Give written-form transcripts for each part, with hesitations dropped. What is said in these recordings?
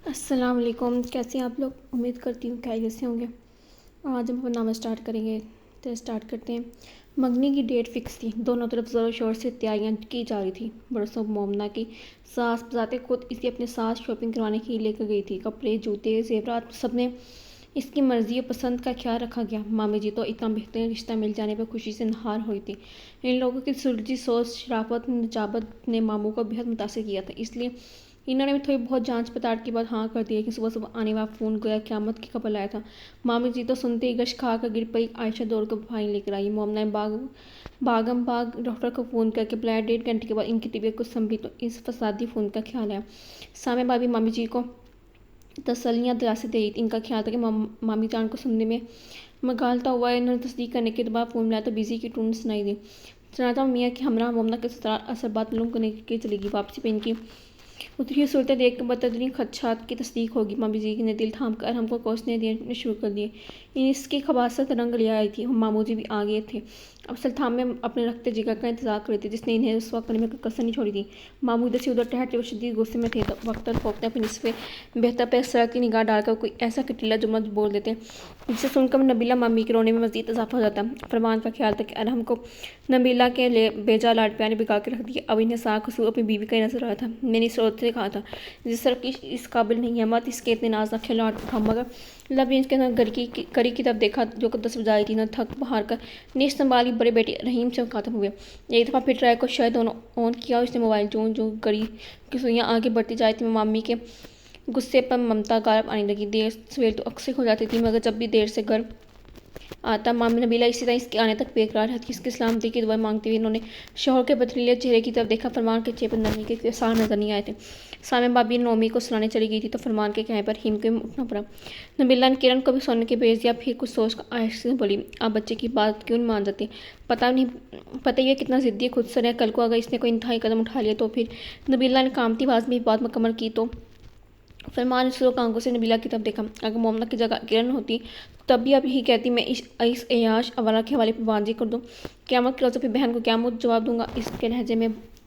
अस्सलाम वालेकुम। कैसे हैं आप लोग? उम्मीद करती हूँ खैरियत से होंगे। आज हम अपना नामा स्टार्ट करेंगे, तो स्टार्ट करते हैं। मंगनी की डेट फिक्स थी, दोनों तरफ ज़ोर शोर से तैयारियां की जा रही थी। बरसों मोमना की सास बजाते खुद इसे अपने साथ शॉपिंग करवाने के लिए लेकर गई थी। कपड़े, जूते, जेवरात सब ने इसकी मर्जी और पसंद का ख्याल रखा गया। मामी जी तो इतना बेहतरीन रिश्ता मिल जाने पर खुशी से नहार हुई थी। इन लोगों की सुलझी सोच, शराफत, नजाबत ने मामू को बेहद मुतासर किया था। इसलिए इन्होंने भी थोड़ी बहुत जांच पड़ताल के बाद हाँ कर दी कि सुबह सुबह आने वाला फ़ोन गोया क़यामत की खबर लाया था। मामी जी तो सुनते ही गश खा कर गिर पड़ी। आयशा दौड़ कर भाई लेकर आई। मोमना ने भागम भाग डॉक्टर को फ़ोन करके बुलाया। 1.5 घंटे के बाद इनकी तबीयत कुछ संभली तो इस फसादी फ़ोन का ख्याल आया। सामे भाभी मामी जी को तसल्लियाँ दिलासे दे रही थी। इनका ख्याल था कि मामी जान को सुनने में मगालता हुआ है। इन्होंने तस्दीक करने के बाद फ़ोन मिलाया तो बिजी की टून सुनाई दी। जनाता मियाँ की हमरा मोमना के ससुराल असर बात मालूम करने के चलेगी। वापसी पे इनकी उतरी हुई सूरतें देख कर बदतरीन खदशात की तस्दीक होगी। मामी जी ने दिल थाम कर हमको कोसने देने शुरू कर दिए। इसकी खबासत रंग ले आई थी। मामू जी भी आ गए थे। अब सल्थाम में अपने रखते जिगर का इंतजार कर रहे थे, जिसने इन्हें उस वक्त में कसर नहीं छोड़ी थी। मामू इधर से उधर टहलते हुए शदीद गुस्से में थे। तो वक्तन फोकते अपनी निसफे बेहतर पे सड़क की निगाह डालकर कोई ऐसा कटीला जुमला बोल देते जिसे सुनकर नबीला मामी के रोने में मजीद इजाफा हो जाता। फरमान का ख्याल था कि अरहम को नबीला के लिए बेजा लाड प्यार ने बिगा के रख दिया। अब इन्हें साग कसूर अपनी बीवी का ही नजर आ रहा था। मैंने इस औरत से कहा था जिस तरह की इस काबिल नहीं है, मत इसके इतने नाज रखे लाड उठा। मगर लब के न करी की तरफ देखा जो कब 10 बजाई थी, न थक बाहर कर नेश संभाली बड़े बेटे रहीम से मुखातब हुए। एक दफ़ा फिर ट्राई को शायद दोनों ऑन किया। उसने मोबाइल जो जो करी की सुइयाँ आगे बढ़ती जाती थी। मामी के गुस्से पर ममता गायब आने लगी। देर सवेर तो अक्सर हो जाती थी, मगर जब भी देर से घर आता मामी नबीला इसी तरह इसके आने तक बेकरार रहती। इसकी सलामती की दुआ मांगते हुए इन्होंने शोहर के पथरीले चेहरे की तरफ देखा। फरमान के चेहरे पर नरमी के सार नजर नहीं आए थे। सामे भाभी नोमी को सुलाने चली गई थी तो फरमान के कहने पर हिम को उठना पड़ा। नबीला ने किरण को भी सोने के भेज दिया। फिर कुछ सोच कर आयशा से बोली, आप बच्चे की बात क्यों नहीं मान जाती? पता ही है कितना जिद्दी खुद से है। कल को अगर इसने कोई इंतहाई कदम उठा लिया तो फिर नबीला ने कामती आवाज़ में बात मुकम्मल की तो फरमान सुरख आंखों से नबीला की तरफ देखा। अगर मोमना की जगह किरण होती तब भी अब यही कहती, मैं इस एयाश अवाला के हवाले पर बांधी कर दूँ। क़यामत के रोज़ अपनी बहन को क्या मुझ जवाब दूंगा?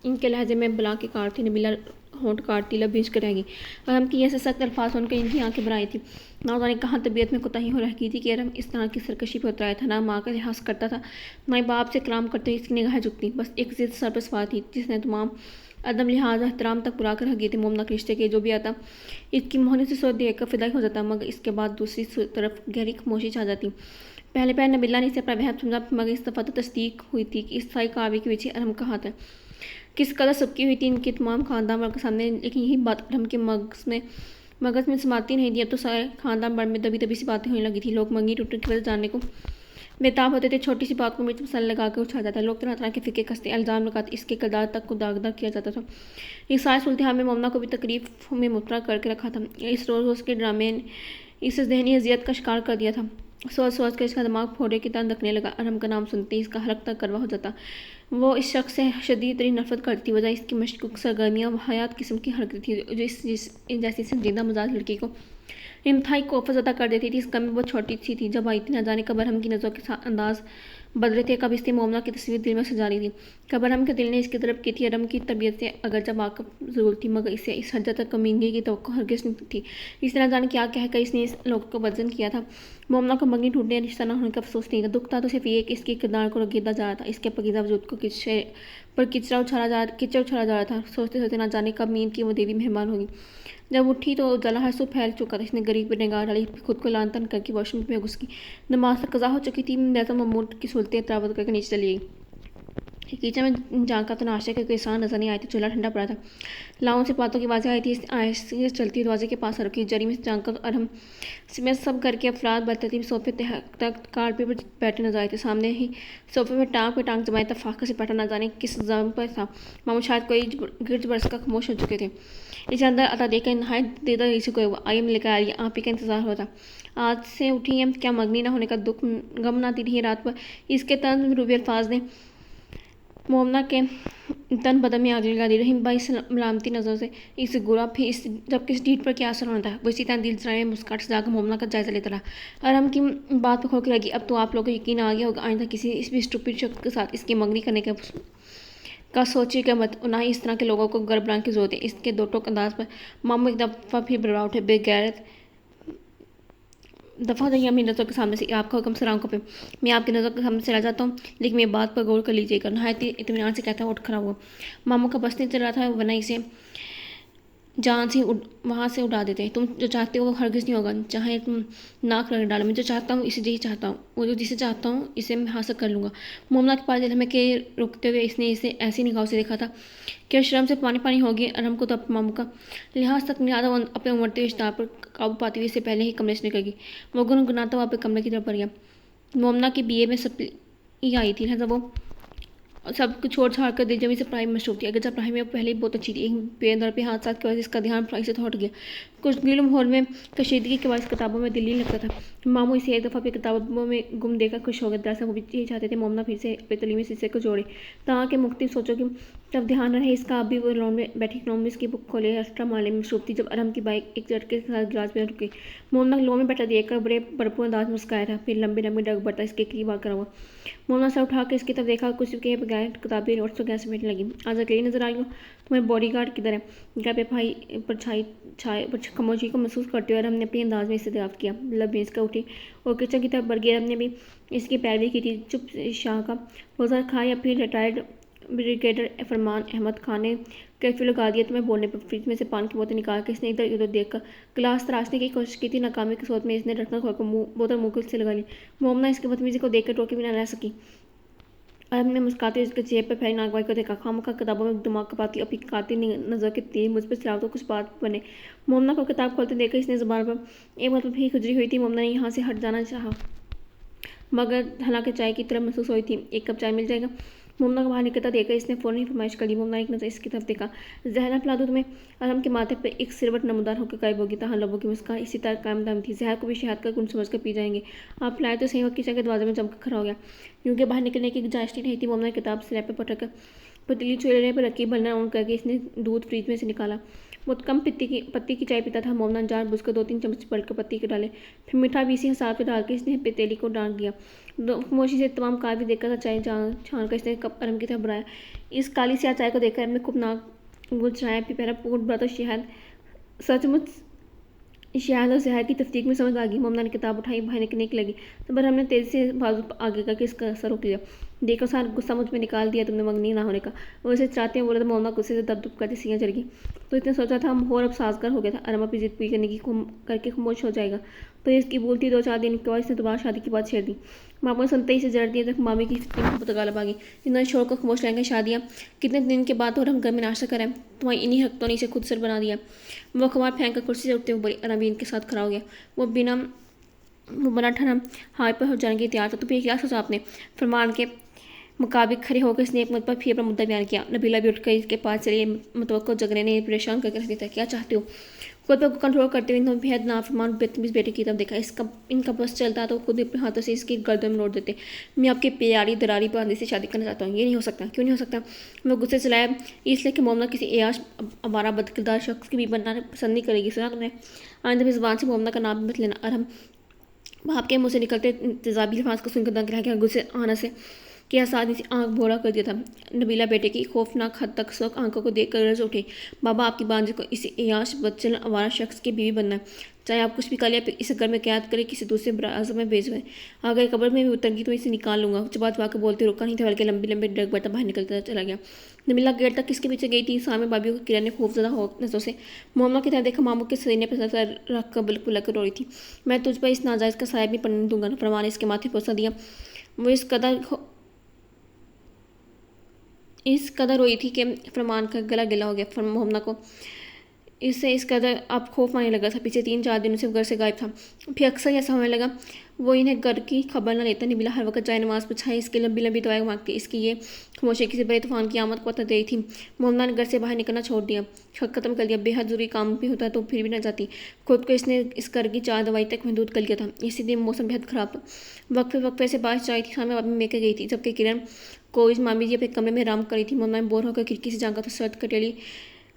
इनके लहजे में बला के काटती नबीला होंठ काटती लब भींच कर रहेगी। अरहम की ऐसे सख्त अल्फाज सुनकर इनकी आंखें भर आई थी। ना जाने कहाँ तबीयत में कोताही हो रही थी कि अरहम इस तरह की सरकशी पर उतराया था। ना माँ का लिहाज करता था, ना ही बाप से कलाम करते हुए इसकी निगाहें झुकती। बस एक जिद सर पर सवार थी जिसने तमाम अदम लिहाज एहतराम तक बुला कर रख दिए थे। मोमना के रिश्ते के जो भी आता इसकी मोहनी से सोच देख कर फिदाई हो जाता, मगर इसके बाद दूसरी तरफ गहरी खामोशी छा जाती। पहले पहले नबीला ने इसे अपना वहम समझा, मगर इस दफ़ा तो तस्दीक हुई थी कि इस साई कावे के पीछे अरहम का हाथ है। किस कदर सबकी हुई थी इनके तमाम खानदान वालों के सामने, लेकिन यही बात अरहम के मगज में समाती नहीं दी। अब तो सारे खानदान भर में दबी दबी सी बातें होने लगी थी। लोग मंगी टूटने की वजह जानने को बेताब होते थे। छोटी सी बात को मिर्च मसाला लगा कर उछाल जाता। लोग तरह तरह के फिक्के कसते इल्ज़ाम लगाते। इसके किरदार तक को दागदार किया जाता था। इस सारे सूरत में मोमना को भी तकलीफ में मुबतला करके रखा था। इस रोज़ रोज़ के ड्रामे ने इस जहनी अजियत का शिकार कर दिया था। सोच सोच कर इसका दिमाग फोड़े की तरह रखने लगा। अरहम का नाम सुनते ही इसका हलक तक करवा हो जाता। वो इस शख्स से शदीद तरीन नफरत करती। वजह इसकी मशकूक सरगर्मियाँ हयात किस्म की हरकत थी जो जैसी संजीदा मजाज लड़की को इंतहाई कोफत अदा कर देती थी। इस कम में बहुत छोटी सी थी जब आई थी। न जाने कब अरहम की नज़रों के साथ अंदाज बदले थे, कब इसने मोमना की तस्वीर दिल में सजा रही थी, कब अरहम के दिल ने इसकी तरफ की थी। अरहम की तबीयत से अगर जब वाकफ ज़रूर थी, मगर इसे इस हद तक कमीनगी की तवक्को हरगिज़ नहीं थी। इसने न जाने क्या कहकर इसने इस लोग को बदजन किया था। मोमना को मंगनी टूटने रिश्ता न होने का अफसोस नहीं था। दुख था तो सिर्फ ये कि इसके किरदार को रगेदा जा रहा था। इसके पकीज़ा वजूद को कीचड़ उछाला जा रहा था। सोचते सोचते न जाने कब नींद की वो देवी मेहमान होगी। जब उठी तो जला हर सू फैल चुका था। इसने गरीब पर निगाह डाली, खुद को लान तन करके वॉशरूम में घुस गई। नमाज तक कज़ा हो चुकी थी। लिहाजा ममूद की सूरतें तरावत करके नीचे चली गई। किचन में झांका तो नाश्ते के कोई इंसान नजर नहीं आए थे। चूल्हा ठंडा पड़ा था। लाउन से बातों की आवाज़ें आई थी। आहिस्ते चलती दरवाजे के पास रुकी। जरी में झांका तो अरहम में सब घर के अफराद बरतरतीब सोफे तक कारपेट पर बैठे नजर आए थे। सामने ही सोफे में टांग पे टांग जमाए तफाक से बैठा न जाने किस जम पर था। मामू शायद कोई गिरज बरस का खामोश हो चुके थे। इसे अंदर आता देखकर नहायत देदा इसे कोई आई में लेकर आई। आप ही का इंतजार होता। आज से उठी है क्या मगनी ना होने का दुख गम ना दी रही रात पर। इसके तंज में रूबी अल्फाज ने मोमना के तन बदन में आग लगा दी। रहीम भाई मलामती नज़रों से इस गुरा फिर इस जबकि इस डीट पर क्या असर होना था। वो इसी तरह दिल जराए मुस्काट से जाकर मोमना का जायजा लेता रहा। अरहम की बात पर खोकर लगी। अब तो आप लोगों को यकीन आ गया होगा आइंदा किसी इस भी स्टूपिड शख्स के साथ इसकी मंगनी करने का का सोचिएगा मत, ना ही इस तरह के लोगों को घर बनाने की जरूरत है। इसके दो टोक अंदाज पर मामू एक दफ़ा फिर बर्बाद उठे, बेगैरत दफ़ा जाइए अपनी नज़रों के सामने से, आपका हुक्म सर आंखों पे, मैं आपकी नज़रों के सामने से रह जाता हूँ, लेकिन मेरी बात पर गौर कर लीजिएगा। नहायत ही इत्मीनान से कहता हुआ उठ खड़ा हुआ। मामू का बस नहीं चल रहा था, वरना इसे जान से वहाँ से उड़ा देते। तुम जो चाहते हो वो हरगिज़ नहीं होगा, चाहे तुम नाक रगड़ डालो। मैं जो चाहता हूँ इसे यही चाहता हूँ, वो जो जिसे चाहता हूँ इसे मैं हासिल कर लूँगा। मोमना के पास हमें के रुकते हुए इसने इसे ऐसी निगाहों से देखा था कि शर्म से पानी पानी हो गया। अरहम को तो अपने मामू का लिहाज तक नहीं आता। अपने उमड़ते हुए शताब पर काबू पाती हुई इससे पहले ही कमरे से निकल गई। वो गुनगुनाता हुआ अपने कमरे की तरफ बढ़ गया। मोमना की बीए में सप्ली आई थी, लिहाजा वो सब कुछ छोड़ छाड़ कर दिल जमी से पढ़ाई में मशरूफ थी। अगर जब पढ़ाई में पहले ही बहुत अच्छी थी, एक बेदर पे हाथ साथ की वजह से इसका ध्यान पढ़ाई से हट गया। कुछ गिल माहौल में कशीदगी के बाद किताबों में दिल नहीं लगता था। मामू इसे एक दफ़ा अपनी किताबों में गुम देखकर खुश हो गए। दरअसल वो भी यही चाहते थे मोमना फिर से अपने तलीमी सिलसिले को जोड़े, ताकि मुख्तलिफ सोचों की तब ध्यान रहे इसका। अभी वो लॉन में बैठी इकनॉमिक्स की बुक खोले एक्स्ट्रा मारने में मशरूफ थी जब अरहम की बाइक एक झटके के साथ गिलास में रुकी। मोमना लॉन में बैठा देखकर बड़े भरपूर अंदाज मुस्काया था, फिर लंबी लंबी डग बढ़ता इसके करीब आकर हुआ। मोमना से उठा के इसकी तरफ देखा, कुछ के बगैर किताबें नोट्स वगैरह समेटने लगी। आज अकेली नजर आई हो, तुम्हारे बॉडी गार्ड किधर है? घर पे भाई परछाई छाए खामोशी को महसूस करते हुए हमने अपने अंदाज में इसे दरियाफ्त किया। लब बेच कर उठी और किचन की तरफ बढ़ गई। हमने भी इसकी पैरवी की थी। चुप शाह का रोज़ा खा या फिर रिटायर्ड ब्रिगेडियर फरमान अहमद खान ने कर्फ्यू लगा दिया। तुम्हें बोलने पर फ्रिज में से पानी की बोतल निकाल के इसने इधर उधर देखकर गिलास तराशने की कोशिश की थी। नाकामी की सोच में इसने ढक्कन खोलकर बोतल मुंह से लगा ली। मोमना इसके बदतमीजी को देखकर टोके बिना रह सकी। और हमने मुस्कुराते इसके जेब पर फैली नागवाई को देखा। खामखा किताबों में दिमाग कपाती अपनी कातिल नजर के तीर मुझ पर सिलाव तो कुछ बात बने। मोमना को किताब खोलते देखकर इसने ज़बान पर एक मतलब भी खुजरी हुई थी। मोमना ने यहाँ से हट जाना चाहा, मगर हालांकि चाय की तरफ महसूस हुई थी। एक कप चाय मिल जाएगा? मोमना को बाहर निकलता देखकर इसने फ़ौरन ही फरमाइश कर ली। मोमना एक नज़र इसकी तरफ देखा। जहर पिला दूँ तुम्हें? अरहम के माथे पर एक सिरवट नमदार होकर गायब होगी। तहाँ लोगों की मुस्कान इसी तरह कायम दाम थी। जहर को भी शहद का गुण समझ कर पी जाएंगे। आप लाए तो सही वक्त किचन के दरवाजे में जमकर खड़ा हो गया। यूँ बाहर निकलने की गुंजाइश नहीं रही थी। मोमना किताब स्लैब पर पटक कर पतीली चूल्हे पर रखी, बर्नर ऑन करके इसने दूध फ्रिज में से निकाला। बहुत कम पत्ती की चाय पीता था। मोमना जान बुझकर 2-3 चम्मच पलट कर पत्ती के डाले, फिर मीठा भी इसी हिसाब से डाल के इसने पतीली को डाल दिया। खामोशी से तमाम कार भी देखकर था चाय छान कर इसने कप अरम की तरफ बढ़ाया। इस काली स्याह चाय को देखकर हमने खूब नाक गुल पी पहरा पूट भरा तो शहद सचमुच शहद और जहर की तफतीक में समझ आ गई। मोमना ने किताब उठाई, बाहर निकलने की लगी तो हमने तेजी से बाजू आगे करके इसका सर रोक लिया। देखो सारा गुस्सा मुझ में निकाल दिया तुमने मंगनी ना होने का। और उसे चाहते हैं बोले तो मोमना गुस्से से दब करके सीना चढ़ गई। तो इतने सोचा था हम और अब साजगार हो गया था। अरमा अपनी जिद पूरी करने की करके खामोश हो जाएगा, तो इसकी बोलती 2-4 दिन के बाद इसने दोबारा शादी की बात छेड़ दी। मामू ने सुनते ही से जड़ दिया तक मामी की फिक्र गालब आ गई। इन्होंने छोड़ कर खामोश रहेंगे शादियाँ कितने दिन के बाद और हम घर में नाश्ता करें, तुम्हारी इन्हीं हक तो नहीं से खुद सर बना दिया। वो अखबार फेंक कर कुर्सी से उठते हुए बड़ी अरबीन के साथ खड़ा हो गया। वो बना ठहरा हाथ पर हो जाने की तैयार था। तो फिर क्या सोचा आपने? फरमान के मुताबिक खड़े होकर इसने एक मतलब फिर अपना मुद्दा बयान किया। नबीला भी उठकर इसके पास चली। मतवक्को जगने ने परेशान करके रख दिया था। क्या चाहते हो? खुद पर कंट्रोल करते हुए इन्होंने बेहद नाफरमान बदतमीज बेटे की तरफ देखा। इनका बस चलता तो खुद अपने हाथों से इसकी गर्दन में नोट देते। मैं आपकी प्यारी दरारी बांधी से शादी करना चाहता हूँ। ये नहीं हो सकता। क्यों नहीं हो सकता? वो गुस्से से लाया इसलिए कि मोमना किसी एयाश अवारा बदकिरदार शख्स की भी बनना पसंद नहीं करेगी। सुना तुमने? आइंदा भी ज़बान से मोमना का नाम मत लेना। अरहम बाप के मुँह से निकलते तेजाबी लिफाज को सुनकर दंग रह गया। गुस्से आना से कि आसानी से आंख भोरा कर दिया था। नबीला बेटे की खौफनाक हद तक सख्त आंखों को देख कर रज उठे। बाबा आपकी बांझी को इसी एयाश बच्चन आवारा शख्स की बीवी बनना है, चाहे आप कुछ भी कर लिया इस घर में कैद करे किसी दूसरे बराज़ में भेज गए। अगर कब्र में भी उतर गई तो इसे निकाल लूँगा। चबा चबा के बोलते रुका नहीं था, बल्कि लंबी लंबी डग बटा बाहर निकलता चला गया। नबीला गेट तक किसके पीछे गई थी? सामने भाभी को किरण ने खूब ज़्यादा हो नजरों से मोमना की तरह देखा। मामू के सीने पर सर रख कर बिल्कुल लग रो रही थी। मैं तुझ पर इस नाजायज़ का साया भी पड़ने दूंगा। फरमान इसके माथे पोसा दिया। वो इस कदर रोई थी कि फरमान का गला गिला हो गया। मोमना को इससे इस कदर अब खौफ आने लगा था। पिछले 3-4 दिनों से घर से गायब था। फिर अक्सर ऐसा होने लगा वो इन्हें घर की खबर न लेता। नबीला हर वक्त चाय नमाज पछाई इसकी लंबी लंबी दवाएं मांगती। इसकी ये खामोशी किसी बड़े तूफान की आमद को पता दे थी। मोमना ने घर से बाहर निकलना छोड़ दिया, शक खत्म कर दिया। बेहद जरूरी काम भी होता तो फिर भी न जाती। खुद को इसने इस घर की 4 दवाई तक महदूद कर लिया था। इसी दिन मौसम बेहद खराब, वक्फे से बारिश आई थी। शाम में अभी मेके गई थी, जबकि किरण को इस मामी जी अपने कमरे में आराम करी थी। मोमना में बोर होकर खिड़की से झांका तो सर्द कटेली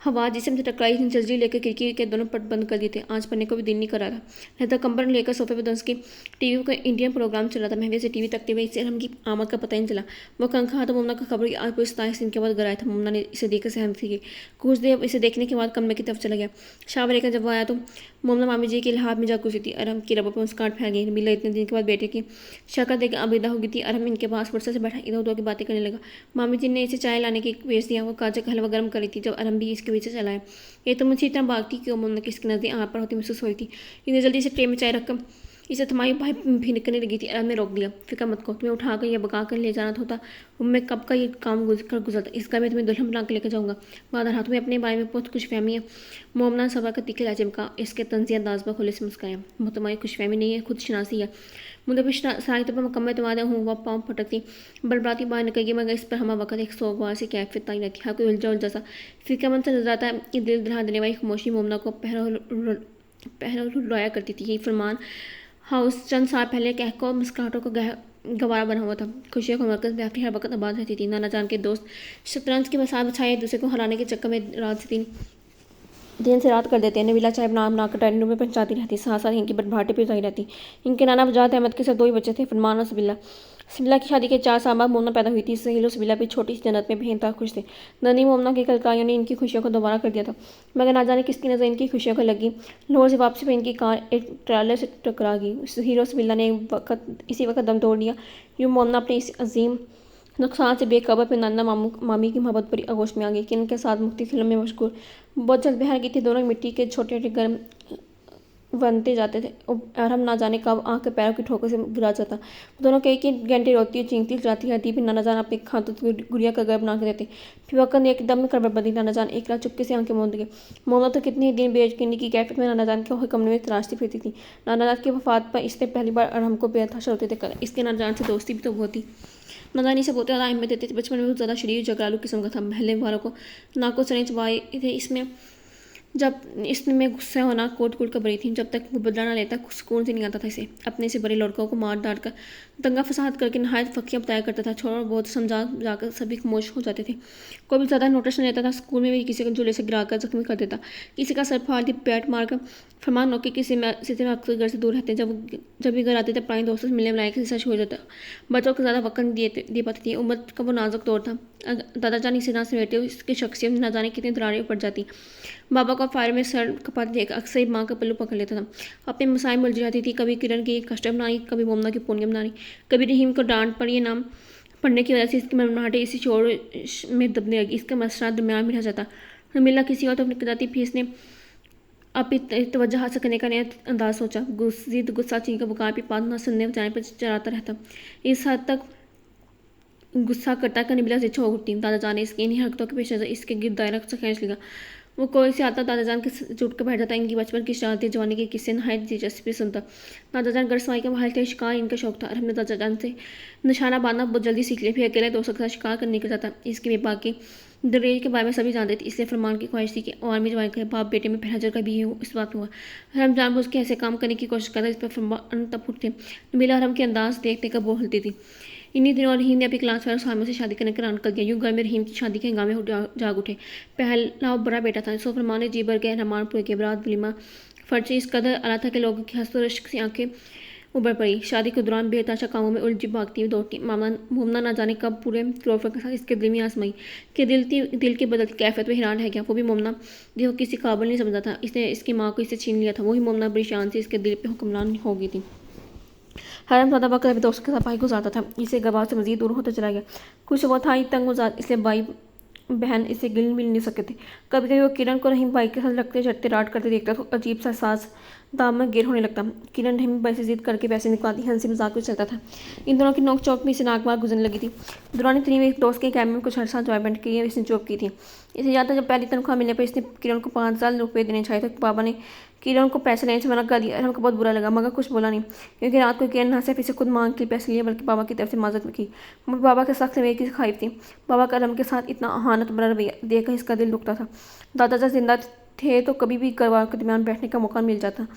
हवा जिससे मुझे टकराई थी जल्दी लेकर खिड़की के दोनों पट बंद कर दिए थे। आँच पड़ने को भी दिन नहीं कर रहा था। लहता कंबल लेकर सोफे पर दंस की टीवी का इंडियन प्रोग्राम चल रहा था। महवे से टीवी तकते हुए इससे की आमद का पता ही नहीं चला। वो कंखा था मुमना का खबर की आज पूरी 27 दिन के बाद घर आया था। मुमना ने इसे देखकर सहमति की। कुछ देर इसे देखने के बाद कमरे की तरफ चला गया। शावर लेकर जब वो आया तो मुमना मामी जी के हाथ में जा घुसी थी। अरहम की रबों पर मुस्कान फैल गई। मिला इतने दिन के बाद बेटे की शक्ल देखकर अबेदा हो गई थी। अरहम इनके पास फुर्सत से बैठा इधर उधर की बातें करने लगा। मामी जी ने इसे चाय लाने की भेज दिया। वो काजू का हलवा गर्म करी थी जब अरहम भी इसके पीछे चला है। ये तो मुझे इतना भागती क्यों मुमना किसकी नजरें आँख पर होती महसूस हुई थी। इन्हें जल्दी से ट्रे में चाय रखकर इसे तुम्हारी भाई भिनकने लगी थी। अरहम ने रोक दिया। फिक्र मत को, तुम्हें उठाकर या भगा कर ले जाना होता मैं कब का ये काम गुजरता। इसका मैं तुम्हें दुल्हन बना कर लेकर जाऊँगा। बादल हाथ में अपने बारे में बहुत खुशफहमी है। मोमना सभा का तीखे लहजे में कहा। इसके तंजिया अंदाज पर खुले से मुस्काया। वो तुम्हारी खुशफहमी नहीं है, खुद शनासी है। मुझे भी साहित्य पर मुकम्मल तुम्हारे हूँ। वह पाँव फटकती बड़बड़ाती बाहर निकलेगी मगर इस पर हमा वक्त एक सोगवार से कैफियत ताई रहती। हर कोई उलझा सा फिक्रमंद से नजर आता है। कि दिल दहला देने वाली खामोशी मोमना को पहला रुलाया करती थी। ये फरमान हाउस चंद साल पहले कहको मुस्कुराहटों को गवारा बना हुआ था। खुशियों को मरकज व्यापी हर वक्त आबाद रहती थी। नाना जान के दोस्त शतरंज के बसात बिछाए दूसरे को हराने के चक्कर में रात से दिन से रात कर देते हैं। नबीला चाय बनाकर डाइनिंग रूम में पहुंचाती रहती। साथ साथ इनकी बटभाटे भी जाती रहती। इनके नाना वजाहत अहमद के साथ 2 ही बच्चे थे, फरमान और सबिला। सबिला की शादी के 4 साल बाद मोमना पैदा हुई थी। सहील और सबिला भी छोटी सी जन्नत में बेहद खुश थे। ननी मोमना की कलकारियों ने इनकी खुशियों को दोबारा कर दिया था मगर ना जाने किसकी नज़र इनकी खुशियों को लगी। लाहौर से वापसी पर इनकी कार एक ट्रेलर से टकरा गई। सहील और सबिला ने इसी वक्त दम तोड़ लिया। यूँ मोमना अपने इस अजीम नुकसान से बेखबर पे नाना मामी की मोहब्बत बड़ी आगोश में आ गई कि इनके साथ मुख्तलिफ फिल्म में मशगूल। बहुत जल्द बहर गई थी। दोनों मिट्टी के छोटे छोटे गर्म बनते जाते थे और हम ना जाने कब आँख के पैरों की ठोकर से गिरा जाता। दोनों कई कि घंटे रोती और चींकती जाती रहती। फिर नाना जान अपने खातों गुड़िया का घर बना के देते। फिर वक्त एकदम में करबट बदी। नाना जान एक रात चुपके से आंखें मूंद गए। मोमना तो कितने दिन बेयकीनी की कैफियत में नाना जान के कमरे में तलाशती फिरती थी। नाना जान की वफात पर इससे पहली बार अरहम को बेहताशा होते थे। इसके नाना जान से दोस्ती भी तो बहुत थी। नादानी से बहुत ज़्यादा अहमियत देते थे। बचपन में बहुत ज़्यादा शरीर जगरालू किस्म का था। महल्ले वालों को नाको चने चबाए थे। इसमें जब इसमें गुस्सा होना कोट कोट का बड़ी थी। जब तक वो बदला ना लेता सुकून से नहीं आता था। इसे अपने से बड़े लड़कों को मार डांट कर दंगा फसाद करके नहायत फकियाँ बताया करता था। छोड़ा बहुत समझा जाकर सभी खामोश हो जाते थे। कोई भी ज़्यादा नोटिस नहीं लेता था। स्कूल में भी किसी को झूले से गिरा कर जख्मी कर देता, किसी का सर फाड़ दी पैट मारकर। फरमान नौकी किसी में अक्सर घर से दूर रहते। जब भी घर आते थे पुराने दोस्तों से मिलने मिलाए किसी हो जाता। बच्चों को ज़्यादा वक्त नहीं दे पाती थी। उम्र का वो नाजुक दौर था। दादा जान इसे ना समेटते उसकी शख्सियत ना जाने कितनी दरारें पड़ जाती। बाबा को फायर में सर कपाते देख अक्सर माँ का पल्लू पकड़ लेता था। अपने मसाइल में उलझ जाती थी। कभी किरण की कस्टर्ड बनाई, कभी मोमना की पूनिया बनाई, कभी रहीम को डांट पड़ी। नाम पढ़ने की वजह से इसकी मनमाहटें इसी शोर में दबने लगी। इसका मसला दरमियान में रह जाता। मिला किसी और तो अपनी जाती फीस ने अब तवज्जो हासिल करने का नया अंदाज सोचा। गुस्सा चीन का बुखार भी बात न सुनने जाने पर चलाता रहता। इस हद तक गुस्सा करता कर नबीला से छोड़ उठती। दादा जान ने इसकी इन्हीं हरकतों के पेश नजर इसके गिर दायरा से खींच लिया। वो कोई से आता दादा जान के जुट कर बैठ जाता। इनकी बचपन की शरारती जवानी के किस्से नहायत दिलचस्पी सुनता। दादा जान गरसवाई का महल थे। शिकार इनका शौक था। और हमने दादा जान से निशाना बांधना बहुत जल्दी सीख लिया। फिर अकेले दोस्तों के साथ शिकार करने निकल जाता। इसके बेबाकी दरेज के बारे में सभी जानते थे। इसलिए फरमान की ख्वाहिश थी कि आर्मी ज्वाइन करे। बाप बेटे में पहला जगह भी इस बात में हुआ। हम जानबूझ के ऐसे काम करने की कोशिश करता इस पर फरमान तब उठते। नबीला हरम के अंदाज देखते कर बोलती थी। इन्हीं दिनों रहीम ने अपनी क्लास वालों सामने से शादी करने का ऐलान कर दिया। यूँ घर में रहीम की शादी के हंगामे जाग उठे। पहला बड़ा बेटा था। सो फरमान ने जी भर के रहमानपुर के बरात वलीमा फर्ची इस कदर अला था कि लोगों की हंस रश्क से आंखें उबर पड़ी। शादी के दौरान बेहताशा कामों में उलझी भागती हुई दौड़ती। मोमना ना जाने कब पूरे क्रोफर के साथ इसके दिल में आजमाई कि दिल की बदलती कैफियत में हैरान रह गया। वो भी मोमना जो किसी काबिल नहीं समझा था। इसने इसकी माँ को इससे छीन लिया था। वही मोमना बड़ी शान से इसके दिल पर हुक्मरान हो गई थी। हरम ज़्यादा वक्त अभी दोस्तों के साथ भाई गुजारता था। इसे गवाह से मजीद दूर होता चला गया। कुछ वो था ही तंग गुजार, इसलिए भाई बहन इसे गिल मिल नहीं सके थे। कभी कभी वो किरण को रहीम भाई के साथ लगते झटते राट करते देखता तो अजीब सा एहसास दाम में गिर होने लगता। किरण रहीम भाई से जिद करके पैसे निकलवाती। हंसी मजाक भी चलता था। इन दोनों की नोक चौक में इसे नाकबार गुजरने लगी थी। दौरान तरीम एक दोस्त के कैम्प में कुछ अर्सा जॉयमेंट के लिए इसने जॉब की थी। इसे याद था जब पहली तनख्वाह मिलने पर इसने किरण को 5,000 रुपये देने चाहिए थे। बाबा ने किरण को पैसे लेने से मना कर दिया। हमको बहुत बुरा लगा मगर कुछ बोला नहीं क्योंकि रात को किरण ना सिर्फ इसे खुद मांग के पैसे लिए बल्कि बाबा की तरफ से माजत भी की। बाबा के सख्त रवैये की खाइफ थी। बाबा का रम के साथ इतना अहानत भरा रवैया देखकर इसका दिल दुखता था। दादाजी जिंदा थे तो कभी भी परिवार के दरमियान बैठने का मौका मिल जाता।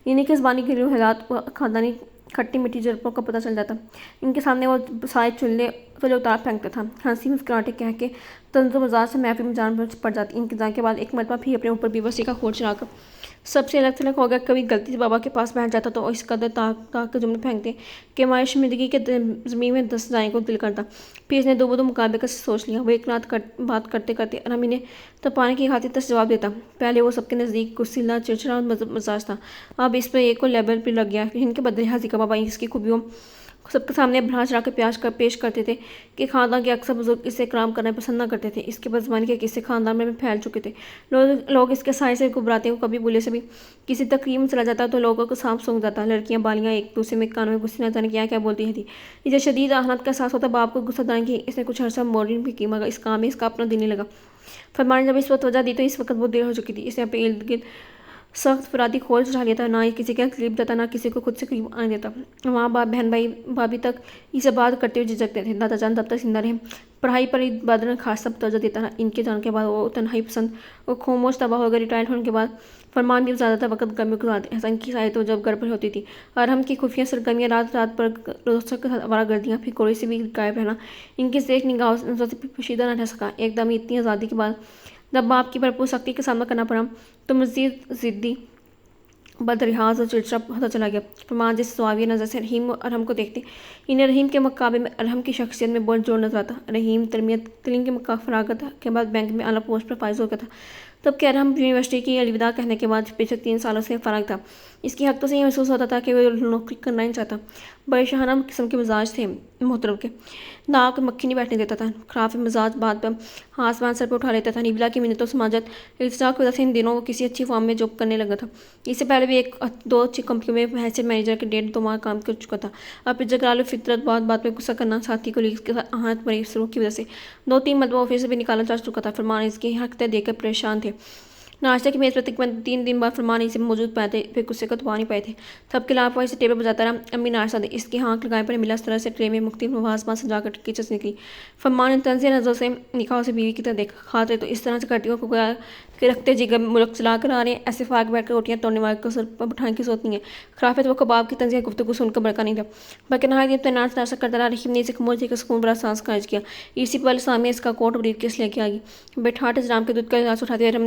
इन्हीं के ज़बानी के हालात खानदानी खट्टी मिट्टी जरपों का पता चल जाता। इनके सामने वो सारे चूल्हे उतार फेंकता था। हंसी मुस्कुराहटें कह के तंज़ो मजाज से महफिल में जान पड़ जाती। इंतजार के बाद एक मरतबा फिर अपने ऊपर बेबसी का खोज चलाकर सबसे अलग थलग हो गया। कभी गलती से बाबा के पास बैठ जाता तो इस कदर ताक के जुमले फेंकते कि हमारी शर्मिंदगी के ज़मीन में दस जाने को दिल करता। फिर इसने दो बदो मुकाबले का सोच लिया। वो एक रात बात करते करते अरहम इन्हें तपाने की खातिर तस जवाब देता। पहले वो सबके नज़दीक गुस्सिला चिड़चिड़ा और मजाज था, अब इस पर एक को लेबल पर लग गया। इनके बदलिहाजी का बाबा इसकी खूबियों सबके सामने भरा चढ़ा के पेश करते थे कि खानदान के अक्सर बुजुर्ग इसे इकराम करना पसंद न करते थे। इसके बाद ज़माने के किस्से खानदान में फैल चुके थे। लोग इसके साय से घबराते हुए कभी बोले से भी किसी तकरीब में चला जाता तो लोगों को सांप सूंघ जाता। लड़कियां बालियां एक दूसरे में कानों में गुस्से न जाने क्या क्या बोलती थी। इसे शदीद आहत का एहसास होता। बाप को गुस्सा दाने की इसने कुछ अर्सा मॉडर्न भी की, मगर इस काम में इसका अपना दिन नहीं लगा। फरमान जब इस वक्त वजह दी तो इस वक्त बहुत देर हो चुकी थी। इसे अपने इर्द गिर्द सख्त फरादी खोज उठा लिया था। ना ही किसी के करीब देता, ना किसी को खुद से करीब आने देता। माँ बाप बहन भाई भाभी तक इसे बात करते हुए झिझकते थे। दादाजान तब तक जिंदा रहे। पढ़ाई पर बदन खास सब तवज्जो देता था। इनके जाने के बाद वो तन्हाई पसंद और खामोश तबाह हो गए। रिटायर्ड होने के बाद फरमान भी ज़्यादातर वक्त घर में गुजारते। हसन की शायद तो जब घर पर होती थी। अरहम की खुफिया सरगर्मियाँ रात रात पर दोस्तों के साथ आवारा गर्दियाँ फिर कोई से भी गायब रहना इनकी से एक निगाह से पोशीदा न रह सका। एकदम इतनी आज़ादी के बाद जब बाप की भरपूर सख्ती का सामना करना पड़ा तो मज़ीद ज़िद्दी बदरिहाज और चिड़चिड़ा होता चला गया। फरमान जिस स्वाविया नज़र से रहीम और अरहम को देखते, इन्हें रहीम के मुकाबले में अरहम की शख्सियत में बहुत जोर नजर आता। रहीम तरबियत तलीम के फरागत के बाद बैंक में आला पोस्ट पर फाइज हो गया था, तब कि अरहम यूनिवर्सिटी की अलविदा कहने के बाद पिछले 3 सालों से फ़राग था। इसकी हक़ तो से ये महसूस होता था कि वह नौकरी करना नहीं चाहता। बड़े शाहाना किस्म के मिजाज थे मोहतरम के, नाक मक्खी नहीं बैठने देता था। खराब मिजाज बात पर आसमान सर पर उठा लेता था। निबिला की मिन्नतों समाजत इल्तिजा की वजह से इन दिनों वो किसी अच्छी फॉर्म में जॉब करने लगा था। इससे पहले भी एक दो अच्छी कंपनियों में हैसियत मैनेजर के 1.5-2 माह काम कर चुका था। अब जगरालू फितरत बात पर गुस्सा करना, साथी को के साथ आहत भरी सलूक की वजह से 2-3 मरतबा ऑफिस से भी निकाला जा चुका था। फरमान इसकी हरकतें देखकर परेशान थे। नाश्ते की मेज़ पर तकरीबन 3 दिन बाद फरमान इसे मौजूद पाए थे, फिर गुस्से को दबा नहीं पाए थे। तब के लापरवाही से टेबल बजाता रहा। अम्मी नाश्ता दे, इसकी हाँक लगाए पर मिला इस तरह से ट्रे में मुख्तलिफ वाजमान सजाकर किचन से निकली। फरमान ने तंज़ नज़र से निकाह से बीवी की तरह देखा। खाते तो इस तरह से करती हो कि रखते जिगर मुल्क चला कर आ रहे हैं। ऐसे फाक बैठ कर रोटियाँ तोड़ने वाले को सर पर बिठाने की सोच नहीं है। खराफत वो कबाब की तंज़िया गुफ्तगू सुनकर बड़का नहीं था, बल्कि नहायत तैनात नाश्ता करता रहा। रहीम ने इसे खमोश देकर सुकून बड़ा सांस खारिज किया। इसी पल सामने इसका कोट और ब्रीफकेस लेके आ गई। बैठाट हजराम के दूध का गिलास उठाते हुए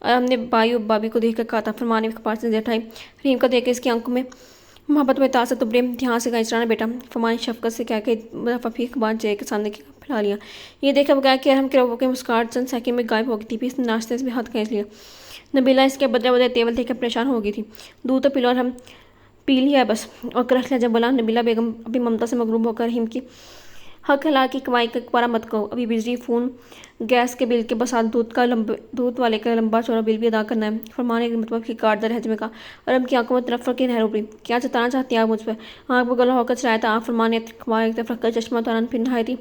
हमने भाई और भाभी को देखकर कहा था। फरमान ने अखबार से नजर उठाई। रहीम को देखकर इसकी आंखों में मोहब्बत में तासर तो बड़े ध्यान से गाय चलाना बेटा। फरमान शफकत से कह के दफ़ी अखबार जय के सामने फैला लिया। ये देखा बगैर कि अरहम के रबों के मुस्कान चंद सेकंड में गायब हो गई थी। फिर इसने नाश्ते से भी हाथ खींच लिया। नबीला इसके बदले बदले टेबल देखकर परेशान हो गई थी। दूध तो पिलो और हम पी लिया है बस। और करख लिया जब बोला। नबीला बेगम अभी ममता से मगरूब होकर रहीम की हक हला की कमाई का दोबारा मत कहो। अभी बिजली फ़ोन गैस के बिल के बसात दूध वाले का लंबा चौड़ा बिल भी अदा करना है। फरमान एक मतलब की काटदार हजमे का और अब की आंखों में तरफ के नहर उभरी। क्या जताना चाहती हैं आप मुझ पर? आँख पर गला होकर चलाया था। आप फरमान ने अखबार एक तरफ रखकर चश्मा उतारा फिर नहाई थी।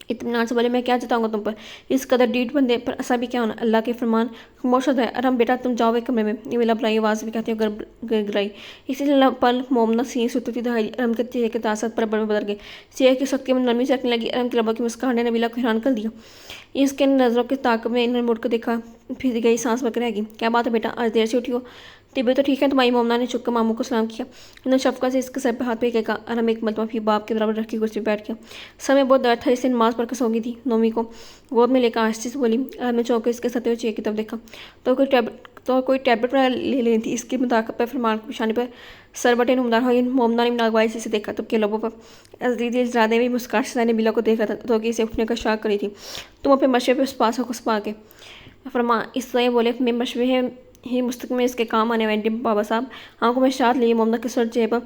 इत्मीनान से बोले मैं क्या जताऊंगा तुम पर? इस कदर डीट बंदे पर ऐसा भी क्या होना? अल्लाह के फरमान खामोश है। अरहम बेटा तुम जाओ एक कमरे में। ये मिला बुलाई आवाज़ भी कहती हो गिराई। इसी पल मोमना सी सुतती दहाई अरहम के चेहरे के तासत पर बड़े बदल गए। चेहरे की सख्ती में नरमी से रखने लगी। अरहम की लबों की मुस्कान ने नबीला को हैरान कर दिया। इसके नज़रों के ताक़ब में इन्होंने मुड़कर देखा, फिर गई सांस बक रहेगी। क्या बात है बेटा, आज देर से उठी हो? तबीयत तो ठीक है तुम्हारी? मोमना ने चुपकर मामू को सलाम किया। इन्होंने शफकत से इसके सर पर हाथ फेंक कहा। अरहम एक मतलब फिर बाप के बराबर रखी कुर्सी पर बैठ गया। समय बहुत दर्द था, इससे नमाज पढ़कर सो गई थी। नोमी को गोद में लेकर आस्ते से बोली। अरहम ने चौंक इसके सते हुए चेहरे की तरफ देखा तो कोई टैबलेट ले लेनी थी। इसकी मुताक़ब पर फरमान को निशाने पर सर बटे नुमदार हो। मोमना ने नागवाई से देखा तब के लोगों पर अजीज इजरादे में मुस्कान से नबीला को देखा था तो कि इसे उठने का शाक करी थी। तुम अपने मशवरे पर पास हो सपा के फरमा इस तरह बोले। मैं मशवरे ही मुस्तक में इसके काम आने वाले बाबा साहब। आंखों में शाद लिए मोमना के सर चेहरे पर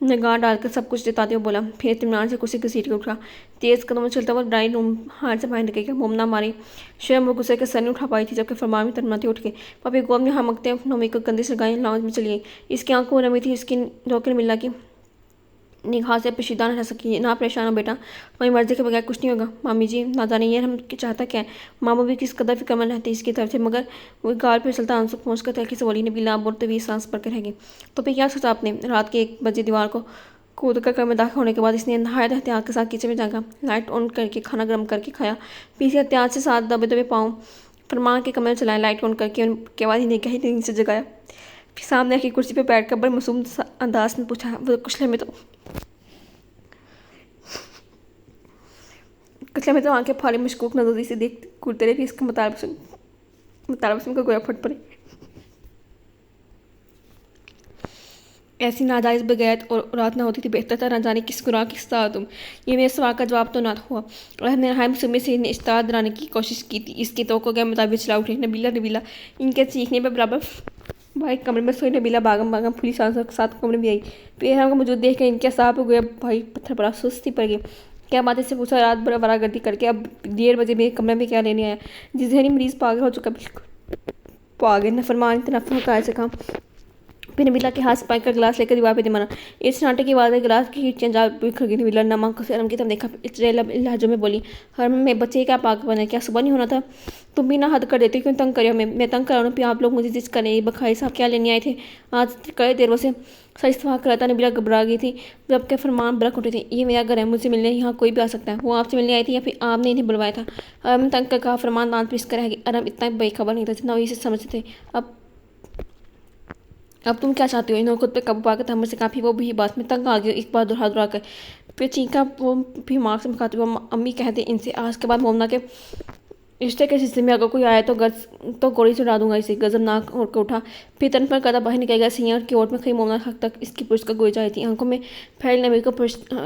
निगाह डालकर सब कुछ जताते हुए बोला। फिर इत्मीनान से कुर्सी की सीट पर उठा। तेज़ कदम में चलता हुआ ड्राइंग रूम हाथ से बाहर निकल गया। मोमना मारी शर्म और गुस्से के सर नहीं उठा पाई थी, जबकि फरमान में तरमाते उठ गए। पापी गोद में हमकते नोमी को कंधे से लगाई लाउंज में चली गई। इसकी आंखों में नमी थी। इसकी धोखे मिला की निगाह से पेशीदा न रह सकी। ना परेशान हो बेटा, तुम्हारी मर्जी के बगैर कुछ नहीं होगा। मामी जी ना जाने ये हम चाहता क्या है। मामू भी किस कदर फिक्रमंद रहती इसकी तरफ से, मगर वो गाल पर चलता आंसू पहुँच कर तहकी से बोली। नबीला बोलते हुए सांस पर कर रहेगी। तो फिर क्या सोचा आपने? रात के 1 बजे दीवार को कूद कर में दाखिल होने के बाद इसने नहायत एहतियात के साथ किचन में जाकर लाइट ऑन करके खाना गर्म करके खाया। पीछे एहतियात से साथ दबे दबे पाँव फरमान के कमरे में चलाए। लाइट ऑन करके के बाद इन्हें कहीं नींद से जगाया। फिर सामने आके कुर्सी पर बैठ कर बड़े मासूम अंदाज में पूछा, वो कुछ में तो असला में तो आंखें फाड़े मशकूक नजर से देख घूरते रहे कि इसका मुतालबा का गोया फट पड़े। ऐसी नाजायज़ बगैर और रात ना होती थी, बेहतर था ना जाने किस गुनाह किस था तुम। ये मेरे सवाल का जवाब तो ना हुआ और हमने नहाय सुबह से इन्हें इस्ताद दिलाने की कोशिश की थी। इसके तो के मुताबिक चला उठे नबीला नबीला। इनके चीखने पर बराबर भाई कमरे में सोई नबीला बागम बागम पुलिस साथ कमरे में आई। फिर हम मौजूद देख कर इनके साफ हो गया। भाई पत्थर पड़ा सुस्ती पड़ गई। क्या बात से पूछा, रात भर वरागर्दी करके अब 1:30 बजे मेरे कमरे में क्या लेने आया। जिस जहनी मरीज पागल हो चुका, बिल्कुल पागल नफरमान तनफर का ऐसे काम। फिर नबीला के हाथ से पानी का गिलास लेकर दीवार पे दे मारा। इस नाटक की आवाज़ में गिलास की खिड़कियाँ जा बिखर गई। नबीला नमक से अरम की तरफ देखा, इस लहजों में बोली, हर में बच्चे क्या पागल बने, क्या सुबह नहीं होना था। तुम भी ना हद कर देते, क्यों तंग करियो। मैं तंग कर रहा हूँ, फिर आप लोग मुझे जिस करें। बखाई साहब क्या लेने आए थे, आज कई देरों से सही इस्तफा कर रहा था। नबीला घबरा गई थी जब के फरमान बरक उठे थे। ये मेरा घर है, मुझसे मिलने यहाँ कोई भी आ सकता है। वो आपसे मिलने आई थी या फिर आपने इन्हें बुलवाया था। अरम तंग कर कहा, फरमान दांत पिस कर है। अरम इतना बेखबर नहीं था जितना वो इसे समझते थे। अब तुम क्या चाहते हो। इन्होंने खुद पे काबू पाकर हमसे काफ़ी वो भी बात में तंग आ गई। एक बार दोहरा कर फिर चीखा। वो भी मार्क्स में खाते हुए अम्मी कहते इनसे आज के बाद मोमना के रिश्ते के सिलसिले में अगर कोई आया तो गोली से उड़ा दूंगा इसे। गजब नाक ओढ़ कर उठा, फिर तन पर कदम बाहर निकल गया। सियार की ओर में खड़ी मोमना हक तक इसकी पुरुष का गोई जाई थी। आंखों में फैल नबी को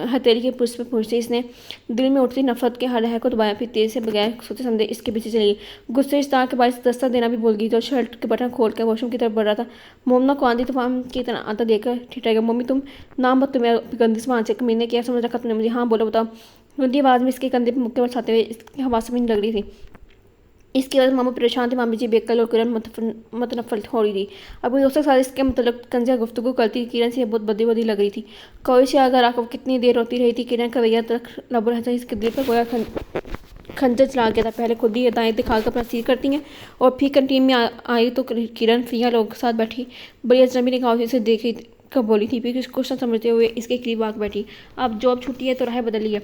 हथेली के पुरुष पर पहुंचते इसने दिल में उठती नफरत के हर को दबाया। फिर तेज से बगैर सोचे समझे इसके पीछे चली गई। गुस्से इस्तार के बाद दस्ता देना भी भूल गई। जो शर्ट के बटन खोल कर वॉशरूम की तरफ बढ़ रहा था, मोमना को आंधी तूफान की तरह आता देखकर ठिठक गया। मम्मी तुम नाम मत, तुम्हें गंदी समान से कमीने क्या समझ रखा तुमने मुझे। हाँ बोलो बताओ। गंदी आवाज़ में इसके कंधे पर मुक्के बरसाते हुए इसकी हवा से लग रही थी। इसकी वजह से मामा परेशान थे। मामी जी बेकल और किरण मतनफल हो रही थी। अपने दोस्तों के साथ इसके मतलब कंजिया गुफ्तगू करती किरण से बहुत बदी बदी लग रही थी। कोई से अगर आकर कितनी देर रोती रही थी। किरण का भैया तक लब रहता इसके दिल पर गोया खंजर चला गया था। पहले खुद ही दाएँ दिखाकर अपना सीर करती हैं और फिर कैंटीन में आई तो किरण फिया लोग के साथ बैठी बड़ी अजनबी निगाहों से देख रही कब बोली थी। फिर कुछ न समझते हुए इसके करीब आकर बैठी। अब जॉब छुट्टी है तो राह बदली है।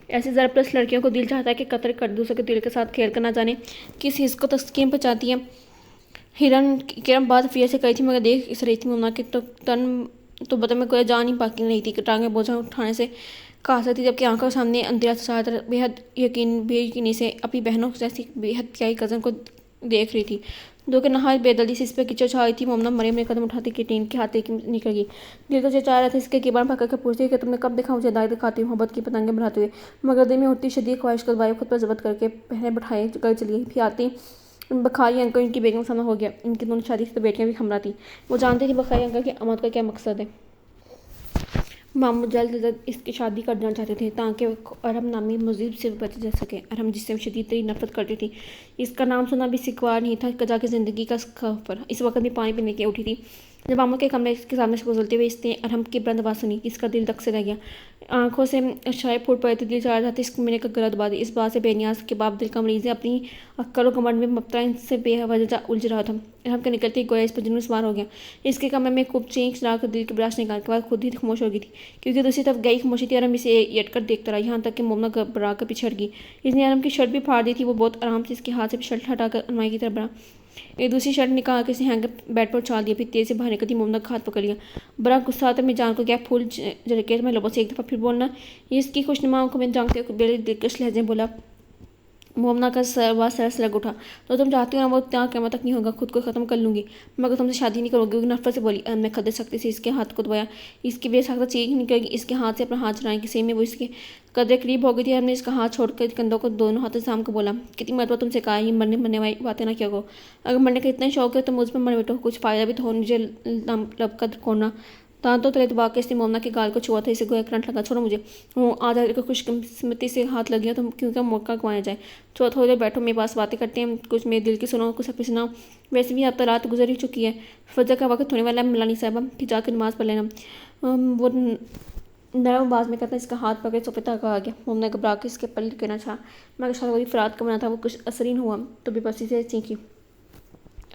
ऐसे ज़रा प्लस लड़कियों को दिल चाहता है कि कतर कर दूसरे के दिल के साथ खेल कर ना जाने किस हिस्स को तस्कीन पहुँचाती है। किरण बात फिर से कही थी मगर देख इस रही थी मोमना के तो तन तो बदन में कोई जान ही बाकी नहीं थी। टांगें बोझा उठाने से कहा सकती, जबकि आंखों के सामने अंधेरा सा बेहद बेयकीनी से अपनी बहनों जैसी बेहद प्यारी कज़न को देख रही थी जो कि नहायत बेदर्दी से इस पर कीचड़ छाई थी। मोमना मरे में कदम उठाती कि टीन के हाथे की निकल गई। दिल तो चाह रहा था इसके किबार पकड़ कर पूछती कि तुमने कब देखा मुझे दाई दिखाती मोहब्बत की पतंगें बढ़ाते हुए। मगर दिल में उठती शदीद ख्वाहिश कर वायु खुद पर जब्त करके पहले बैठाए कर चली गई। फिर आती बखारी अंकल इनकी बेगम सामना हो गया। इनकी दोनों शादी से तो बेटियां भी हमरा थी। वो जानती थी बखारी अंकल की आमद का क्या मकसद है। मामू जल्द से जल्द इसकी शादी कर देना चाहते थे ताकि अरहम नामी मुजीब से बच जा सके। अरहम जिससे शदीद तरी नफरत करती थी, इसका नाम सुना भी सिकवार नहीं था जाके ज़िंदगी का खौफ पर। इस वक्त भी पानी पीने के उठी थी जब मामू के कमरे के सामने से गुजरते हुए इसने अरहम की बुलंद आवाज़ सुनी। इसका दिल धक से रह गया, आंखों से शायद फूट पड़े थे। दिल चाह रहा था इसको मैंने का गला दबा दी। इस बात से बेनियाज के बाप दिल का मरीज अपनी अक्ल और कमर में मबता से बेवजह उलझ रहा था। अरहम के निकलते गोया इस पर जुनून सवार हो गया। इसके कमरे में खूब चीख चलाकर दिल की ब्राश निकाल के बाद खुद ही खामोश हो गई थी, क्योंकि दूसरी तरफ गई खामोशी थी। अरहम इसे यटकर देखता रहा, यहाँ तक कि मोमना घबरा कर पीछे हट गई। इसने अरहम की शर्ट भी फाड़ दी थी। वो बहुत आराम से इसके हाथ से शर्ट हटाकर अलमारी की तरफ बढ़ा, एक दूसरी शर्ट निकाल के इसे हैंगर बेड पर उछाल दिया। फिर तेज से बाहर निकलती मोमना का हाथ पकड़ लिया। बड़ा गुस्सा आता मैं जान को क्या फूल झड़के मैं लोगों से एक दफ़ा फिर बोलना। इसकी खुशनुमा को मैं जान के बेरे दिलकश लहजे बोला। मोमना का सर से लग उठा। तो तुम चाहती हो ना वो ત્યાં क़यामत तक नहीं होगा, खुद को ख़त्म कर लूँगी मगर तुमसे शादी नहीं करोगी। नफरत से बोली। मैं खदे सकती से इसके हाथ को दबाया। इसकी बेसख्ता चीख निकलेगी। इसके हाथ से अपना हाथ चलाने की सेम में वो इसके कदर करीब हो गई थी। हमने इसका हाथ छोड़कर कंधों को दोनों हाथों से साम को बोला, कितनी मरतबा तुमसे कहा ये मरने वाली बातें ना क्या करो। अगर मरने का इतना शौक है तो मुझ पर मर बैठो, कुछ फ़ायदा भी तो हो। मुझे लब का खोना दांतों तले दबा के इसने मोमना के गाल को छुआ था। इसे गोया करंट लगा। छोड़ो मुझे, वो आधा को खुशकिस्मती से हाथ लग गया तो क्योंकि मौका गंवाया जाए। थोड़ा थोड़ी देर बैठो, मेरे पास बातें करते हैं, कुछ मेरे दिल की सुनो, कुछ अपनी सुनाओ। वैसे भी अब तो रात गुजर ही चुकी है, फजर का वक्त होने वाला है। मिलानी साहबा फिर जाकर नमाज़ पढ़ लेना। वो नरम आवाज़ में कहता इसका हाथ पकड़े सोफे तक आ गया। मोमना घबरा के इसके पल्ले गिरना चाहा मगर शायद वही फरात का बना था। वो कुछ असरीन हुआ तो बेबसी से चीखी।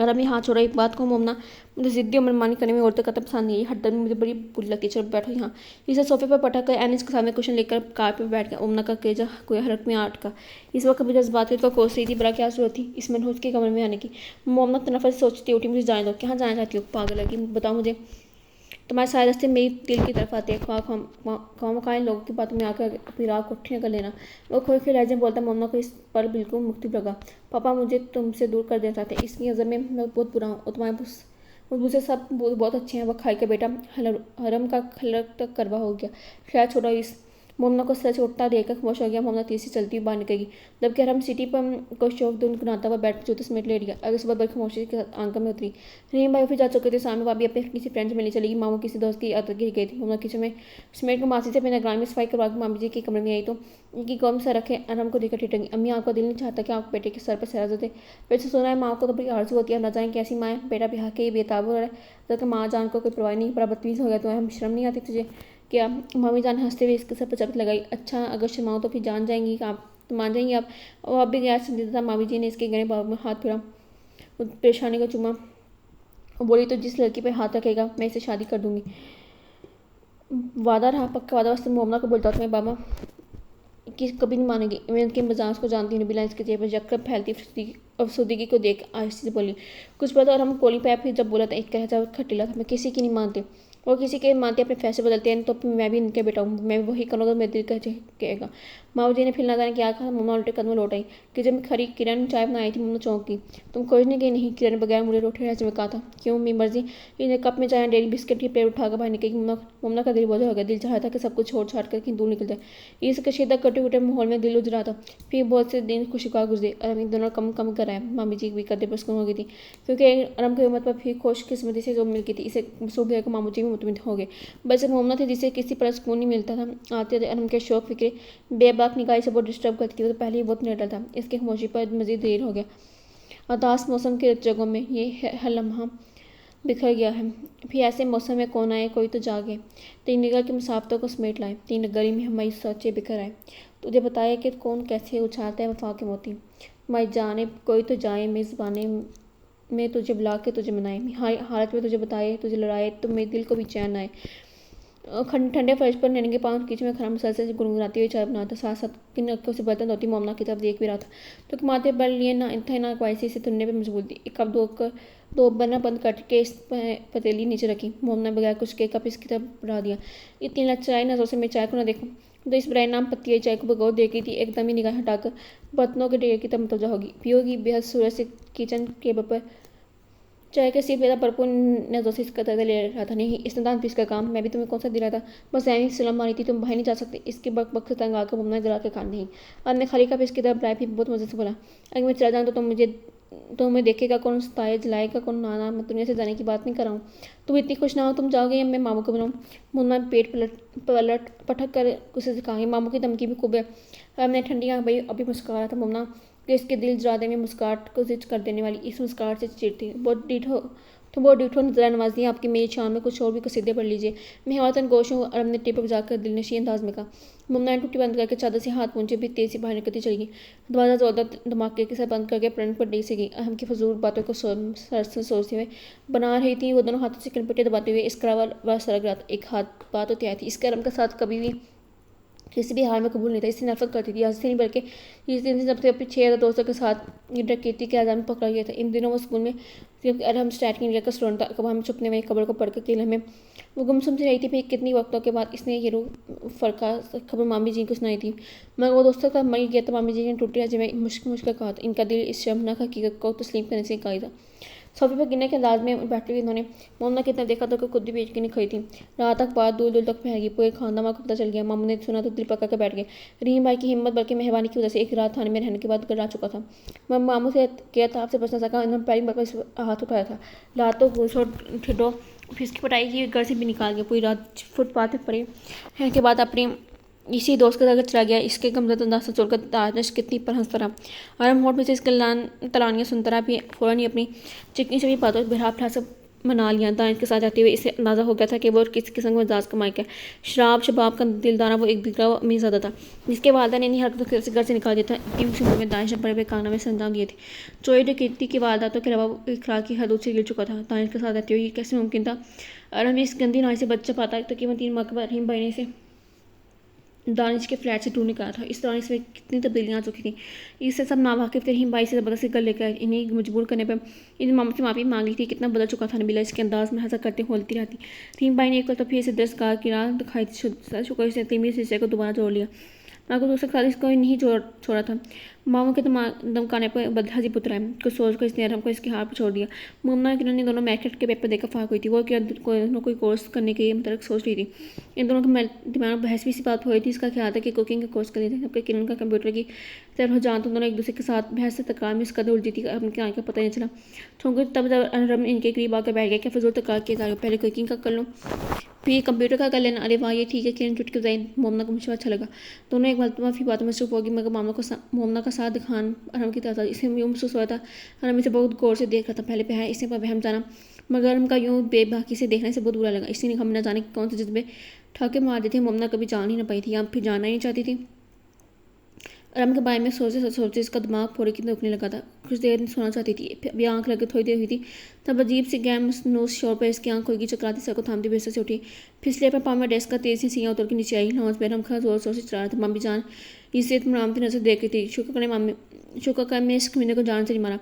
और अभी हाथ छोड़ा। एक बात को मोमना, मुझे ज़िद्दी और मनमानी करने में औरतें कतई पसंद नहीं है। हर दम मुझे बड़ी बुरी लगती है। चलो बैठो यहाँ। इसे सोफे पर पटक कर एनिस के सामने कुशन लेकर कार पर बैठ गया। मोमना का कलेजा कोई हरक में आट का। इस वक्त मुझे जज्बात को कोस रही थी। बड़ा क्या जरूरत थी इस मनहूस के कमरे में आने की। मोमना तनफर से सोचती उठी, मुझे जाने दो। कहाँ जाना चाहती हो पागल लगी, बताओ मुझे। तुम्हारे सारे रास्ते मेरी दिल की तरफ आते हैं, खाम लोगों की बातों में आकर अपनी राह को ठीक कर लेना। वो खोए खोए लहजे में बोलता, मोमना को इस पर बिल्कुल मुक्ति लगा। पापा मुझे तुमसे दूर कर देना चाहते, इसकी नज़र में मैं बहुत बुरा हूँ और तुम्हारे मुझसे सब बहुत अच्छे हैं। वह खाई का बेटा हरम का खलक तक करवा हो गया। खैर छोड़ो, इस मोमना को सच उठता देखकर खामोश हो गया। मोमना तीसरी चलती हुई बाहर निकलेगी, जबकि हरम सीटी पर को शौक गुनगुनाता हुआ बैठ जूते समेट लेट गया। अगर सुबह बड़ी खामोशी के साथ आंगन में उतरी। रहीम भाई फिर जा चुके थे। सामने भाभी अपने किसी फ्रेंड से मिलने चली गई। मामू किसी दोस्त की यात्रा की गई थी। मोमना किचन में समेट कर मासी से अपने ग्राम में सफाई करवा के मामी जी के कमरे में आई तो इनकी गम से रखे हरम को देखकर ठिठक गई। अम्मी, आपका दिल नहीं चाहता कि आप बेटे के सर पर सहरा देते? फिर से सोना है, माँ को तो बड़ी आरज़ू होती है। न जाए कैसी माँ है, बेटा ब्याह के बेताब हो रहा है, जबकि माँ जान को कोई परवाह नहीं। बड़ा बदतमीज हो गया तो हम शर्म नहीं आती तुझे क्या? मामी जान हंसते हुए इसके सर पर चपत लगाई। अच्छा, अगर शर्माओ तो फिर जान जाएंगी आप, तो मान जाएंगी आप। और अब भी गैर संजीदा था। मामी जी ने इसके गहरे बाबू में हाथ फिरा, परेशानी को चुमा और बोली, तो जिस लड़की पर हाथ रखेगा मैं इसे शादी कर दूंगी। वादा रहा, पक्का वादा। वास्ते मोमना को बोलता था, मैं बाबा कि कभी नहीं मानेगी। मैं उनके मजाज को जानती नहीं। बिना इसके चेहरे पर यकदम फैलती अफसुदगी को देख आहिस्ते से बोली, कुछ पता। और हम कोली पे फिर जब बोला था, एक कहता खटीला था, मैं किसी की नहीं मानती और किसी के मानते अपने फैसले बदलते हैं, तो मैं भी इनके बेटा हूँ, मैं भी वही करूँगा तो मेरे दिल कहेगा। माँ जी ने फिर ना जाने क्या कहा। मम्मा उल्टे कदम लौट आई कि जब मैं खरी किरण चाय बनाई थी, मम्मा चौंक की। तुम खोजने गई? नहीं, किरण बगैर मुझे रोटी ऐसे में कहा था। क्यों? मेरी मर्जी। इन्हें कप में चाय डेरी बिस्किट की प्लेट उठाकर बाहर निकली। मम्मा का दिल बोझा हो गया। दिल चाह था कि सब कुछ छोड़ छाड़ कर कहीं दूर निकल जाए। इस कशीदा कटे कुटे माहौल में दिल उज रहा था। फिर बहुत से दिन खुशगवार गुजरे और हम दोनों कम कम कर आए। मामी जी भी कदे पर सुकून हो गई थी, क्योंकि अरम की उम्र पर फिर खुशकिस्मती से जो मिल गई थी। इसे सूख गया, मामू जी भी मुतमिन हो गए। बस एक मोमना थे जिसे किसी पर सुकून नहीं मिलता था। आते थे अरम के शौक फिक्रे बेबाक निगाह से बहुत डिस्टर्ब करती थी। वो तो पहले ही बहुत निडर था। इसकी खामोशी पर मजीद देर हो गया। उदास मौसम के जगहों में ये हर लम्हा बिखर गया है। फिर ऐसे मौसम में कौन आए, कोई तो जागे, तीन निगाह की मुसाफतों को समेट लाए। तीन गली में हमारी सोचे बिखर आए। तुझे बताया कि कौन कैसे उछालता है वफा के मोती। हमारी जाने कोई तो जाए, मेज़बाने में तुझे बुला के तुझे मनाए, हालत में तुझे बताए, तुझे लड़ाए, तो मेरे दिल को भी चैन आए। ठंडे फर्श पर नैनी के पाँव किचन में खड़ा मसाले से गुनगुनाती हुई चाय बनाता, साथ साथ किन अक्खों से बर्तन धोती मोमना की तरफ देख भी रहा था। तो माथे पर लिए ना थे ना क्वाइसी से तुन्ने पे मजबूर थी। एक कप दो बना बंद करके इस पतीली नीचे रखी। मोमना बगैर कुछ के कप इसकी तरफ बढ़ा दिया। इतनी लचाई नजरों से मैं चाय को ना देखूं तो इस बुराई नाम पत्ती चाय को भगो देखी थी। एकदम ही निगाह हटाकर बर्तनों के ढेर की तरफ मुतवज्जा होगी। पियोगी बेहद सूरज से किचन टेबल पर चाय के सिर्फ मेरा भरपूर नजरों से इसका दर्द ले रहा था। नहीं, इसने दांत पीस का काम, मैं भी तुम्हें कौन सा दिला था? बस ऐनी सलाम मारी थी, तुम बाहर नहीं जा सकते। इसके बक से तंग आकर मुमना जला के खान नहीं। अब ने खाली कप इसकी तरफ बढ़ाई, फिर बहुत मजे से बोला, अगर मैं चला जाऊँ तो तुम्हें देखेगा कौन, सताए जलाएगा कौन? नाना, मैं दुनिया से जाने की बात नहीं कर रहा हूँ। तुम इतनी खुश ना हो, तुम जाओगे या मैं मामू को बुलाऊँ? मुन्ना पेट पलट पटक कर उसे सिखाएंगे। मामू की धमकी भी खूब है। हमने ठंडी आँख भाई अभी मुस्कुरा रहा था मुन्ना कि इसके दिल जरादे में मुस्कुराहट को जिच कर देने वाली इस मुस्कुराहट से चिढ़ती। बहुत डीठो नजर नवाजी आपकी मेरी शान में कुछ और भी कसीदे पढ़ लीजिए। मैं हवातन गोश हूँ। और हमने टेप बजाकर दिल नशी अंदाज में कहा। मुन्ना ने टूटी बंद करके चादर से हाथ पहुंचे भी तेजी बाहर निकलती चली गई। दरवाजा जोरदार धमाके के साथ बंद करके प्रण पर से गई। अहम की फजूल बातों को सोचते हुए बना रही थी। वो दोनों हाथों से कनपट्टे दबाते हुए इसका वह सरक रहा था। एक हाथ बात होती आई थी। इसके अरम के साथ कभी भी किसी भी हाल में कबूल नहीं था। इससे नफरत करती थी। आज से नहीं बल्कि इस दिन से जब से अपने 6 दोस्तों के साथ डकैती के आजाम पकड़ा गया था। इन दिनों वो स्कूल में जब हम स्टैट की का स्टूडेंट था। कब हम छुपने में खबर को पढ़कर केल में वो गुमसुम से रही थी। फिर कितनी वक्तों के बाद इसने ये फरका खबर मामी जी को सुनाई थी। मगर वो दोस्तों का मर गया था। मामी जी ने टूटी आज में मुश्किल कहा था। इनका दिल इस शर्मनाक हकीकत को तस्लीम करने से इनकार था। सोफे पर गिरने के अंदाज में बैठे हुए इन्होंने मोमना की तरफ देखा तो खुद भी बेच के नहीं खड़ी थी। रात तक बात दूर दूर तक फैल गई। पूरे खानदान को पता चल गया। मामू ने सुना तो दिल पका कर बैठ गए। रहीम भाई की हिम्मत बल्कि मेहरबानी की वजह से एक रात थाने में रहने के बाद गड़ा चुका था। मैं मामू से किया था आपसे बचना सका। इन्होंने पहली बार हाथ उठाया था। लातों घूसो ठिडो फिर इसकी पटाई की घर से भी निकाल गया। पूरी रात फुटपाथ पर पड़े हैं के बाद अपनी इसी दोस्त के साथ चला गया। इसके गमजद अंदाज से छोड़कर दानिश कितनी पर हंसता रहा। और हम होठ में से इसके तलानियाँ सुनता रहा। भी फ़ौरन ही अपनी चिकनी से भी बातों बिहार सब मना लिया। दानिश के साथ रहते हुए इसे अंदाज़ा हो गया था कि वो किस किस्म का मिजाज का माइक है। शबाब का दिलदारा वो एक बिगड़ा अमीर ज़्यादा था, जिसके वालदा ने इन्हीं हरकतों से घर से निकाल दिया था। इन उम्र में दानिश ने बड़े बड़े कारनामे से अंजाम दिए थे। चोरी डकैती की वारदातों के अलावा इखलाक की हदूद से गिर चुका था। दानिश के साथ रहते हुए ये कैसे मुमकिन था? और हमें इस गंदी नाई से बच्चा पाता तकरीबन 3 माह के बाद रहीम भाई ने इसे दानिश के फ्लैट से ढूंढ निकाला था। इस दौरान इसमें कितनी तब्दीलियाँ आ चुकी थी, इससे सब नावाकिफ थे। रहीम भाई से ज़बरदस्ती कर लेकर इन्हें मजबूर करने पर इन मामलों से माफ़ी मांग ली थी। कितना बदल चुका था नबीला, इसके अंदाज में हंसा करते होलती रहती। रहीम भाई ने एक तो फिर से दस्तकार की राह दिखाई थी। शुक्र से तीन शीशे को दोबारा जोड़ लिया। ना को दूसरे साथ इसको नहीं छोड़ा था। मामू के धमकाने पर बदहजी पुतरा है। कुछ सोच कर इसने हमको इसके हाथ पर छोड़ दिया। मुमना किरण ने दोनों मैट्रिक के पेपर देकर फाक हुई थी। वो कोई कोर्स करने के मतलब सोच रही थी। इन दोनों के दिमाग में बहस भी सी बात हो रही थी। इसका ख्याल था कि कुकिंग का कोर्स कर लेते, जबकि किरण का कंप्यूटर की तरफ रुझान। तो दोनों एक दूसरे के साथ बहस से तकरार में इस कदर उलझी थी कि उनके आगे का पता नहीं चला। ठोंकर तब रम इनके करीब आकर बैठ गया कि फजूल तकरार किया जा रहा है, पहले कुकिंग का कर लो फिर कंप्यूटर का कर लेना। अरे वाह ये ठीक है। किरण चुटकी बजाई। मोमना को मुझे अच्छा लगा। दोनों एक माफी बातों में चुप होगी, मगर मोमना का साथ दिखान अरम की तरफ था। इसे यूँ महसूस हुआ था अरम इसे बहुत गौर से देख रहा था। पहले है इसे पर वहम जाना, मगर अरम का यूँ बेबाकी से देखने से बहुत बुरा लगा। इसलिए हम न जाने कौन से जज्बे ठाके मार देते। मोमना कभी जान ही ना पाई थी या फिर जानना ही नहीं चाहती थी। अरम के बारे में सोचते इसका दिमाग फोड़े की दुखने लगा था। कुछ देर सोना चाहती थी, अभी आंख लगे थोड़ी देर हुई थी तब अजीब सी गैम नोज शोर पर इसकी आंख खुलगी। चकराती सर को थामती बेसर से उठी। फिसले पर पाँव में डेस्क का तेज सी सियाँ उतर के नीचे आई। लॉन्च पर रमखा जोर शोर से चला रहा था। मामी जान इसे मरामती नजर देख रही थी। शुक्र कर मैं इस कमीने को जान से नहीं मारा।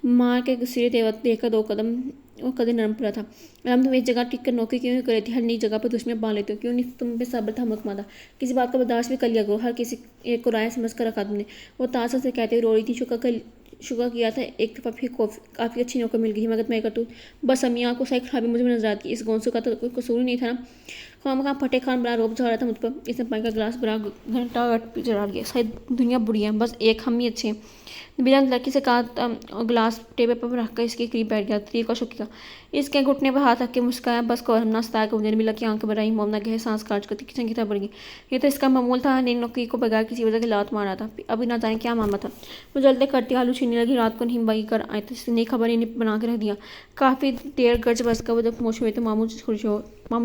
मार के सिरे देखकर दो कदम वो कदम नरम पड़ा था। हम तुम एक जगह टिक कर नौकरी क्यों कर रही थी? हर नई जगह पर दुश्मन बांध लेते हो, क्यों नहीं तुम पे सब्र था मकमादा? किसी बात का बर्दाश्त भी कर लिया करो। हर किसी एक को राय समझ कर रखा तुमने। वो तासर से कहते हुए रो रही थी। शुक्र किया था एक दफ़ा फिर काफ़ी अच्छी नौकरी मिल गई। मगर मैं कर तू बस अमियाँ को सही खराबी मुझे नजर आती। इस गोंसू का तो कोई कसूर नहीं था ना। खाम फटे खान बड़ा रोब झा रहा था मुझ पर। इसने पानी का गिलास बड़ा घंटा चढ़ा दिया। शायद दुनिया बुरी है, बस एक हम ही अच्छे हैं। बिना लड़की से कहा गिलास टेबल पर रखकर इसके करीब बैठ गया। तरीका शुक्र इसके घुटने पर हाथ रख के मुस्काया। बस को हमना सताया को मिला की आंखें बढ़ाई। मोमना गहरे सांस काट करती किचन की तरफ बढ़ गई। ये तो इसका मामूल था। नई नौकरी को बगैर किसी वजह के लात मारा था। अभी ना जाने क्या मामला था। वो जल्दी करती आलू छीनने लगी। रात को नहीं बाई कर आए थे। इसने नई खबर इन्हें बना के रख दिया। काफ़ी देर गर्ज बस का वो जब खामोश हुए तो मामू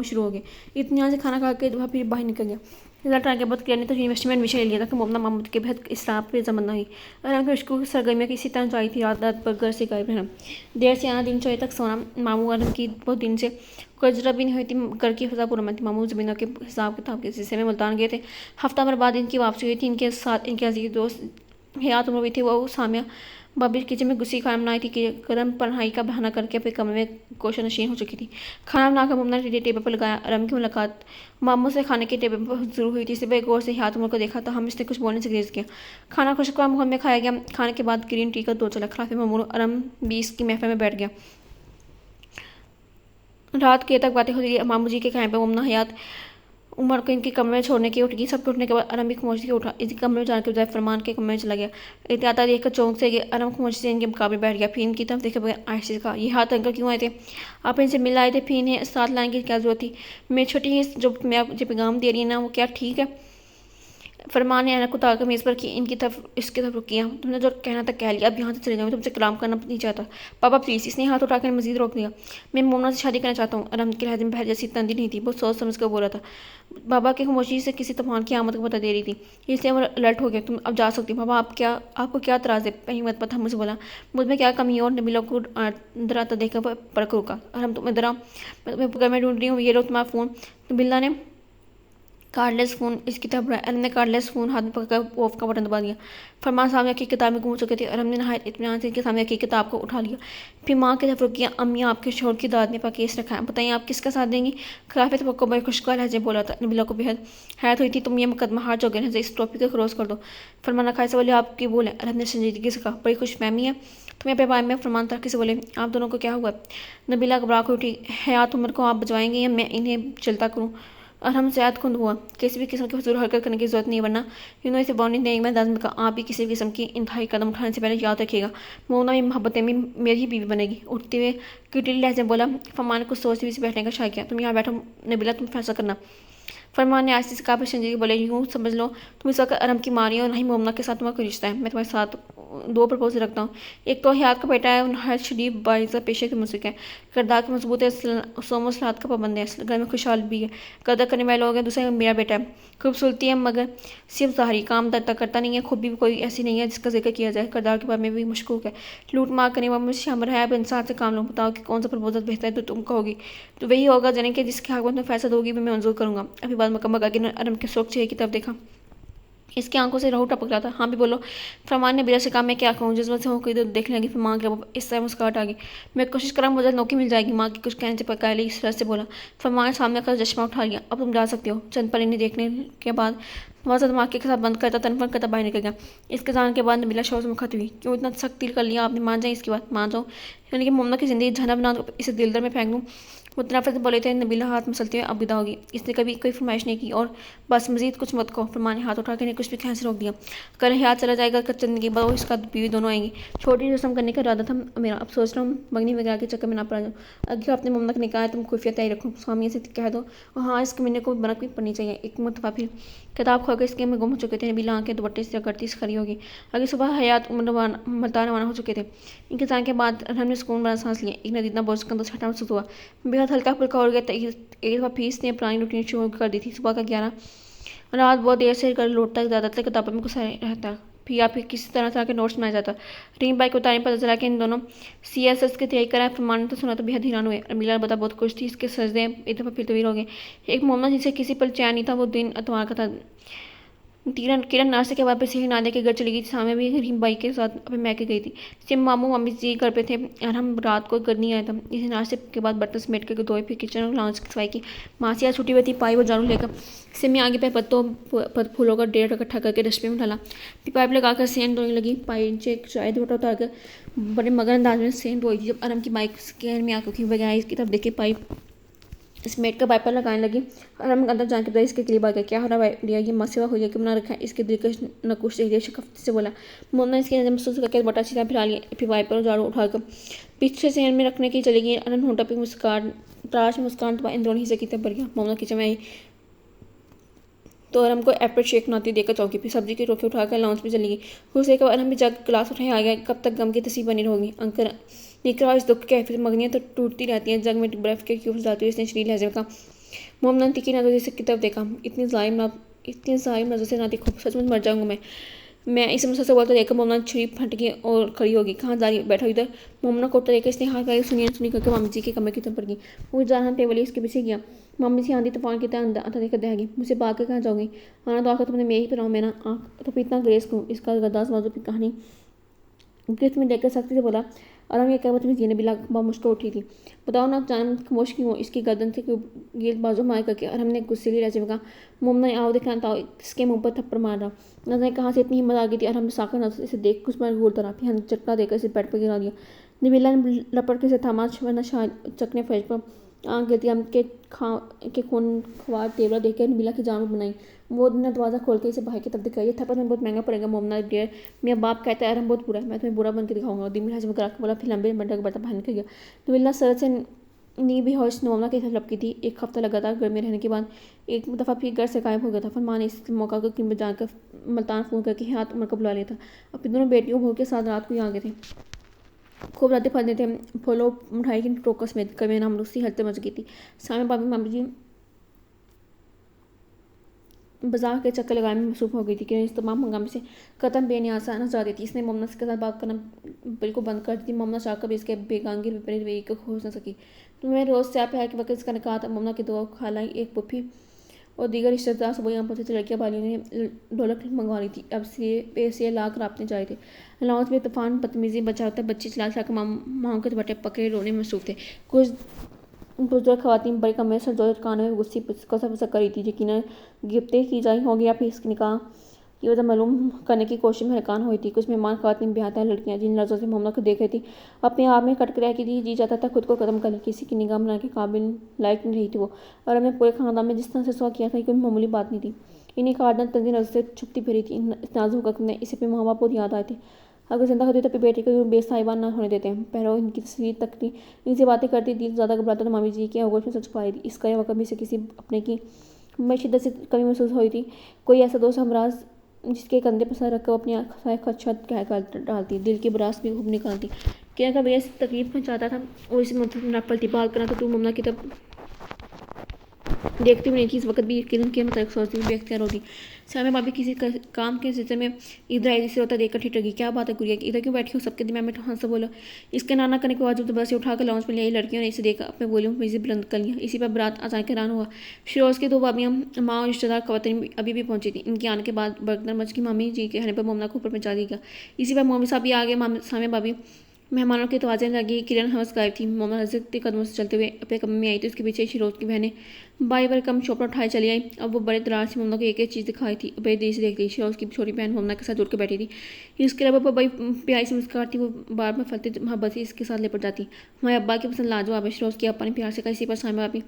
शुरू हो गए। इतने यहाँ से खाना खा के वहाँ फिर बाहर निकल गया। रिजल्ट आने के बाद किरण ने तो यूनिवर्सिटी में एडमिशन ले लिया था कि मोमना मामूद के बेहद इसराफ पे जमाना हुई। और उसको सरगर्मियाँ किसी तरह जाई थी। रात पर घर से गायब रहना, देर से आना, दिन चौबे तक सोना। मामू आलम की बहुत दिन से कर्जरा भी नहीं हुई थी। घर की फजा पूरा थी। मामू ज़मीनों के हिसाब किताब के सिलसिले में मुल्तान गए थे। हफ्ता भर बाद इनकी वापसी हुई थी। इनके साथ इनके अजीज दोस्त हयात उम्र भी थे। वो सामिया भाभी किचन में गुस्सी खाना बनाई थी कि गर्म पढ़ाई का बहाना करके अपने कमरे में कोशा नशीन हो चुकी थी। खाना बनाकर मुमना ने टेबल पर लगाया। अरम की मुलाकात मामू से खाने के टेबल पर जरूर हुई थी। इसलिए गौर से हाथ उम्र को देखा तो हम इसने कुछ बोलने से ग्रेज किया। खाना खुशबू माहौल में खाया गया। खाने के बाद ग्रीन टी का दो चला। खिलाफे मामू अरम 20 की महफिल में बैठ गया। रात के तक बातें होती रही। मामू जी के कहने पर मुमना हयात उमर को इनके कमरे में छोड़ने की उठ गई। सबके उठने के बाद अरम भी खामोशी से उठा। इसी कमरे में जाने के बजाय फरमान के कमरे में चला गया। एहतियाता देखकर चौंक से अरम खामोशी से इनके मुकाबले बैठ गया। फिर इनकी तरफ देखे बगैर आहिस्ते से कहा, ये हाथ अंकल क्यों आए थे? आप इनसे मिल आए थे, फिर इन्हें साथ लाने की क्या जरूरत थी? मेरी छोटी ही जो मैं आपको पैगाम दे रही है ना, वो क्या ठीक है? फरमान ने अनक उतार कर मेज़ पर की। इनकी तरफ इसकी तरफ रुकिया। तुमने जो कहना था कह लिया, अब यहाँ से चले जाओ। तुमसे कलाम करना नहीं चाहता। पापा प्लीज़। इसने हाथ उठाकर मजीद रोक दिया। मैं मोमना से शादी करना चाहता हूँ। अरम के लहजे में पहले जैसी तंदी नहीं थी। बहुत सोच समझ कर बोला था। बाबा की खामोशी से किसी तूफान की आमद को बता दे रही थी। इसलिए वो अलर्ट हो गया। तुम अब जा सकती हो। बाबा आपको क्या तराज है? हिम्मत पता मुझसे बोला। मुझ में क्या कमी है? और नबीला को डराता देखकर पड़क रुका। अरम तुम्हें डरा? मैं घर में ढूंढ रही हूँ। ये लो तुम्हारा फ़ोन। बिल्ला ने कार्डलेस फ़ोन इसकी तरफ बढ़ाया। अरम ने कार्डलेस फ़ोन हाथ में पकड़कर ऑफ का बटन दबा दिया। फरमान सामने रखी किताब में घूम चुके थे। अरम ने नहायत इत्मीनान से इनके सामने रखी किताब को उठा लिया। फिर माँ की तरफ रुकी। अम्मी आपके शोर की दाद में पर केस रखा है, बताइए आप किसका साथ देंगी? खिलाफे तो बड़े खुशगवार लहजे बोला था। नबीला को बेहद हैरत हुई थी। तुम ये मुकदमा हार जाओगे ना, इस टॉपिक को क्लोज कर दो। फरमान खाई से बोले आपकी बोले। अरम ने संजीदगी से कहा, बड़ी खुशफहमी है तुम्हें अपने बारे में। फरमान तरक्की से बोले, आप दोनों को क्या हुआ? नबीला घबरा कर उठी। हयात उम्र को आप बचवाएंगे या मैं इन्हें चलता करूँ? और हम ज़्यादा खुंद हुआ। किसी भी किस्म की फजूल हरकत करने की जरूरत नहीं, वरना यूनिवर्सिटी बाउंड्री नहीं। मैं दाज़म का आप भी किसी भी किस्म की इंतहाई कदम उठाने से पहले याद रखिएगा। मोना में मोहब्बतें में मेरी ही बीवी बनेगी। उठते हुए किटली लहजे बोला। फरमान ने कुछ सोचते हुए बैठने का शाय किया। तुम यहाँ बैठो नबीला, तुम फैसला करना। फरमान ने आस्ते से कहा, संजीदगी बोले, यूँ समझ लो तुम इस वक्त अरम की मारी हो, और नहीं मोमना के साथ तुम्हारा कोई रिश्ता है। मैं तुम्हारे साथ दो प्रपोजल रखता हूँ। एक तो हयात का बेटा है, हयात शरीफ बाइज़ पेशे की मुझसे है, किरदार की मजबूत है, सोमो सलात का पाबंद है, घर में खुशहाल भी है, कदर करने वाले लोग हैं। दूसरा मेरा बेटा है, खूबसूरती है मगर सिर्फ ज़ाहरी, काम दरता करता नहीं है, खूबी भी कोई ऐसी नहीं है जिसका जिक्र किया जाए, किरदार के बारे में भी मशकूक है, लूट मार करने वाला मुझे शामिल है। अब इंसान से काम लो, बताओ कि कौन सा प्रपोजल बेहतर है तो तुम कहोगी, तो वही होगा जाने कि जिसके हक में फैसला दोगी मैं मंजूर करूँगा। अभी बात मुकम्मल करके अरम के शौक चाहिए की तरफ देखा, इसकी आंखों से रहू टपक रहा था। हाँ भी बोलो। फरमान ने बिला से कहा, मैं क्या कहूँ, जिस वजह से हो कोई तो देख लेंगे। फिर माँ के इस तरह मुस्कुराहट आ गई, मैं कोशिश करा मुझे नौकरी मिल जाएगी। माँ की कुछ कहने से पका ली, इस तरह से बोला। फरमान ने सामने का चश्मा उठा लिया, अब तुम जा सकती हो। चंद पल इन्हें देखने के बाद वहाँ दिमाग के साथ बंद करता तनफन करता बाहर निकल गया। इसके जाने के बाद नबीला शोर से मुखत हुई, क्यों इतना सख्ती कर लिया आपने, मान जाए इसकी बात, मान जाओ, यानी कि मोमना की ज़िंदगी झना बना इसे दिल दर में फेंक दूँ। वो तनफरत बोले थे। नबीला हाथ मसलते हुए अब विदा होगी, इसने कभी कोई फरमाइश नहीं की और बस मजीद कुछ मत कहो। फरमान ने हाथ उठा के कुछ भी कहने से रोक दिया। कल हयात चला जाएगा, चंद के बाद इसका बीवी दोनों आएंगी। छोटी रस्म करने का इरादा था मेरा, अब सोच रहा हूँ मंगनी वगैरह के चक्कर में ना पड़ा जाऊँ। अगले अपने मम्मा ने निकाह है, तुम खुफिया तय रखो, स्वामी से कह दो। और हाँ, इस कमीने को बनक भी पड़नी चाहिए। एक मरतबा फिर किताब खोल कर इसके में गुम हो चुके थे। नबीला आँखें दुपट्टे से करती खड़ी होगी। अगली सुबह हयात मल्तान रवाना हो चुके थे। इनके जाने के बाद हमने सुकून बड़ा सांस लिया। एक नदीना बोझ कंधों से हटा महसूस हुआ, बेहद हल्का फुल्का हो गया। एक दफ़ा फीस ने पुरानी रूटीन शुरू कर दी थी। सुबह का 11, रात बहुत देर से कर लौटता, ज़्यादातर किताबों में घुसा रहता, फिर या फिर किसी तरह के नोट्स बनाया जाता। रिंग बाइक उतारने पर पता चला कि इन दोनों CSS की तैयारी करा। प्रमाण तो सुना तो बेहद हैरान हुए। अमीला बता बहुत खुश थी। इसके सजदे एक दफ़ा फिर तवीर हो गए। एक मोमना जिसे किसी पर चैन नहीं था, वो दिन अतवार का था। किरण नाश्ते के वापस ही नादिया के घर चली गई थी। सामने भी रिंग बाइक के साथ अपने मैके गई थी। सिम मामू मम्मी जी घर पे थे और हम रात को घर नहीं आया था। इसे नाश्ते के बाद बर्तन समेट करके धोए, फिर किचन और लॉन्च की सफाई की। मासी आज छुट्टी हुई थी, पाई वो झाड़ू लेकर सिमी आगे पे फूलों का ढेर इकट्ठा करके डस्टबिन में डाला। फिर पाइप लगाकर सेंट धोने लगी। पाई से चाय धोटा उतार कर बड़े मगर अंदाज में सेंट धोई थी। जब अरम की बाइक स्कैन में आकर की बगैर इसकी तरफ देखे पाइप स्मेट का वाइपर लगाने लगी। और हम अंदर जाके बताया इसके करीब आ गया, क्या हो रहा है ये मसवा हो गया कि बना रखा है। इसके दिलकश नकुश देखिए शक्ति से बोला। मोमना इसकी नजर महसूस करके बटा सीधा फिरा लिया, फिर वाइपर और झाड़ू उठाकर पीछे से में रखने की चली गई। अनन होटा पे मुस्कान तराश मुस्कान तो इन दोनों हिस्से की तरफ बढ़ गया। मोमना किचन में आई तो अरम को एप्पल शेक बनाती देकर चौकी, फिर सब्जी की रोटी उठाकर लाउंज पे चली गई। खुश एक अरम भी जग गिलास उठाए आ गया। कब तक गम की तस्वीर बनी रहोगी अंकर निकला इस दुख के, फिर मगनियाँ तो टूटती रहती हैं। जग में बर्फ के क्यूब्स डालती हुई इसने शरीर लहजे का मोमना तीखी नजर से की तरफ देखा। इतनी जालिम नजर से ना देखो, सचमुच मर जाऊंगा मैं इस मुझसे से बोलता देखकर मोमना छुरी फट गई और खड़ी होगी। कहाँ जा रही बैठा इधर। मोमना कोटा देखकर इसने हाथ करके सुनी करके मामी जी के कमरे की तरफ पड़ गई। वो जान टेबल इसके पीछे गया। मम्मी से आंधी तूफान की तरह आता देखकर दहेगी। मुझसे भाग के कहाँ जाओगी, आना तो आकर तुमने मेरी पर आओ, मेरा आँख तो फिर इतना ग्रेस को इसका गद्दास मौजूद की कहानी गिफ्ट में देखकर सख्ती से बोला। और हम ये कह तुम्हें जीने बिला मुश्किल उठी थी, बताओ ना जान खामोश क्यों हो। इसकी गर्दन से गेंद बाजू मार करके और हमने गुस्सेली रह कहा, मोमना आओ देखना था, इसके मुंह पर थप्पड़ मार रहा। नजर कहाँ से इतनी हिम्मत आ गई थी और हमने साकर नजर इसे देख कुछ बार घूरता रहा, फिर हमने चटका देकर इसे बेड पर गिरा दिया। नबीला ने लपट के से थामा, वरना शायद चकने फर्ज पर आँख गिरती। हम के खून खवार तेवरा देख कर नबीला की जान बनाई। वो ने दरवाज़ा खोल के इसे भाई की तरफ दिखाई, थप्पड़ में बहुत महंगा पड़ेगा मोमना डियर, मेरा बाप कहता है अरम बहुत बुरा है, मैं तुम्हें बुरा बन के दिखाऊंगा। दिमिल हजम करा बोला, फिर लंबे बंटा बटा पहन के गया। नबीला सर से नी भी होश मोमना की तरफ लपकी थी। एक हफ्ता लगातार घर में रहने के बाद एक दफ़ा फिर घर से गायब हो गया था। फरमान ने इस मौका को कीमत जानकर मल्तान फ़ोन करके हाथ उमर को बुला लिया था। अब फिर दोनों बेटियों बहू के साथ रात को ही आ गए थे। खूब रातें फलते थे। फलों मिठाई की टोकर समेत कभी नाम रूसी हलते मच गई थी। सामने बाबी मामी जी बाजार के चक्कर लगाने में मसरूफ हो गई थी कि इस तमाम हंगामे से कतम बेनियाज आना चाहती थी। इसने मोमना के साथ बात करना बिल्कुल बंद कर दी थी। मोमना चाहकर भी इसके बेगांगी विपरीत वे को खोज न सकी। तुम्हें रोज़ से आप है कि वक्त इसका निकाह था। मोमना की दो खालाई, एक पुफी और दीगर रिश्तेदार सुबह यहाँ पहुंचे थे। लड़कियाँ बालियों ने ढोलक मंगवा ली थी। अब से लाख रापने जाए थे। अलाउंस में तूफान बदतमीजी बचा होता, बच्चे चला चला माओ के बटे पकड़े रोने में मसरूफ थे। कुछ बुजुर्ग खवातीन बड़े कमरे से जो कानों में गुस्सी पुसक कर रही थी, यकीन गिफ्टें की जाई होंगी या फिर इसके निकाह की वजह मालूम करने की कोशिश में हरकान हुई थी। कुछ मेहमान खवातीन बेहतर लड़कियां जिन नजरों से मोमना को देख रही थी अपने आप में कटक रह की जी चाहता था खुद को कदम कर ले। किसी की निगाह बनाने के काबिल लायक नहीं रही थी वो। और हमें पूरे खानदान में जिस तरह से सुहा किया था कोई मामूली बात नहीं थी। इन्हीं खानदान तंजी नजर से छुपती फिरी थी। नाजुक वक्त में इसे अपने माँ बाप बहुत याद आए थे। अगर जिंदा होती तो अपनी बेटी को बेसाहिबान न होने देते हैं। पैरों इनकी तस्वीर तक थी, इनसे बातें करती दिल ज़्यादा घबराता तो मामी जी की आगोश में सच पा रही थी। इसका वह कभी से किसी अपने की मैं शिद्दत से कमी महसूस हुई थी। कोई ऐसा दोस्त हमराज जिसके कंधे पर सर रखकर अपनी खदशत डालती, दिल की भड़ास भी खूब निकालती। क्या का भैया तकलीफ में चाहता था और इसे मतलब न पलटी बाल करना तो तू ममना की तब देखती भी नहीं थी। इस वक्त भी किरण के मतलब सोचती हुई बेख्तियार होती। सामने भाभी किसी काम के सिलसिले में इधर आई, जिसे होता देखकर ठिठ लगी। क्या बात है गुड़िया, इधर क्यों बैठी हो? सबके दिमाग में हंस बोला। इसके नाना करने के बाद जब बस उठाकर लॉन्च में ले आई लड़कियों ने इसे देखा, अपने बोलियों में बुलंद कर लिया। इसी पर बारात अचानक हैरान हुआ। फिरोज की दो भाभियाँ, माँ और रिश्तेदार खवातीन अभी भी पहुंची थी। इनके आने के बाद बर्तन मच की मामी जी के कहने पर मोमना को ऊपर पहुंचा दिया। इसी पर मोमी साहब भी आगे सामने भाभी मेहमानों के तवाज़े लगी। किरण हवस गायब थी। मोमना हजरत कदमों से चलते हुए अपने कमरे में आई तो उसके पीछे शिरोज की बहनें बाई बार कम चोपड़ा उठाए चली आई। अब वो बड़े दरार से मोमना को एक एक चीज़ दिखाई थी। बड़े देर से देख रही। शिरोज की छोटी बहन मोमना के साथ जुड़ के बैठी थी। इसके अलावा बड़ी प्यारी से मुस्कुराती, वो बार बार फलते मोहब्बत से इसके साथ लेपट जाती। हमारे अब्बा की पसंद लाजवाब है, शिरोज के अब्बा ने प्यार से कहा। इसी पर सामने भाभी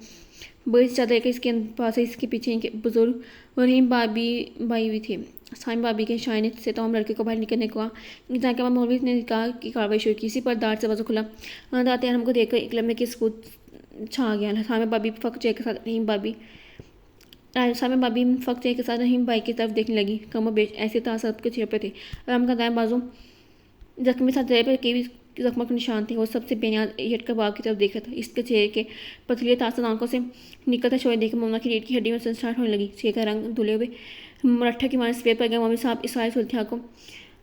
बड़ी से ज़्यादा इसके पास इसके पीछे इनके बुजुर्ग रहीम भाभी भाई भी थे। सामी भाभी के शायने से तमाम लड़के को बाहर निकलने को कहा। जहाँ के मौलवी ने कहा कि कार्रवाई शुरू की। इसी पर दार से वजह खुला। दाते हमको देखकर एक लम्हे की स्कूट छा गया। सामी भाभी फक के साथ रहीम भाभी सामी भाभी फक के साथ रहीम भाई की तरफ देखने लगी। कमर बेच ऐसे था सबके चेहरे पे थे। राम का दाएं बाजू जख्मी था, चेहरे पर कई जख्मों के निशान थे। वो सबसे बेनियाज हेट कबाब की तरफ देखा था। इसके चेहरे के पतली तासर आंखों से निकलता शोर देख मोमना की रीढ़ की हड्डी में स्टार्ट होने लगी। चेहरे का रंग धुले हुए मरट्ठा की मार सफेद पर गया। मम्मी साहब इस सारी सूरत को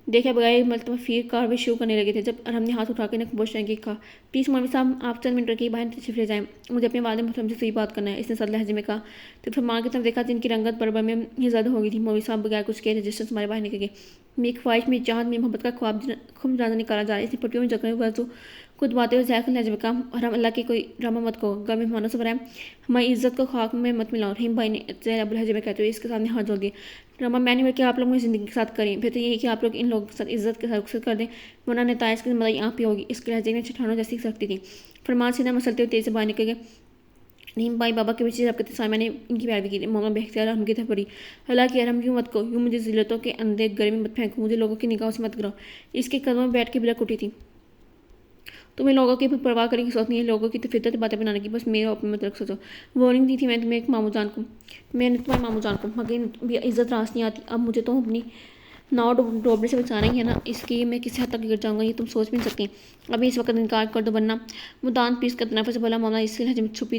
देखे बगैर मतलब फिर कार्रवाई शुरू करने लगे थे। जब हमने हाथ उठाकर इन्हें बोझ कि कहा, प्लीज़ मौलवी साहब आप चंद मिनट की बाहर तशरीफ ले जाएँ, मुझे अपने वाले मोहतरम से सही बात करना है। इसने सद लहजे में कहा। तो फिर माँ की तरफ देखा जिनकी रंगत बरबर में ही ज़्यादा हो गई थी। मौलवी साहब बगैर कुछ कहे रजिस्टर हमारे बाहर निकल गए। मेरी ख्वाहिश, मेरी चाहत, मेरी मोहब्बत का ख्वाब खूब ज़्यादा निकाला जा रहा है। इसने पट्टियों में जकड़े हुए तो खुद बातें हुए जैक लहजे में कहा, और हम अल्लाह की कोई ड्रामा मत कहो, घर में मेहमानों से बनाए हमारी इज्जत को खाक में मत मिलाओ। रहीम भाई ने जैब लहजे में कहते हुए इसके सामने हाथ जोड़ दिए। ड्रामा मैंने बल्कि आप लोग मुझे ज़िंदगी के साथ करें। फिर तो यही कि आप लोग इन लोगों के साथ इज्जत के साथ रुखसत कर दें, वरना नताइज की जिम्मेदारी आप ही होगी। इसके लहजे में चट्टानों जैसी सकती थी। फरमान सीधा मसलते हुए तेज से बाहर निकल गए। रहीम भाई बाबा के पीछे सबके सामने ने इनकी पैरवी की। मोमना बेख्तियार उनकी तरफ पड़ी। हालांकि यार हम क्यों मत को यूँ मुझे जिल्लतों के अंधे गले में मत फेंको, मुझे लोगों की निगाहों से मत गिराओ। इसके कदमों में बैठ के बिलक उठी थी। तुम्हें लोगों की परवाह करने की सोच नहीं है, लोगों की तो फितरत बातें बनाने की, बस मेरे अपने मत रख सोचो। वार्निंग दी थी मैंने तुम्हें एक मामू जान को, मैंने तुम्हारे मामू जान को, मगर भी इज्जत रास नहीं आती। अब मुझे तो अपनी नाव डोबने से बचाना ही है ना, इसकी मैं किसी हद तक गिर जाऊंगा ये तुम सोच भी नहीं सकती। अभी इस वक्त इनकार कर दो, वरना मुदान पीस कर तनाफे से बोला। मामला इससे लहजे में छुपी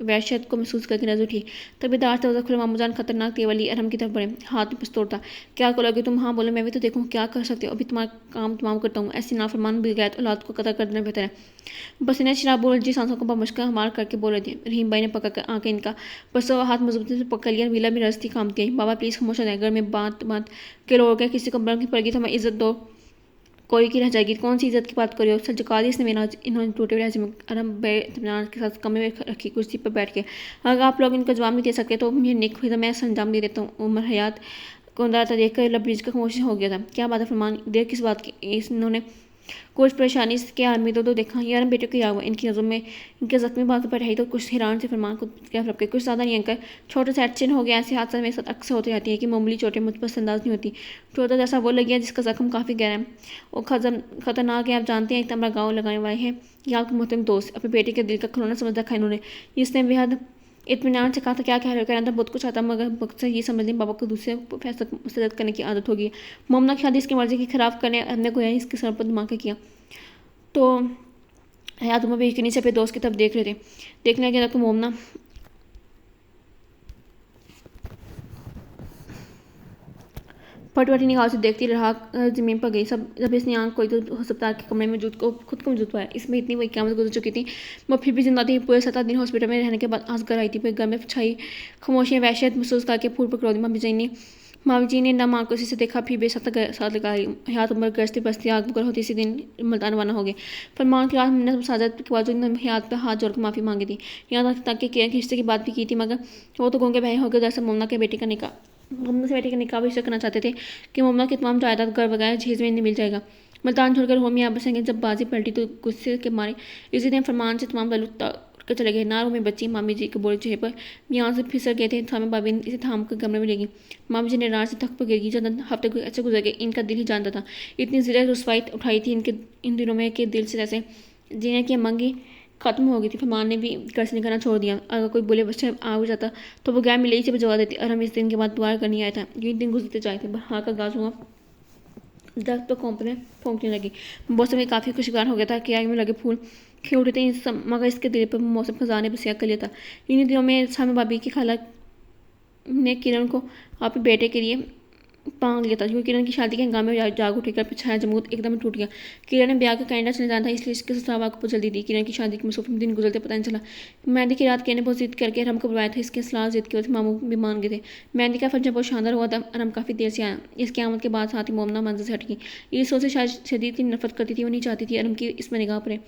वहशत को महसूस करके नजर उठी। तभी दार से खुले मामू जान खतरनाक तेवली अरहम की तरफ बढ़े। हाथ में पिस्तौल था। क्या करोगे तुम? हाँ बोलो, मैं भी तो देखूँ क्या कर सकते हो। अभी तुम्हारा काम तमाम करता हूँ। ऐसी नाफरमान बिगैर औलाद को कतल कर देना बेहतर है। बस इन्हें शराब बोल जी सांसों को बमुश्किल हमार करके बोल रहे थे। रहीम भाई ने पकड़ कर आंखें इनका बस हाथ मजबूती से पकड़ लिया। विला में रस्ती कामती आई। बाबा प्लीज़ खामोश हो जाए, घर में बात के लोग गए, किसी को बरंगी पड़ेगी तो हमें इज्जत दो कोई की रह जाएगी। कौन सी इज्जत की बात करी हो? सर जका दी इसने मेरा। इन्होंने टूटे हुए लहजे में आराम इत्मीनान के साथ कमरे में रखी कुर्सी पर बैठ के, अगर आप लोग इनको जवाब नहीं दे सकते तो मेरी नेक खुदा मैं संजाम दे देता हूँ। उमर हयात को अंदाजा देख कर लबरीज का खामोश हो गया था। क्या बात है फरमान, देर किस बात की? इन्होंने कुछ परेशानी के आदमी तो देखा यार बेटे को क्या हुआ? इनकी नज़र में इनके जख्मी बात पर है तो कुछ हैरान से फरमान को क्या फर्क है? कुछ ज़्यादा नहीं अंकल, छोटा सा एक्सीडेंट हो गया। ऐसे हादसा मेरे साथ अक्सर होती रहती है कि मामूली चोटें मुझ पर अंदाज नहीं होती। छोटा जैसा वो लग गया जिसका जख्म काफ़ी गहरा है और खतरनाक है। आप जानते हैं एक हमारा गाँव लगाने वाले हैं ये आपके मोहतरम दोस्त, अपने बेटे के दिल का खिलौना समझ रखा है इन्होंने। इसने बेहद इत्मीनान से कहा था क्या कह रहे हो? कहना था बहुत कुछ आता, मगर वक्त से ये समझ लें बाबा को दूसरे फैसला मसरत करने की आदत होगी। मोमना की शादी इसकी मर्जी की खराब करने हमने को इसके सर पर दिमाग किया। तो हयात उमर भी नीचे अपने दोस्त की तरफ देख रहे थे। देखने लगे तो मोमना फटवटी निगाह से देखती रहा जमीन पर गई। सब जब इसने आंख कोई तो अस्पताल के कमरे में खुद को मौजूद पाया। इसमें इतनी वही क़यामत गुजर चुकी थी, वो फिर भी जिंदा थी। पूरे 7 दिन हॉस्पिटल में रहने के बाद आज घर आई थी। फिर घर में छाई खामोशी वहशत महसूस करके फूल पकड़ो दी। मावी जी ने ना आंखों से देखा, फिर बेसत साथ लगा हयात उम्र गश्ती बस्ती आग बकर होती इसी दिन मुल्तान रवाना हो गए। फरमान की आज हमने साजत के बावजूद हयात पर हाथ जोड़कर माफ़ी मांगी थी। यहाँ तक कि रिश्ते की बात भी की थी, मगर वो तो गूंगे बहरे हो गए। जैसे मोमना के बेटे का निकाह मोमना से बेटे का निकाह भी करना चाहते थे कि मोमना की तमाम जायदाद घर वगैरह झीज में इन्हें मिल जाएगा। मुल्तान छोड़कर होमी यहाँ बसेंगे। जब बाजी पलटी तो गुस्से के मारे इसी दिन फरमान से तमाम के चले गए। नारों में बच्ची मामी जी के बोले चेहरे पर यहाँ से फिसल गए थे। थामे भाभी इसे थाम कर कमरे में ले गई। मामी जी ने रात से थक पर गिर गई। जब हफ्ते ऐसे गुजर गए इनका दिल ही जानता था। इतनी ज़िले रुसवाई उठाई थी इन दिनों में कि दिल से जैसे जीने की मंगी ख़त्म हो गई थी। फरमान ने भी घर से निकलना छोड़ दिया। अगर कोई बोले बच्चा आ हो जाता तो वो गैर मिले ही से जवाब देती और हम इस दिन के बाद दुआ करनी आया था। ये दिन गुजरते जाए थे। बरहा का आगाज़ हुआ। दर्द पर कौंपने फूंकने लगी। मौसम में काफ़ी खुशगवार हो गया था कि आग में लगे फूल खिल उठे थे, मगर इसके दिल पर मौसम खजान ने बसिया कर लिया था। इन्हीं दिनों में सामी भाभी की खाला ने किरण को अपने बेटे के लिए पांग लिया था, क्योंकि किरण की शादी के हंगामे में जाग उठकर पिछाया जमूत एकदम टूट गया। किरण ने ब्याह का कनाडा चले जाना था, इसलिए इसके ससुराल वालों को जल्दी दी। किरण की शादी की मसरूफ दिन गुजरते पता नहीं चला। मेहंदी की रात किरण ने बहुत जिद करके रम को बुलाया था। इसके सलाह जिद की वजह से मामू भी मान गए थे। मेहंदी का फंक्शन बहुत शानदार हुआ था। रम काफ़ी देर से आया। इसकी आमद के बाद साथ ही मोमना मंजिल से हट गई। ये सोच से शायद शदीद नफरत करती थी। वो नहीं चाहती थी अरम की इसमें निगाह पड़े।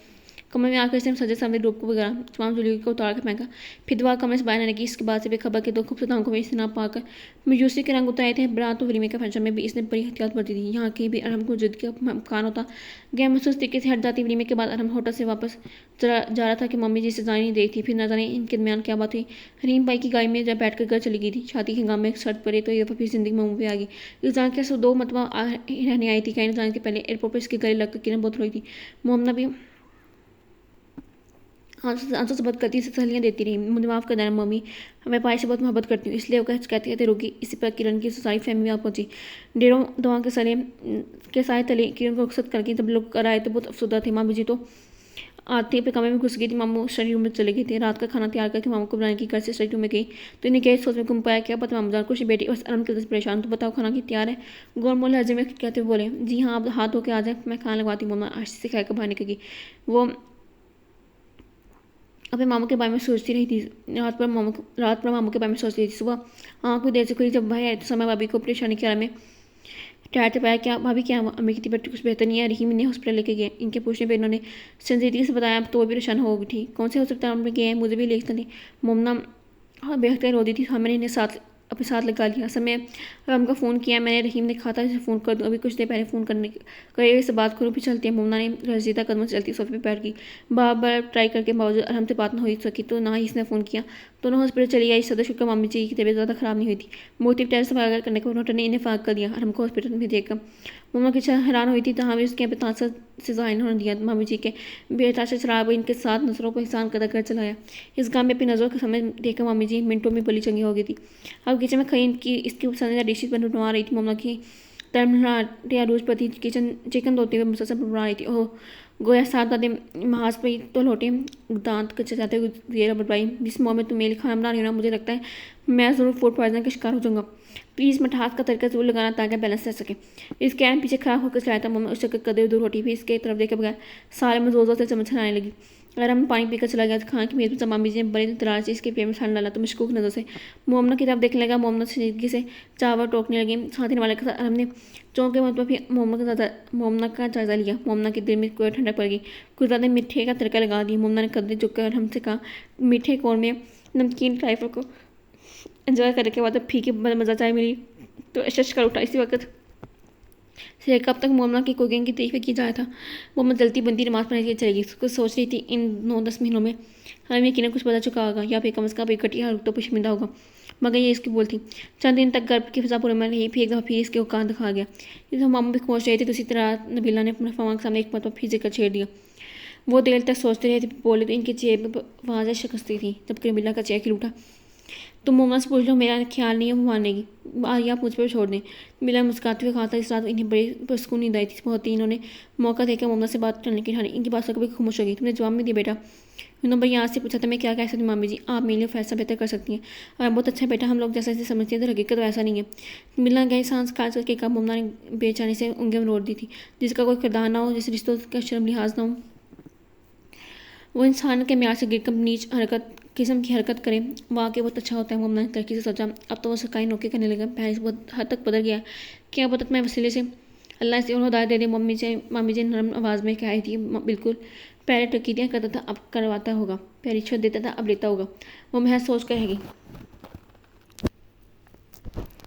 कमरे में आकर इसने सजे सामने रूप को वगैरह तमाम जुली को उतार कर फेंका। फिर दुआ कमरे से बाहर आने की। इसके बाद से बेखबर के दो खूबसूरत आंखों में इसने ना पाकर मयूसी के रंग उतराए थे। बरात और वलीमे के फंक्शन में भी इसने बड़ी एहतियात बरती थी। यहाँ कहीं भी अरहम को जिद का मकान होता गया महसूस तरीके से हट जाती। वलीमे के बाद अरहम होटल से वापस जा रहा था कि मम्मी जी से जाने नहीं देती थी। फिर न जाने इनके दरमियान क्या बात हुई। हरीम भाई की गाड़ी में जब बैठ कर घर चली गई थी। शादी के हंगामे में शर्त पड़े तो ये फिर जिंदगी में मुँह पे आ गई। इस जान के दो मतबा रहने आई थी। कहीं जाने के पहले एयरपोर्ट पर इसके गले लगकर किरण बहुत रोई थी। मोमना भी आंसू से बात करती से सहेलियाँ देती रही। मुझे माफ़ कर देना मम्मी, मैं पाई से बहुत मोहब्बत करती हूँ, इसलिए वो कहते कहते रुकी। इसी पर किरण की सारी फैमिली आ पहुंची। डेरों दवा के सरे के साए तले किरण को रुखसत करके जब लोग कर आए तो बहुत अफसुदा थे। मामी जी तो आते पे कमरे में घुस गई थी। मामू स्टडी रूम में चले गए थे। रात का खाना तैयार करके मामू को बुलाने की घर से स्टडी रूम में गई तो इन्हें क्या सोच में घूम पाया। क्या पता मामू जान खुशी बेटी बस आराम के परेशान। तो बताओ खाना की तैयार है? गोलमोल हजे में कहते बोले जी हाँ, आप हाथ धो के आ जाए, मैं खाना लगवाती हूँ। मम्मा आशी से खाकर बाहर निकलेगी। वो अपने मामू के बारे में सोचती रही थी। रात पर मामू के बारे में सोचती रही थी। सुबह आँख भी देर से खुली। जब भाई आए तो समय भाभी को परेशानी के बारे में ठहरते पाया। क्या भाभी, क्या अम्मी की तबीयत कुछ बेहतर नहीं है? रहीम इन्हें हॉस्पिटल लेके गए। इनके पूछने पर इन्होंने संजीदगी से बताया तो वो भी परेशान हो गई थी। कौन से हॉस्पिटल में गए हैं मुझे भी लेखता नहीं। मोमना हाँ बेहतर रो दी थी। हाँ मैंने इन्हें अपने साथ लगा लिया। समय रम का फ़ोन किया मैंने। रहीम ने कहा था इसे फ़ोन कर दूँ, अभी कुछ देर पहले फ़ोन करे से बात करूँ। फिर चलती है। मोमना ने रजीदा कदमों से चलती सोफे पर बैठ गई। बार बार ट्राई करके बावजूद अरहम से बात न हो सकी तो ना ही इसने फ़ोन किया। दोनों हॉस्पिटल चली आई। सदर शुक्र मामी जी की तबीयत ज़्यादा ख़राब नहीं हुई थी। मोटिव टेस्ट वगैरह करने के बाद डॉक्टर ने इन्हें फ़ाक कर दिया। अरहम को हॉस्पिटल में देखकर मम्मा की हैरान हुई थी। तहाँ भी उसके बेतासा से जाहिर होने दिया। मामी जी के बेताशा शराब इनके साथ नजरों को एहसान कदा कर चलाया। इस गाँव में अपनी नज़रों के समय देखकर मामी जी मिनटों में बली चंगी हो गई थी। अब किचन में खई इनकी इसकी पसंदीदा डिशेज बनवा रही थी। मम्मा की तरमराटिया रोज प्रति किचन चिकन धोते हुए मुसलसल बना रही थी। ओह गोया साथ दादे महाज पे तो लौटे दांत कच्चे जाते हुए जेरा बटवाई। जिस मुँह में तुम मेरे खाना बना रही हो ना, मुझे लगता है मैं ज़रूर फूड पॉइजन का शिकार हो जाऊँगा। प्लीज़ मिठास का तरीका जरूर लगाना ताकि बैलेंस रह सके। इस कैन पीछे खड़ा होकर चलाया था। मम्मा उस चक्कर कदे दूर रोटी भी इसके तरफ देखे बगैर सारे में जोर जोर से चम्मच आने लगी। अगर हम पानी पीकर चला गया तो खाने की मेज में मामी जी ने बड़ी तरार से इसके पेट में छान डाला तो मशकूक नज़र से मोमना की तरफ देखने लगा। मोमना संजीदगी से चावल टोकने लगी। साथ ही वाले के साथ हमने चौंके मतलब भी मोमना का जायजा लिया। मोमना के दिल में कोई ठंडक पड़ गई। कुछ ज़्यादा मीठे का तड़का लगा दिया। मोमना ने कदे झुककर हमसे कहा मीठे कौन में नमकीन ट्राइफल को एंजॉय करने के बाद जब फीकी मज़ा चाय मिली तो शश कर उठा। इसी वक्त से कब तक मोमना की कुकिंग की तारीफ की जाया था। मोमना जल्दी बनती नमाज पढ़ने के चलेगी। कुछ सोच रही थी इन 9-10 महीनों में हमें यकीन कुछ पता चुका होगा या फिर कम से कम एक घटिया तो पशमिंदा होगा, मगर ये इसकी बोल थी। चंद दिन तक गर्भ की फिजा पूरे में रही। फिर एक दफ़ा फिर इसके औकात दिखा गया। इस मामू भी खोज रहे थे तो इसी तरह नबीला ने अपने फवान के सामने एक मतलब फिर जिक्र छेड़ दिया। वो देर तक सोचते रहे थे, बोले तो इनके चेहरे पर वाज़ह शिकस्ती थी। जबकि नबीला का चेहरा खिल उठा। तुम मोमना से पूछ लो, मेरा ख्याल नहीं है वो मानेगी। या मुझ पर छोड़ दें। मिला मुस्कुराते हुए कहा था। इस रात इन्हें बड़ी पुरस्कून नींद आई थी। बहुत ही इन्होंने मौका देकर मोमना से बात करने की ठानी। इनकी बात से कभी खामोश हो गई। तुमने जवाब नहीं दिया बेटा। भाई यहाँ से पूछा था मैं क्या कह सकती हूँ मामी जी, आप मेरे लिए फैसला बेहतर कर सकती हैं। बहुत अच्छा बेटा, हम लोग जैसा जैसे समझते हैं तो हकीकत तो ऐसा नहीं है। मिलना गए सांस खास करके कहा। मोमना ने बेचानी से उंगलियां रोड़ दी थी। जिसका कोई किरदार ना हो, जिस रिश्तों का शर्म लिहाज ना हो, वो इंसान के म्यार से गिरकर नीच किस्म की हरकत करे वाकई बहुत अच्छा होता है। मोमना ने तरक्की से सोचा। अब तो वो सरकारी नौकरी करने लगा। पहले से बहुत हद तक बदल गया। क्या पता मैं वसीले से अल्लाह से हिदायत दे दे। मामी जी नरम आवाज़ में कह रही थी। बिल्कुल पहले टकीदियाँ करता था अब करवाता होगा, पहले रिश्वत देता था अब लेता होगा। वो महज सोच कर रहेगी।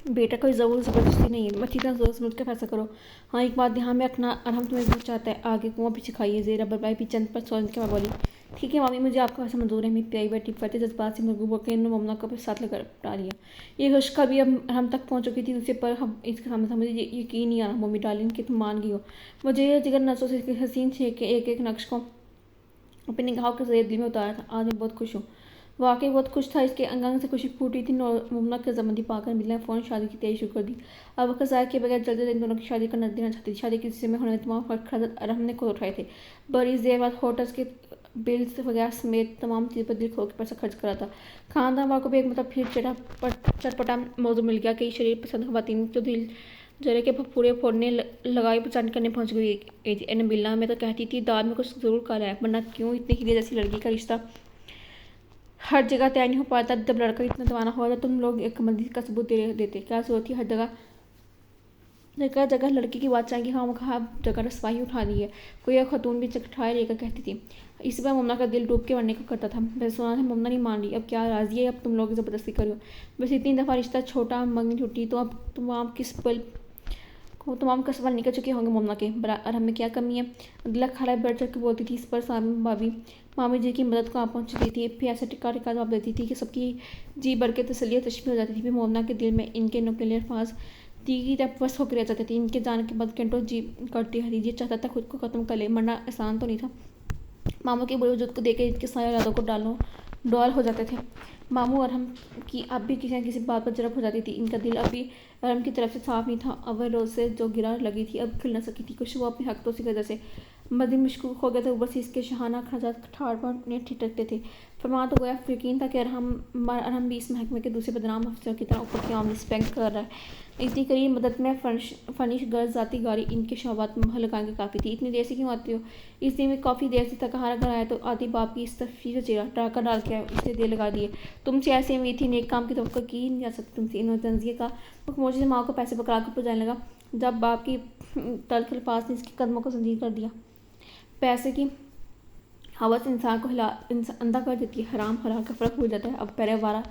बेटा कोई ज़बरदस्ती नहीं है, अच्छी तरह सोच समझ कर फैसला करो। हाँ एक बात ध्यान में रखना, अरहम तुम्हें बहुत चाहता है। आगे कुआं पीछे खाइए। ज़ेरा बरबाई भी चंद पर सोच के बोली ठीक है मामी, मुझे आपका ऐसा मंजूर है। मेरी प्यारी बेटी फतेह जज्बात से मजबूब होकर इन मोमना को साथ लेकर पटा लिया। ये खुशखबरी भी अब हम तक पहुँच चुकी थी। उसे पर हम इसके सामने था। मुझे यकीन नहीं आ रहा मम्मी डार्लिंग कि तुम मान गई हो। मुझे जिगर नसों से हसीन छे के एक एक नक्श को अपने निगाहों के जरिए दिल में उतारा था। आज मैं बहुत खुश हूँ। वाकई बहुत खुश था। इसके अंग से खुशी फूटी थी। मुमना के जमंदी पाकर मिलने फ़ौरन शादी की तैयारी शुरू कर दी। अब वक्त ज़ाया के बगैर जल्दी इन दोनों की शादी करना देना चाहती थी। शादी किसी में होने में तमाम खर्च अरहम ने खुद उठाए थे। बड़ी देर बाद होटल्स के बिल्स वगैरह समेत तमाम चीज़ पर दिल खोल के पैसा खर्च करा था। खानदान वालों को भी एक मतलब फिर चटपटा मौजू मिल गया। कई शरीर पसंद खवातीन तो दिल जरे के पूरे फोड़ने लगाई पहचान करने पहुंच गई। नबीला में तो कहती थी दाद में कुछ जरूर काला है, वरना क्यों इतनी हीरे जैसी लड़की का रिश्ता हर जगह तय नहीं हो पाता। जब लड़का इतना दीवाना हुआ तो तुम लोग एक मंदिर का सबूत दे देते। क्या जरूरत थी हर जगह जगह जगह लड़की की बात चाहेंगी। हाँ कहा जगह रसवाई उठा दी है। कोई एक खतून भी चटाए लेकर कहती थी। इस बार मुमना का दिल डूब के मरने को करता था। वैसे सुना था मुमना नहीं मान रही। अब क्या राजी है? अब तुम लोग ज़बरदस्ती करो। बस इतनी दफ़ा रिश्ता छोटा मंगनी छुट्टी तो अब तमाम किस पल को तमाम का सवाल निकल चुके होंगे मुमना के। और हमें क्या कमी है? अब्दुल्ला खाला बढ़ चढ़ के बोलती थी। इस पर सामी भाभी मामी जी की मदद को आप पहुँचती थी। फिर ऐसा टिक्का जवाब देती थी कि सबकी जी बढ़ के तसलिया तशबी हो जाती थी। फिर मोमना के दिल में इनके नुकीले अल्फाज तीगी तक बस होकर रह जाते थे। इनके जाने के बाद घंटों जी करती रहती। जी चाहता था खुद को ख़त्म कर ले, मरना आसान तो नहीं था। मामू के बुरे वजूद को देख इनके सारे यादों को डॉल हो जाते थे। मामू अरहम की अब भी किसी न किसी बात पर जरब हो जाती थी। इनका दिल अभी अरहम की तरफ से साफ नहीं था। अवर रोज से जो गिरा लगी थी अब खिल न सकी थी। कुछ वो अपने हक तो की वजह से मजीद मुश्किल हो गया था। ऊपर से इसके शहाना खर्चात ठाड़ पर ठिठकते थे। फरमा तो गोया यकीन था कि अरहम भी इस महकमे के दूसरे बदनाम अफसर की तरह ऊपर की आमनी स्पेंक कर रहा है। इतनी करीब मदद में फर्निश गर्ज जाती गाड़ी इनके शौबात में लगाने की काफ़ी थी। इतनी देर से क्यों आती हो? इस दिन में काफ़ी देर से थका घर आया तो आदि बाप की इस तफरीर चेहरा टाका डाल के आया। इससे देर लगा दिए। तुमसे ऐसे हुई थी नेक काम की तो की नहीं जा सकती तुमसे। इन तंजिए का मुखमोजी से माँ को पैसे पकड़ा कर जाने लगा। जब बाप की तल्ख अल्फाज ने इसके कदमों को संजीद कर दिया। पैसे की हवस इंसान को अंधा कर देती है। हराम हलाल का फ़र्क भूल जाता है। अब पहले वारा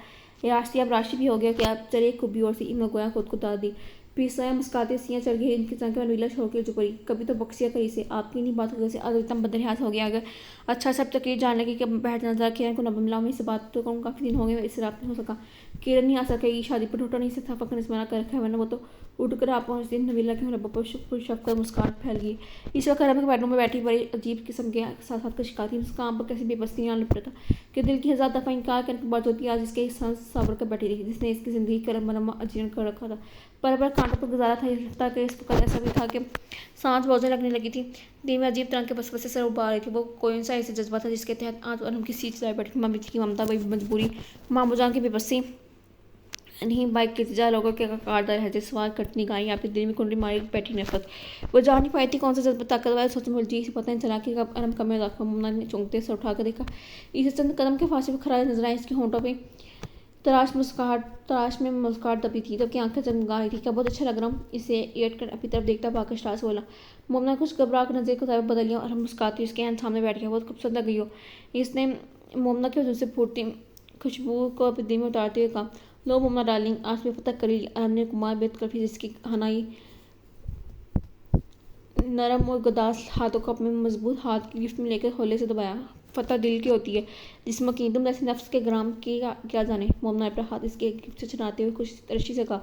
राशि अब राशि भी हो गया कि अब चले खूबी और से इन गोया खुद को दाद दी। पीसा मुस्काते सियाँ चढ़ गई इनकी संख्या में नीला छोड़ के चुप रही। कभी तो बक्सिया करी से आपकी नहीं बात हो से आज एकदम बदरहास हो गया। अगर अच्छा सब तकलीफ जान लगी कि बैठ नजर किरण को नबमला में से बात तो कहूँ काफ़ी दिन हो गए इससे रात हो सका। किरण नहीं आ सकेगी शादी पर ढोटा नहीं से था फकर मना कर रखा है वरना वो तो उठ कर आप पहुँचती। नबीला के रब्बा पर शफ कर मुस्कान फैल गई। इस वक्त रब के बेडरूम में बैठी बड़ी अजीब किस्म के साथ साथ का शिकायती उस काम पर कैसी बेबसी यहाँ लिपटा था कि दिल की हज़ार दफ़ा इनकार करने की बात होती है। आज इसके साबर कर बैठी रही जिसने इसकी ज़िंदगी करम बरमा अजीर्ण कर रखा था। पर कांटों पर गुजारा था। रफ्तार के इस वक्त ऐसा भी था कि सांस बोझने लगने लगी थी। दिल में अजीब तरह के बस से सर उबार रही थी। वो कोई सा ऐसा जज्बा था जिसके तहत आज और उनकी सीट चलाए बैठी मम्मी की ममता वही मजबूरी मामू जान की बेबसी नहीं बाइक के तजा लोगों के कारदार है सवाल कटनी गाई आपके दिल में कुंडली मारी बैठी नफरत। वो जान नहीं पाई थी कौन सा जज्बा ताकत वाला सोच में जी पता नहीं चला कि कब अरम कमे मुमना ने चौंकते से उठा कर देखा। इस चंद कदम के फांसी पर खड़ा नजर आया। इसके होंठों पे तराश में मुस्कुराहट दबी थी तब की आंखें जमगा रही थी। क्या बहुत अच्छा लग रहा हूँ। इसे एट कर अपनी तरफ देखता पाकर स्टार से बोला। मुमना कुछ घबरा कर नजर को साइब बदल लिया और मुस्कुराती इसके यहाँ सामने बैठ गया। बहुत खूबसूरत लग गई हो। इसने मुमना की वजह से फूटती खुशबू को अपने दिल में उतारते हुए कहा। लो मुमना डार्लिंग आज मैं पता करी हमने कुमार बेद कर फिर जिसकी हनाई नरम और गदास हाथों को अपने मजबूत हाथ की गिफ्ट में लेकर होले से दबाया। फतह दिल की होती है जिसमें की तुम जैसे नफ्स के ग्राम की क्या जाने। मोमना अपना हाथ इसके गिफ्ट से चढ़ाते हुए खुश तरशी से कहा।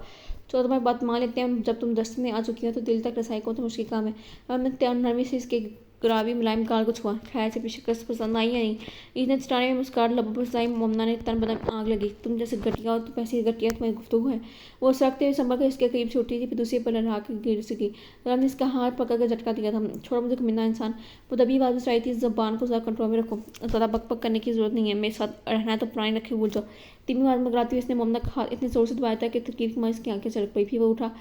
चलो तुम्हारी बात मान लेते हैं। जब तुम दस्त में आ चुकी हो तो दिल तक रसाई को तो मुश्किल काम है। अब मैं त्यार नरमी से इसके गुलाबी मुलायम गाल को छुआ। खैर से शिकस्त पसंद आई या नहीं। इसने चटाने में मुस्कान लबों पर सजाई। मोमना ने तन बदन आग लगी। तुम जैसे घटिया हो तो पैसे घटिया तुम्हारी गुफ्तगू है। वो सरकते हुए संभल कर इसके करीब से उठी थी फिर दूसरे पर लड़ा कर गिर से गई। ने इसका हाथ पकड़ कर झटका दिया था। छोड़ो मुझे कमीना इंसान। वो दबी आवाज़ में चाहिए थी जबान को ज़्यादा कंट्रोल में रखो। ज़्यादा बक करने की जरूरत नहीं है। मेरे साथ रहना है तो पुरानी रखे भूल जाओ। तीन आवाज़ में गिराती हुई इसने मोमना का हाथ इतने जोर से दबाया था कि तकलीफ में इसकी आंखें चलक पड़ी। फिर वो उठा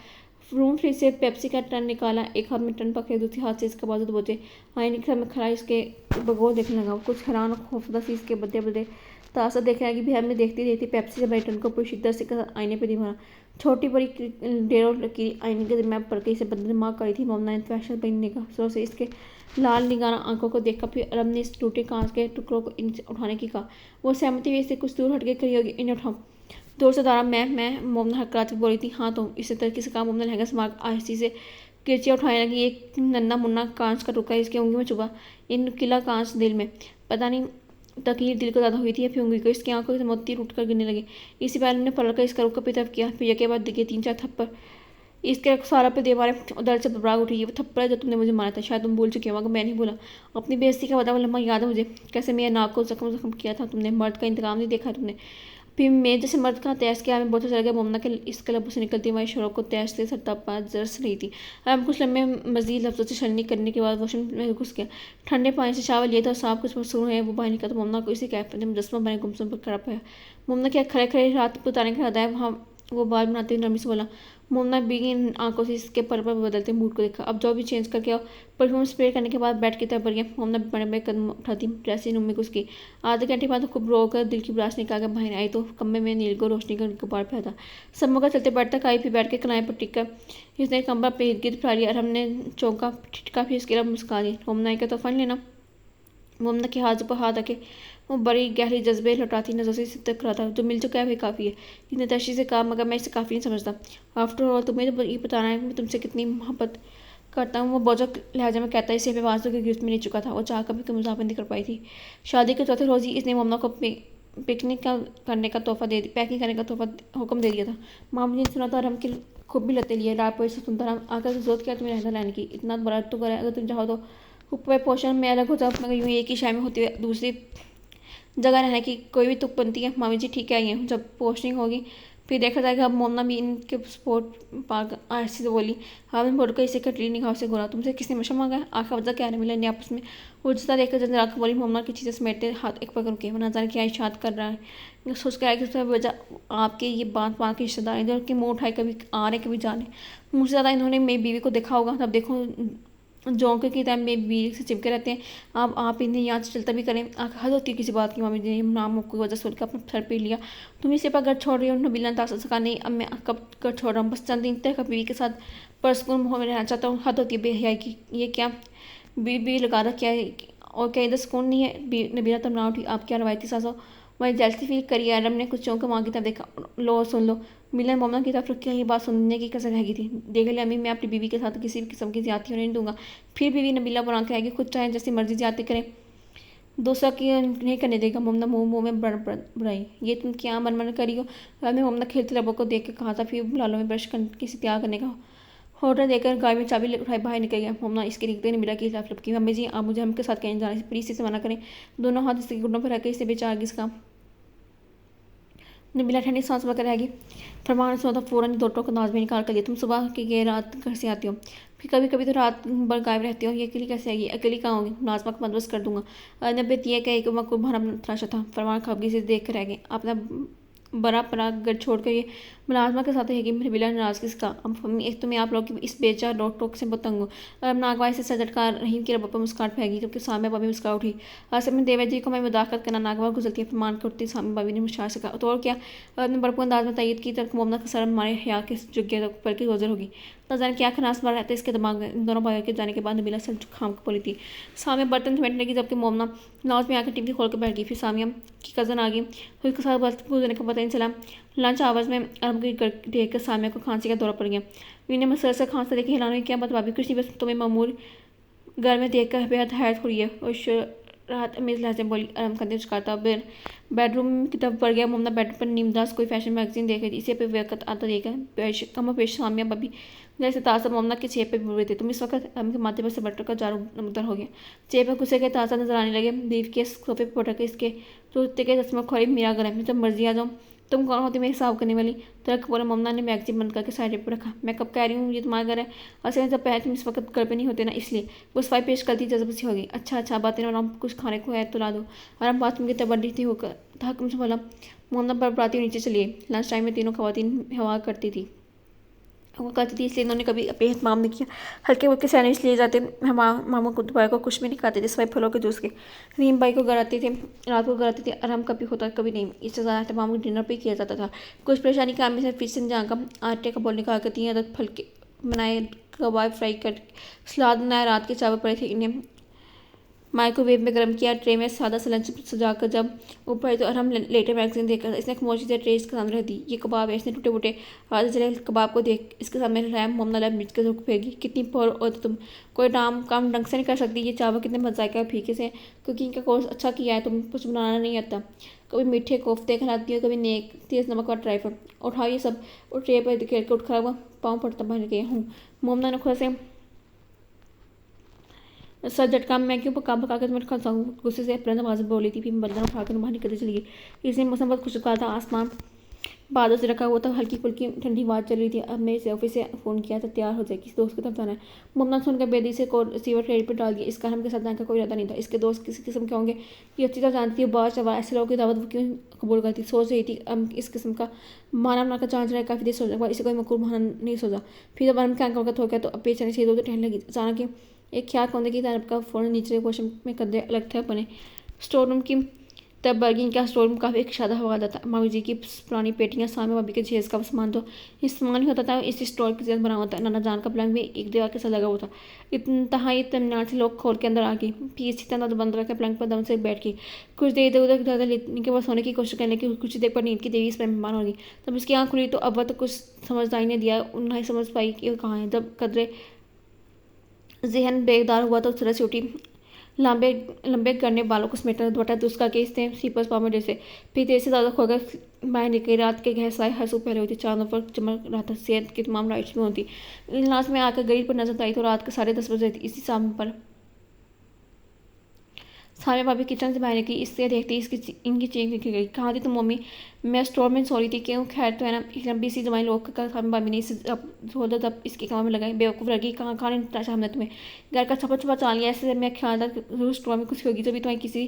रूम फ्रिज से पेप्सी का टन निकाला। एक हाथ में टन पकड़े दूसरे हाथ से इसका बाजू दबोचे आईने के सामने खड़ा इसके बगौर देखने लगा। कुछ हैरान और खौफदा सी इसके बदले बदले तासा देखने लगी। भी हमें देखती रहती पेप्सी से बड़ी टन को पूरी शिद्दत से आईने पर दिमाग छोटी बड़ी डेरों लकीर आईने के दरमियान पड़ के इसे बददिमाग करी थी। मोमना ने फैशन पहनने का जोर से इसके लाल निगारा आंखों को देखा। फिर अरब ने इस टूटे कांच के टुकड़ों को इनसे उठाने की कहा। वो सहमति हुई इससे कुछ दूर हटके खड़ी होगी। इन्हें उठाओ जोर से दारा मैं मोमना हकराती बोली थी। हाँ तो इसी तरह से कहा। मोमना लहंगा समाग आहिस्ती से किरचियाँ उठाने लगी। एक नन्ना मुन्ना कांच का टुकड़ा इसकी उंगली में चुभा। इन किला कांच दिल में पता नहीं तकलीफ दिल को ज़्यादा हुई थी या फिर उंगली को। इसकी आंखों से मोती टूट कर गिरने लगी। इसी बार ने पलट कर इसका रुख अपनी तरफ किया। फिर यके बाद दिखे तीन चार थप्पड़ इसके सारा पे दे मारे और दर्द से घबराहट उठी। ये वो थप्पड़ है जो तुमने मुझे मारा था, शायद तुम भूल चुके हो मगर मैं नहीं भूला। अपनी बेइज्जती का बदला लम्हा याद है मुझे, कैसे मेरे नाक को जख्म जख्म किया था तुमने। मर्द का इंतकाम नहीं देखा तुमने। फिर मैं जैसे मर्द का तैश किया, मैं बहुत चल गया। मोमना के इसके लबों से निकलती हमारी शरों को तैश से सरताब जरस रही थी। हम कुछ लम्बे मजीद लफ्जों से छलनी करने के बाद वॉशरूम में घुस गया। ठंडे पानी से शावल लिया था, साफ कुछ मसूर है वो बाहर निकला तो मोमना को इसी कैफ में मुजस्मा बने गुमसुम पर खड़ा पाया। मोमना क्या खड़े खड़े रात बताने का हृदय वहाँ वो बाल बनाते हुए नरमी से बोला। मोमना बीगी आंखों से इसके पर बदलते मूड को देखा। अब जो भी चेंज करके आओ। परफ्यूम स्प्रे करने के बाद बेड की तरफ बढ़ गया। मोमना बड़े बड़े कदम उठाती ड्रेसिंग रूम में घुस गई। आधे घंटे बाद खूब रोकर दिल की बुराश निकाल कर बाहर आई तो कमरे में नील को रोशनी का गुब्बार फैला था। सब मगर चलते बैठ तक आई, फिर बैठ के कनाए पर टिक कर इसने कमरा पे इर्द गिर्द फैला लिया और हमने चौंका ठिटका, फिर इसके रब मुस्का दी। मोमना का तोहफा लेना। मोमना के हाथ पर हाथ रखे वो बड़ी गहरी जज्बे लौटाती नजर से तक रहा था। जो मिल चुका है वही काफ़ी है। इसने तशी से कहा, मगर मैं इसे काफ़ी नहीं समझता। आफ्टर ऑल तुम्हें तो ये बताना है कि मैं तुमसे कितनी मोहब्बत करता हूँ। वो बोझक लहजे में कहता है, इसे बेवाजों के गिरफ्त में नहीं चुका था। वो चाह कभी मुजाफिर नहीं कर पाई थी। शादी के चौथे रोज़ ही इसने मोमना को पिकनिक करने का तोहफा दे पैकिंग करने का तोहफा हुक्म दे दिया था। मामू ने सुना था, हम की खूब भी लते लिए। रात पर से सुनता रहा, आकर जरूरत क्या तुम्हें रहना लाने की, इतना बड़ा तो करे अगर तुम चाहो तो ऊपर पोषण में अलग हो जाओ, मगर यूँ एक ही शय में होती हुई दूसरी जगह रहने की कोई भी तुक बनती है। मामी जी ठीक है, ये जब पोस्टिंग होगी फिर देखा जाएगा। अब मोमना भी इनके सपोर्ट पाक ऐसी से बोली। हाँ बोल कर इसे कटरी निगाह से गोरा, तुमसे किसने मशा मांगा है, आखिर वजह क्या है मिलने आपस में। वो जितना देखकर जंजरा कर बोली। मोमना की चीज़ें समेटते हाथ एक पकड़ के, वो ना जाने क्या इशाद कर रहा है। सोच कर आएगी उसकी वजह आपके ये बात के रिश्तेदार इधर की मुँह उठाए, कभी आ रहे कभी जाने। मुझसे ज़्यादा इन्होंने मेरी बीवी को देखा होगा। तब देखो जोंके की टाइम में बीवी से चिपके रहते हैं। अब आप इन्हें यहाँ से चलता भी करें, हद होती है किसी बात की। मामी जी ने नाम की वजह सुनकर अपना सर पीट लिया। तुम इसे पर घर छोड़ रही हो, नबीला तासा सका नहीं। अब मैं कब घर छोड़ रहा हूँ, बस चंद दिन तक बीवी के साथ परस्कून मोह में रहना चाहता हूँ। हद होती है बेहयाई की। ये क्या बीवी लगा रखा है और क्या इधर सुकून नहीं है। नबीला तब ना उठी। आप क्या रवायती सासो वही जैसी फील करी। आरम ने कुछ चौंक माँ की तरफ देखा। लो सुन लो। मिलन मोमना की तरफ रखी ये बात सुनने की कसर रह गई थी। देख लिया अम्मी, मैं अपनी बीवी के साथ किसी भी किस्म की ज्यादती होने नहीं दूंगा। फिर बीवी नबीला बना के आएगी, खुद चाहे जैसी मर्जी ज्यादती करें, दूसरा की नहीं करने देगा। मोमना मुंह में बढ़ाई। ये तुम क्या मन मन करी हो। बाद में मोमना खेलते रबों को देख के कहा था, फिर लालों में ब्रश किसी त्याग करने का होटल देकर गाय में चाबी उठाई बाहर निकल गया। मोमना इसके दिखते नबीला की खिलाफ लपकी। अम्मी जी आप मुझे हमके साथ कहीं जाने से प्लीज इसे मना करें। दोनों हाथ इसके घुटनों पर रखकर इसे बेचारा किसका नबीला ठंडी सांस वगैरह रहेगी। फरमान सुना था फ़ौरन दो टोक अंदाज में निकाल कर लिया। तुम सुबह के रात घर से आती हो, फिर कभी कभी तो रात भर गायब रहती हो। ये अकेली कैसे आएगी, अकेली कहाँ होगी। नाजमा का बंदोबस्त कर दूंगा। नब्बे यह कहे कि मकबूल भारा तराशा था। फरमान खबगी से देख कर रह गए। अपना बड़ा परा गढ़ छोड़ कर ये मुलाजमा के साथ रहेगी। मेरे बिला नाराज किसका। अब एक तो मैं आप लोग की इस बेचार रोक टोक से बहुत तंग हूँ। और नागवाई से सर झटका रहीम की रब पर मुस्कान फेंकी, जबकि सामने बाबी मुस्कुरा उठी। असल में देवर जी को मैं मुदाखत करना नागवा गुजरती है। फरमान कर उठती सामने बाबी ने मुस्कुरा सका तो और क्या। अपने बड़पू अंदाज में तैयद की तरफ मोमना का सर मारे हया के जगह पर की गुजर होगी। न जाने क्या खनास मार रहता है इसके दिमाग में। इन दोनों भाइयों के जाने के बाद नबीला सर खाम को बोली थी। सामने बर्तन समेटने लगी, जबकि मोमना लाउज में आकर टीवी खोल कर बैठ गई। फिर सामिया की कज़न आ गई, फिर उसके साथ बर्तन गुजरने का पता नहीं चला। लंच आवर्स में आरम की देख कर सामिया को खांसी का दौरा पड़ गया। वीने मसर से खांसते देखे हिलाने क्या बात भाभी कुछ नहीं, बस तुम्हें मामूल घर में देख कर बेहद हैरत हुई है। और रात अमीज लहजे बोली। आराम करते चुकाता बेडरूम की तरफ बढ़ गया। मोमना बेड पर नीमदास कोई फैशन मैगजीन देख रही थी। इसे पे वक्त आता देखा कम पेश सामिया बबी जैसे ताज़ा मोमना के चेप पे बुरे थे। तुम इस वक्त अम के माथे पर से बटर का जारू मुदर हो गया। चेप पर घुसे के ताज़ा नजर आने लगे। दीव के सोफे पर पटक के इसके चूते के चश्मा खोई मेरा घर है, जब मर्जी आ जाओ। तुम कौन होती मेरे हिसाब करने वाली। तरक बोला। मोमना ने मैगजीन बंद करके साइड पर रखा। मैं कब कह रही हूँ ये तुम्हारा घर है। असल में जब पहले तुम इस वक्त घर पे नहीं होते ना, इसलिए वो सफाई पेश करती जज्ब सी होगी। अच्छा बातें ना कुछ खाने को है तो ला दो। आराम बाथरूम की तबड्डी थी होकर था तुमसे बोला। मोमना बड़बड़ाती हुई नीचे चली गई। लंच टाइम में तीनों खवातीन हवा करती थी वो कहती थी, इसलिए इन्होंने कभी एहतमाम नहीं किया। हल्के फुल्के सैंडविच लिए जाते। मामू को दोपहर को कुछ भी नहीं खाते थे सिवाय फलों के जूस के। रीम भाई को घर आते थे, रात को घर आते थे। आराम कभी होता कभी नहीं। इससे ज़्यादा एहतमाम डिनर पर किया जाता था। कुछ परेशानी का आदमी से फिर से जहाँ का आटे का बोल निकाल कर 3 अदद फल बनाए, कबाब फ्राई कर सलाद बनाया। रात के चावल पड़े थे, इन्हें माइक्रोवेव में गर्म किया, ट्रे में सादा सा लंच सजाकर जब ऊपर तो हम लेटर मैगजीन देखकर इसने खामोशी से ट्रे इसके सामने रख दी। ये कबाब है, इसने टूटे फूटे हाथ चले कबाब को देख इसके सामने रैम मोमना लैब मिर्च के रुख फेंकी। कितनी पोर और तुम कोई काम ढंग से नहीं कर सकती। ये चावल कितने मजायका फीके से कुकिंग का कोर्स अच्छा किया है, तुम कुछ बनाना नहीं आता। कभी मीठे कोफ्ते खिलाती हो, कभी नेक तेज नमक और ट्राइफल। उठाओ ये सब और ट्रे पर खेल के उठ खड़ा हुआ पाँव पड़ता बन गया हूँ। मोमना ने खुद से सर झटका, मैं क्यों पका पका कर तुम्हें खाता हूँ, गुस्से से अपने आवाज़ बोली थी। फिर बर्तन उठाकर बाहर निकलती चली गई। इसलिए मौसम बहुत खुशगवार था, आसमान बादल से रखा हुआ था, हल्की फुल्की ठंडी हवा चल रही थी। अब मैं इसे ऑफिस से फ़ोन किया था, तैयार हो जाए, किसी दोस्त की तरफ जाना है। मुन्ना सुनकर बेदी से रिसीवर क्रेडिट पर डाल दिया। इसका हम के साथ जाने का कोई इरादा नहीं था। इसके दोस्त किसी किस्म के होंगे ये अच्छी तरह जानती थी। बार चवा ऐसे लोगों की दावत वो क्यों कबूल करती। सोच रही थी अब इस किस्म का माना बना का चांस रहा, काफ़ी देर सोचा इसे कोई मकरूब बहाना नहीं सोचा। फिर जब हम क्या वक्त हो गया तो अब बेचारे से इधर ठहरने लगी। अचानक एक ख्याल कौन की तरफ का फ़ौरन नीचे वॉशरूम में कदरे अलग थे बने। स्टोर रूम की तब बर्गिंग का स्टोर रूम काफ़ी शादा हवाला था। मामी जी की पुरानी पेटियाँ, सामने भाभी के जहेज का सामान तो इस्तेमाल ही होता था। इस स्टोर की जगह बना हुआ था। नाना जान का प्लान भी एक दीवार के साथ लगा हुआ था। इंतहाई तमन्नार से लोग खोल के अंदर आ गए। फिर इसी तरह बंद रखा प्लंग पर दम से बैठ गई। कुछ देर इधर उधर ज़्यादा लेने के बाद सोने की कोशिश करने की। कुछ देर पर नींद की देवी इस पर मेहमान होगी। तब उसकी आँख खुली तो अब तो कुछ समझदारी ने दिया, नहीं समझ पाई कि कहाँ है। जब कदरे जहन बेदार हुआ तो तरह से उठी, लंबे लंबे करने बालों को समेटना दुपट्टा दुस्का के इसने सीपर्स पावर जैसे। फिर तेज से ज़्यादा खोकर बाहर निकली। रात के गहरे साए हर सू पहले होती, चांदों पर चमक रहा था। सेहत की तमाम लाइट्स में होती। इजलास में आकर गरीब पर नजर आई तो रात के 10:30 बजे थी। इसी शाम पर सामने भाभी किचन से बाहर निकली। इससे देखती इनकी चीख निकल गई। कहाँ थी तुम मम्मी? मैं स्टोर में सो रही थी। क्यों? खैर तो है ना, एक लंबी सी जमाई लोग का सामने भाभी ने जब इसके काम में लगाई। बेवकूफ़ लगी, कहाँ खाने हमने तुम्हें घर का छपा छपा चाल लिया। ऐसे मैं ख्याल था जरूर स्टोर में कुछ होगी। जब भी तुम्हें किसी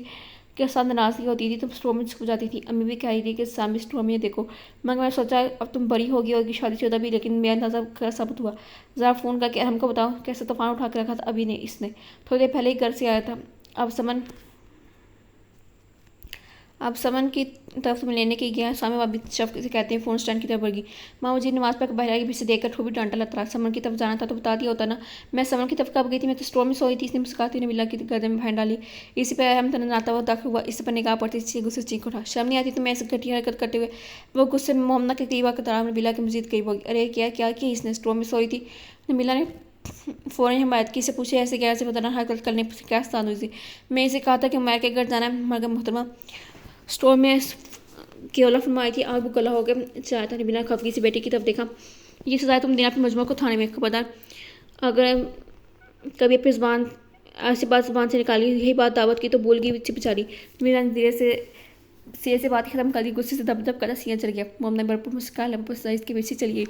के साथ नाराज़गी होती थी तो स्टोर में छुप जाती थी। अम्मी भी कह रही थी कि सामने स्टोर में देखो, मगर मैं सोचा अब तुम बड़ी होगी होगी शादीशुदा भी, लेकिन मेरा अंदाज़ा साबित हुआ। ज़रा फ़ोन करके हमको बताओ कैसे तूफान उठा के रखा था अभी ने इसने। थोड़ी देर पहले ही घर से आया था। अब समन की तरफ तुम्हें लेने के गया। सामने भाभी शफ से कहते हैं फ़ोन स्टैंड की तरफ बढ़ गई। माँ मुझे नमाज पढ़ बाहर आएगी, पीछे देखकर खूब डांटा लतरा। समन की तरफ जाना था तो बता दिया होता ना। मैं समन की तरफ कब गई थी? मैं तो स्टोर में सोई थी। इसने मुस्कुराती ने मिला की गर्दन में बहन डाली। इसी पर हम तन आता हुआ दाखिल हुआ। इस पर निगाह पड़ती थी, गुस्से चीख उठा। शर्म नहीं आती तो मैं ऐसी घटिया हरकत करते हुए। वो गुस्से में मोहम्मद के करीब आकर तारा में बिला के मजीद करीब होगी। अरे क्या क्या कि इसने स्टोर में सोई थी। मिला ने फ़ौरन हिमायत की से पूछे ऐसे कैसे बताना हरकत करने क्या स्थान हुई थी। मैं इसे कहा था कि मैं के घर जाना है, मगर मोहतरमा स्टोर में केवला फरमाई थी। आग बुकला हो गया चाय था। बिना खफगी से बेटी की तरफ देखा। ये सजा तुम देना अपने मजमू को थाने में खबरदार अगर कभी अपनी ज़बान ऐसी बात ज़बान से निकाली, यही बात दावत की तो बोल गई बच्ची बेचारी। मेरा धीरे से बात खत्म कर दी। गुस्से से दब दब कर सियाँ चल गया। मोम ने भरपूर मुस्कान वापस इसके पीछे चली गई।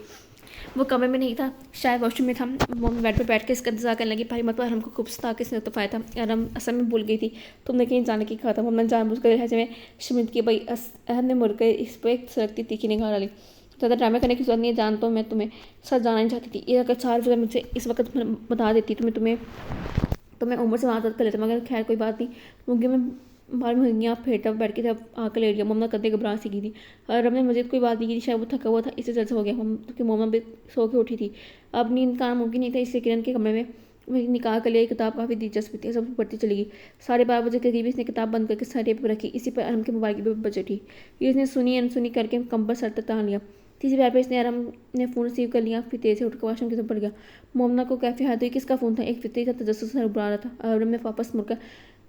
वो कमरे में नहीं था, शायद वॉशरूम में था। मम्मी बेड पर बैठ के इसका इंतजार करने लगी। भाई मत पर हमको खूब सता के इसने तोफाया था और हम असल में भूल गई थी। तुमने कहीं जाने की कहा था। मम्मी जानबूझ कर लहजे में शमित की भाई अहम ने मुड़ कर इस पर एक सड़कती तीखी निगाह डाली। ज़्यादा ड्रामे करने की जरूरत नहीं है, जानता हूँ मैं तुम्हें साथ जाना नहीं चाहती थी। ये अगर 4 बजे मुझसे इस वक्त बता देती तो मैं उम्र से आदत कर लेता, मगर खैर कोई बात नहीं। क्योंकि मैं बाहर मुहैया फेरता बैठ के जब आकर लेट गया। मम्मा कदे घबरा सी गई थी और हमने मुझे कोई बात नहीं की थी। शायद वो थका हुआ था, इससे जल्द हो गया क्योंकि मम्मा भी सो के उठी थी। अब नींद का मुमकिन नहीं था, इसलिए किरण के कमरे में निकाह कर लिया। किताब काफ़ी दिलचस्प थी, सब पढ़ती चली गई। 12:30 बजे के करीब इसने किताब बंद करके साइड पर रखी। इसी पर अरम के मोबाइल की बजट थी। इसने सुनी अनसुनी करके कंबल सर तक तान लिया। तीसरी बार पर इसने अरम ने फ़ोन रिसीव कर लिया। फिर तेज़ से उठकर वॉशरूम की तरफ बढ़ गया। मोमना को कैफे हाथ हुई। किसका फ़ोन था? एक फितरी था तजस्सुस से उबरा रहा था। अरम ने वापस मुड़कर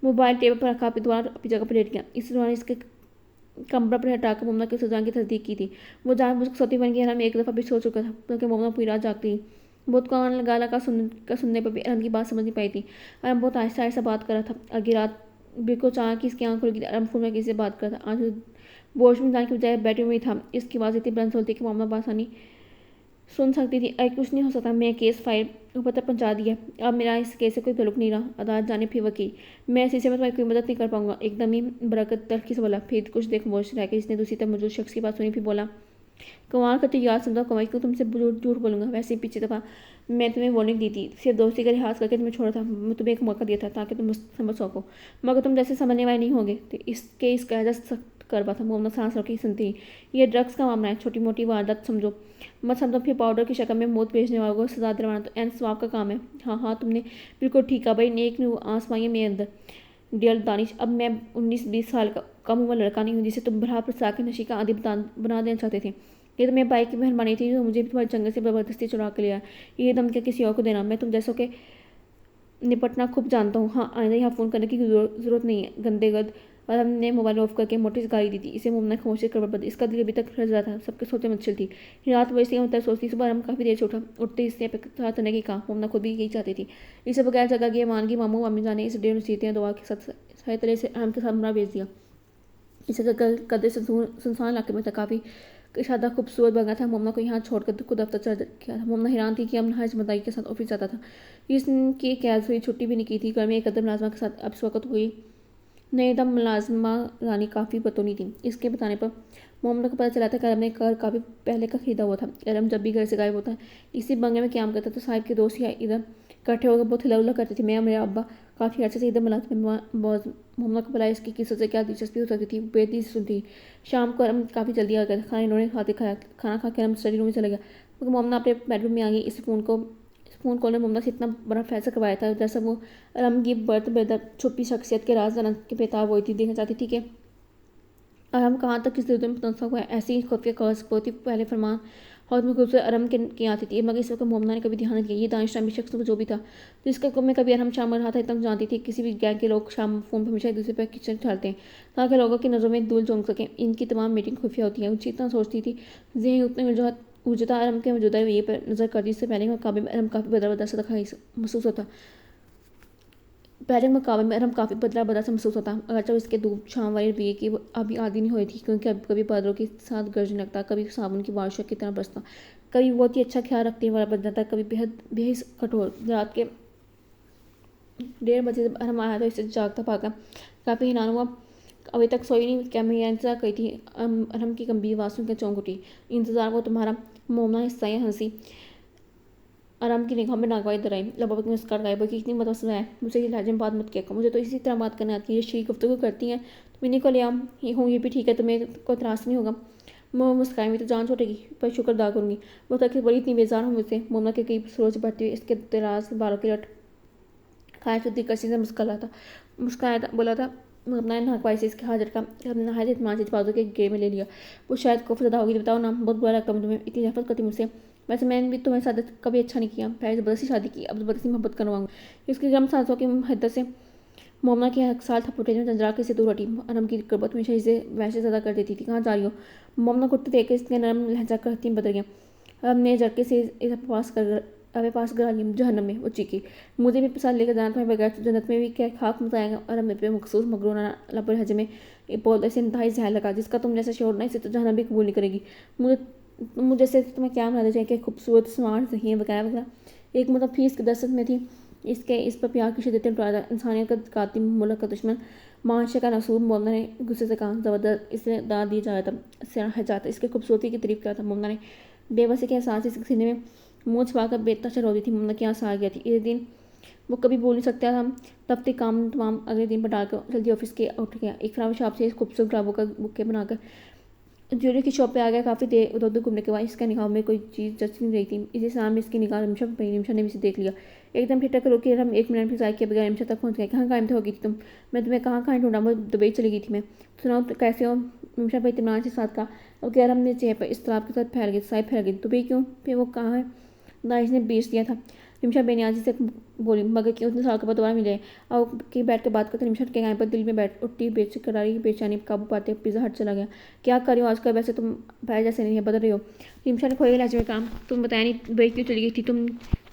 मोबाइल टेबल पर रखा, अपनी दोबारा अपनी जगह पर लेट गया। इस दौरान इसके कमरा पर हटाकर मोमना की सुजान की तस्दीक की थी। वो जानबूझ सोती बन गई। हम एक दफ़ा भी सो चुका था क्योंकि मोमना पूरी रात जागती थी। बहुत कान लगा लगा सुनने पर भी अरम की बात समझ नहीं पाई थी। अरम बहुत आहिस्ता आहिस्ता बात कर रहा था। अगली रात बिल्कुल अचानक की इसकी आँख खुल गई। अरम फोन में किसी से बात कर रहा था। आज वॉशरूम जाने की बजाय बेडरूम में था। इसकी आवाज़ इतनी बुलंद होती कि मोमना बासानी सुन सकती थी। अरे कुछ नहीं हो सकता, मैं केस फाइल ऊपर तक पहुँचा दिया। अब मेरा इस केस से कोई ताल्लुक नहीं रहा। अदालत जाने फिर वकील, मैं इसी से में तुम्हारी कोई मदद नहीं कर पाऊंगा। एकदम ही बरकत तलखी से बोला। फिर कुछ देर खामोश रह के इसने दूसरी तरफ मौजूद शख्स की बात सुनी। फिर बोला, कमाल का तो याद समझा कमाई क्यों तुमसे झूठ बोलूँगा। वैसे ही पिछली दफ़ा मैं तुम्हें वार्निंग दी थी, सिर्फ दोस्ती का लिहाज करके तुम्हें छोड़ा था। मैं तुम्हें एक मौका दिया था ताकि तुम समझ सको, मगर तुम जैसे समझने वाले नहीं होगे तो इसके इस कायदा सख्त करवा था। मोहम्मद सांस रोकी सुनती। ये ड्रग्स का मामला है, छोटी मोटी वारदात समझो मत समझो। फिर पाउडर की शक्ल में मौत भेजने वालों को सजा दिलवाना तो एन स्वाब का काम है। हाँ हाँ तुमने बिल्कुल ठीक है भाई, नेक न्यू आसमाइए मेरे अंदर डियर दानिश, अब मैं 19-20 साल का कम उम्र लड़का नहीं हूँ जिसे तुम भरा प्रसा के नशे का आदि बना देना चाहते थे। ये तो मेरे भाई की मेहरबानी थी जो मुझे तुम्हारे जंगल से ज़बरदस्ती चुरा के लिया। ये दम क्या किसी और को देना? मैं तुम जैसों के निपटना खूब जानता हूँ। हाँ, आइंदा यहाँ फ़ोन करने की ज़रूरत नहीं है, गंदे गद। और हमने मोबाइल ऑफ करके मोटी से गाली दी थी। इसे मुमना खामोशी कर बर्बाद। इसका दिल अभी तक रच रहा था। सबके सोचे मुश्किल थी। रात बजती मतलब सोचती। सुबह हम काफ़ी देर से उठते इससे साथ रहने की कहा। मुमना खुद भी यही चाहती थी। इसे बगैर जगह के मान की मामू मामी जाने इस डेढ़ नसीहतें दुआ के साथ सही तरह से हम के साथ मरा भेज दिया। इसे कदे सुनसान इलाके में था। काफ़ी शादा खूबसूरत बंगला था। मुमना को यहाँ छोड़कर खुद दफ्तर चल गया था। मुमना हैरान थी कि हम नहाज मदाई के साथ ऑफिस जाता था। इसकी कैद हुई छुट्टी भी नहीं की थी। गर्मी एक कदम मुलाजमा के साथ अब इस वक्त हुई नई दम मुलाजमा रानी काफ़ी बतौनी थी। इसके बताने पर मोहम्मद को पता चला था कि अरब ने घर काफ़ी पहले का खरीदा हुआ था। अरब जब भी घर से गायब होता है इसी बंगले में क्याम करता था। साहिब के दोस्त या इधर इकट्ठे होकर बहुत हिला उला करते थे। मैं और मेरा अब्बा काफ़ी अर्से से इधर मिलाते मोहम्मद को पता इसकी किस्सों से क्या दिलचस्पी हो सकती थी। बेहतरीन सुनती। शाम को अरब काफ़ी जल्दी आ गया था। खाना इन्होंने खाना खा के अरब स्टडी रूम में चला गया। क्योंकि मोहम्मद अपने बेडरूम में आ गई। इस फ़ोन कॉल ने मुमना से इतना बड़ा फैसला करवाया था जैसे वो अरम की बर्थ बेदर छुपी शख्सियत के राज जानने के बेताब हुई थी। देखना चाहती थी कि अरम कहाँ तक किस दिल में मुतनफ़ हुआ है। ऐसी खुफिया काज बहुत ही पहले फरमान और में खूबसूरत अरम के आती थी। मगर इस वक्त मोमना ने कभी ध्यान नहीं दिया। ये दानिश नामी शख्स जो भी था जिसका में कभी अरम शामिल रहा था इतना जानती थी। किसी भी गैंग के लोग शाम फ़ोन पर हमेशा एक दूसरे पर किचन डालते हैं ताकि लोगों की नज़रों में दूर झोंक सकें। इनकी तमाम मीटिंग खुफिया होती है। उनकी इतना सोचती थी जहन उतने उजता अरम के मौजूदा ये पर नज़र कर दी। इससे पहले मुकाबले में अरम काफ़ी बदला सा दिखाई महसूस होता। पहले मुकाबले में अरम काफ़ी बदला सा महसूस होता। अगरचे इसके धूप छाँव वाली रवैये की अभी आदि नहीं हुई थी। क्योंकि अब कभी बादलों के साथ गरजने लगता, कभी साबुन की बारिश की तरह बरसता, कभी बहुत ही अच्छा ख्याल रखने वाला बन जाता, कभी बेहद कठोर। रात के 1:30 बजे जब अरम आया तो इससे जागता पाकर काफ़ी हैरान हुआ। अभी तक सोई नहीं। क्या मैं इंतजार करी थी? अरम की गंभीर आवाज़ सुनकर चौंक उठी। इंतजार वो तुम्हारा? मोमना हिस्सा हंसी। आराम की निगाह में नागवाई दर आई। लबा की मुस्कुराहट गायब कि इतनी मतलब सुना है मुझे ये लहजे में बात मत किया। मुझे तो इसी तरह बात करने आती है। ये शरीक गुफ्तगू करती हैं तुम इन्हीं को ले आओ हूँ। ये भी ठीक है, तुम्हें कोई त्रास नहीं होगा। मैं मुस्काई हुई तो जान छोटेगी पर शुक्र अदा करूँगी। वो तक बड़ी इतनी बेजार हूँ मुझसे। मोमना के कई रोज बढ़ती हुई इसके दराज बालों की लट खाया तो दिक्कत से मुस्कुराया था। बोला था अपना नहकवाई से इसके हाजिर का हमने नहाए थे माँ बाजू के गेम में ले लिया। वो शायद को ज़्यादा होगी। बताओ ना, बहुत बुरा लगता तुम्हें इतनी नफरत करती मुझसे। वैसे मैंने भी तुम्हारे साथ कभी अच्छा नहीं किया। पहले ज़बरदस्ती शादी की, अब ज़बरदस्ती मोहब्बत करवाऊँ। इसकी गम सांसों की हद से मोमना के हक साल थपड़े में जंजरा के से दूर हटी। अरम की कुर्बत हमेशा इसे वैसे ज़्यादा कर देती थी। कहाँ जा रही हो? मोमना को देख के इसके नरम लहजा करती बदल गया। अरम ने झटके से इसे पास करा लिया। जहन्नम में वो चीखी, मुझे भी साथ लेकर जाना तुम्हें बगैर जन्नत में भी क्या खाक मत आएगा। और हम पे मखसूस मगरूना लबर हज में बोलते से इंतहाई जहर लगा जिसका तुम जैसा शोर ना इसे तो जहन्नम भी कबूल नहीं करेगी। मुझे से तुम्हें क्या बना चाहिए कि खूबसूरत स्मार्ट सही है वगैरह वगैरह। एक मतलब फीस की दस्तक में थी इसके इस पर प्यार की शिद्दत उठाया। इंसानियत का कातिल, मुल्क का दुश्मन, माशे का नसूब। मोमना ने गुस्से से कहा। ज़बरदस्त इसे दाद दिया जाता इसके खूबसूरती की तारीफ किया था। मोमना ने बेबसी के एहसास इसके सीने में मुँह छुपाकर बेतशा रो दी थी। मोमना की आँख आ गया थी। इस दिन वो कभी बोल नहीं सकता था। तब तक काम तमाम अगले दिन पर डालकर जल्दी ऑफिस के उठ गया। एक फ्लावर शॉप से खूबसूरत गुलाबों का बुके बनाकर ज्वेलरी की शॉप पे आ गया। काफ़ी देर उधर उधर घूमने के बाद इसका निगाह में कोई चीज़ जच नहीं रही थी। इसी सामने इसकी निगाह रिमशा पर पड़ी। रिमशा ने भी इसे देख लिया। एकदम ठिठक कर रोकी। हम 1 मिनट भी ज़ाय के बगैर रिमशा तक पहुँच गए। कहाँ कायम थे होगी थी तुम? मैं तुम्हें कहाँ ढूंढा? वो दुबई चली गई थी मैं। सुनाओ तो कैसे हो? रिमशा पर इत्मीनान के साथ कहा। और कह हमने चेहरे पर इस तालाब के साथ फैल गई। साहिब फैल गई। दुबई क्यों? फिर वो कहाँ है? दाइश ने बेच दिया था। रिमशा बेनियाजी से बोली। मगर क्यों उतने साल के बाद दोबारा मिले? और की बैठ के बात करते रिमशा के गाय पर दिल में बैठ उठती बेचकरारी बेचैनी काबू पाते पिज़्ज़ा हट चला गया। क्या कर रही हो आजकल? वैसे तुम पहले जैसे नहीं है, बदल रही हो। रिमशा ने खोए लहजे में काम। तुम बताया नहीं बेच क्यों चली गई थी तुम?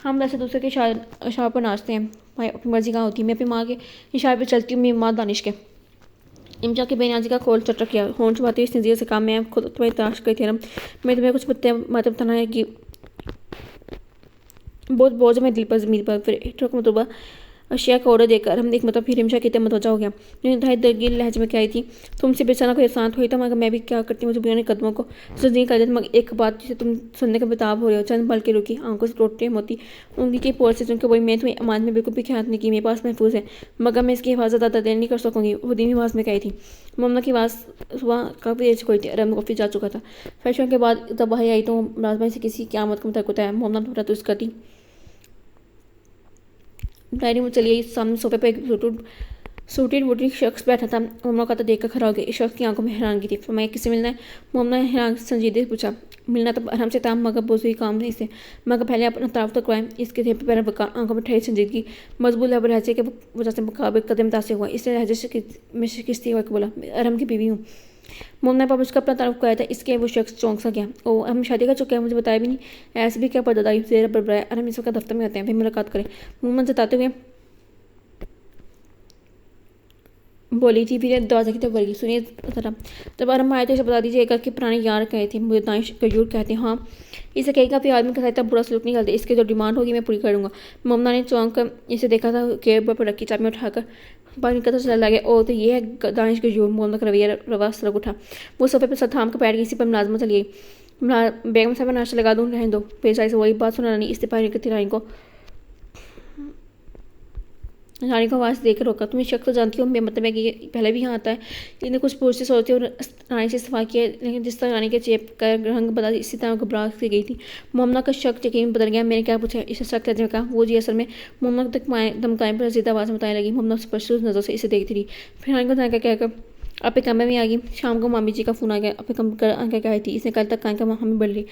हम वैसे दूसरे के इशारे पर नाचते हैं। भाई अपनी मर्जी कहाँ होती है। मैं अपनी माँ के इशारे पर चलती हूँ। मेरी माँ दानिश के। रिमशा की बेनियाजी का खोल चटक किया। होंठ छुपाती हुई नज़ीर से कहा। मैं खुद तुम्हें तलाश गई थी। मैं तुम्हें कुछ मतलब बताना है कि बहुत बोझ में दिल पर ज़मीन पर फिर ट्रक मतलबा अशिया का ऑर्डर देकर हम एक मतलब फिर रिमशा कितने मतवजा हो गया। इंतहाई दरगीर लहजे में क्या आई थी। तुमसे बेचारा कोई एहसान हुई था मगर मैं भी क्या करती मुझे बुनियादी कदमों को सजनी कर देती। मगर एक बात जिसे तुम सुनने का बेताब हो रहे हो। चंद पल के रुकी, आंखों से टोटे मोती उंगली की पोर से सुनकर वही मैं तुम्हें अमान में बिल्कुल भी ख्याल नहीं की। मेरे पास महफूज है मगर मैं इसकी हिफाजत ज़्यादा देर नहीं कर सकूँगी। वो धीमी आवाज़ में कही थी। मोमना की आवाज़ सुबह काफ़ी देर से कोई थी। रम ऑफिस जा चुका था। फैशन के बाद जब वही आई तो लाजमी से किसी क़यामत को मुतक होता है। मोमना थोड़ा तो उसका थी डायरी में चलिए सामने सोफे पर एक ब्लूटूथ सूटेड वुटेड शख्स बैठा था। मोमना का तो देख कर खड़ा हो गया। इस शख्स की आंखों में हैरानगी थी। फरमाया किससे मिलना है? मोमना ने हैरान संजीदे से पूछा। मिलना तो आराम से ताम मगर बोझ हुई काम नहीं से मगर पहले अपना तारफ तो करवाएं। इसके थे पैर आंखों में ठहरी संजीदगी मजबूत लहब लहजे के वजह से मुकाबले कदम मुतासिर हुआ। इसने लहजे से में शिकस्ती हुआ बोला अरहम की बीवी हूँ। मोमना ने उसका अपना तारफ कराया था। इसके वो शख्स चौंक सा गया। ओ हम शादी कर चुके हैं, मुझे बताया भी नहीं। ऐसे भी क्या पर्दादारी जेर बरबराया। अरहम इस वक्त दफ्तर में आते हैं, फिर मुलाकात करें। मोमन जताते हुए बोली थी। फिर दरवाजा की तरफ बढ़ी। सुनिए जरा, जब आराम आए तो इसे बता दीजिएगा कि पुराने यार कहे थे। मुझे दानिश गजूर कहते हैं। हाँ, इसे कहेगा फिर आदमी के साथ बुरा सलूक नहीं करते। इसके जो डिमांड होगी मैं पूरी करूँगा। ममना ने चौंक कर इसे देखा था। केयर पर रखी चाबी उठाकर बाहर निकलता चला लगे। ओ तो ये है दानिश गजूर। मोमना का रवैया रवा सलग उठा। वो सोफे पर सर थाम कर बैठ गई। इसी पर मुलाजमा चली गई। बेगम साहब नाश्ता लगा दूँ, रहने दो। बेचारी से वही बात सुना नहीं। इससे बाहर निकलती रानी को आवाज़ देकर रोका। तुम शख्स तो जानती हो, मैं मतलब है कि ये पहले भी यहाँ आता है। इन्हें कुछ पूछते सोचती और रानी से सवाल किया, लेकिन जिस तरह रानी के चेप का रंग बदला इसी तरह घबरा से गई थी। मोमना का शक यकीन बदल गया। मैंने क्या पूछा? इसे शक करने में कहा वो जी असल में। मोमना तक धमकाए पर रजीदा आवाज़ में बताने लगी। मोमना स्पष्ट नज़र से इसे देखती रही। फिर रानी को जाकर कहकर अपने कमरे में आ गई। शाम को मामी जी का फ़ोन आ गया। अपने कम कर आकर कही थी इसने कल तक कान का हमें बढ़ रही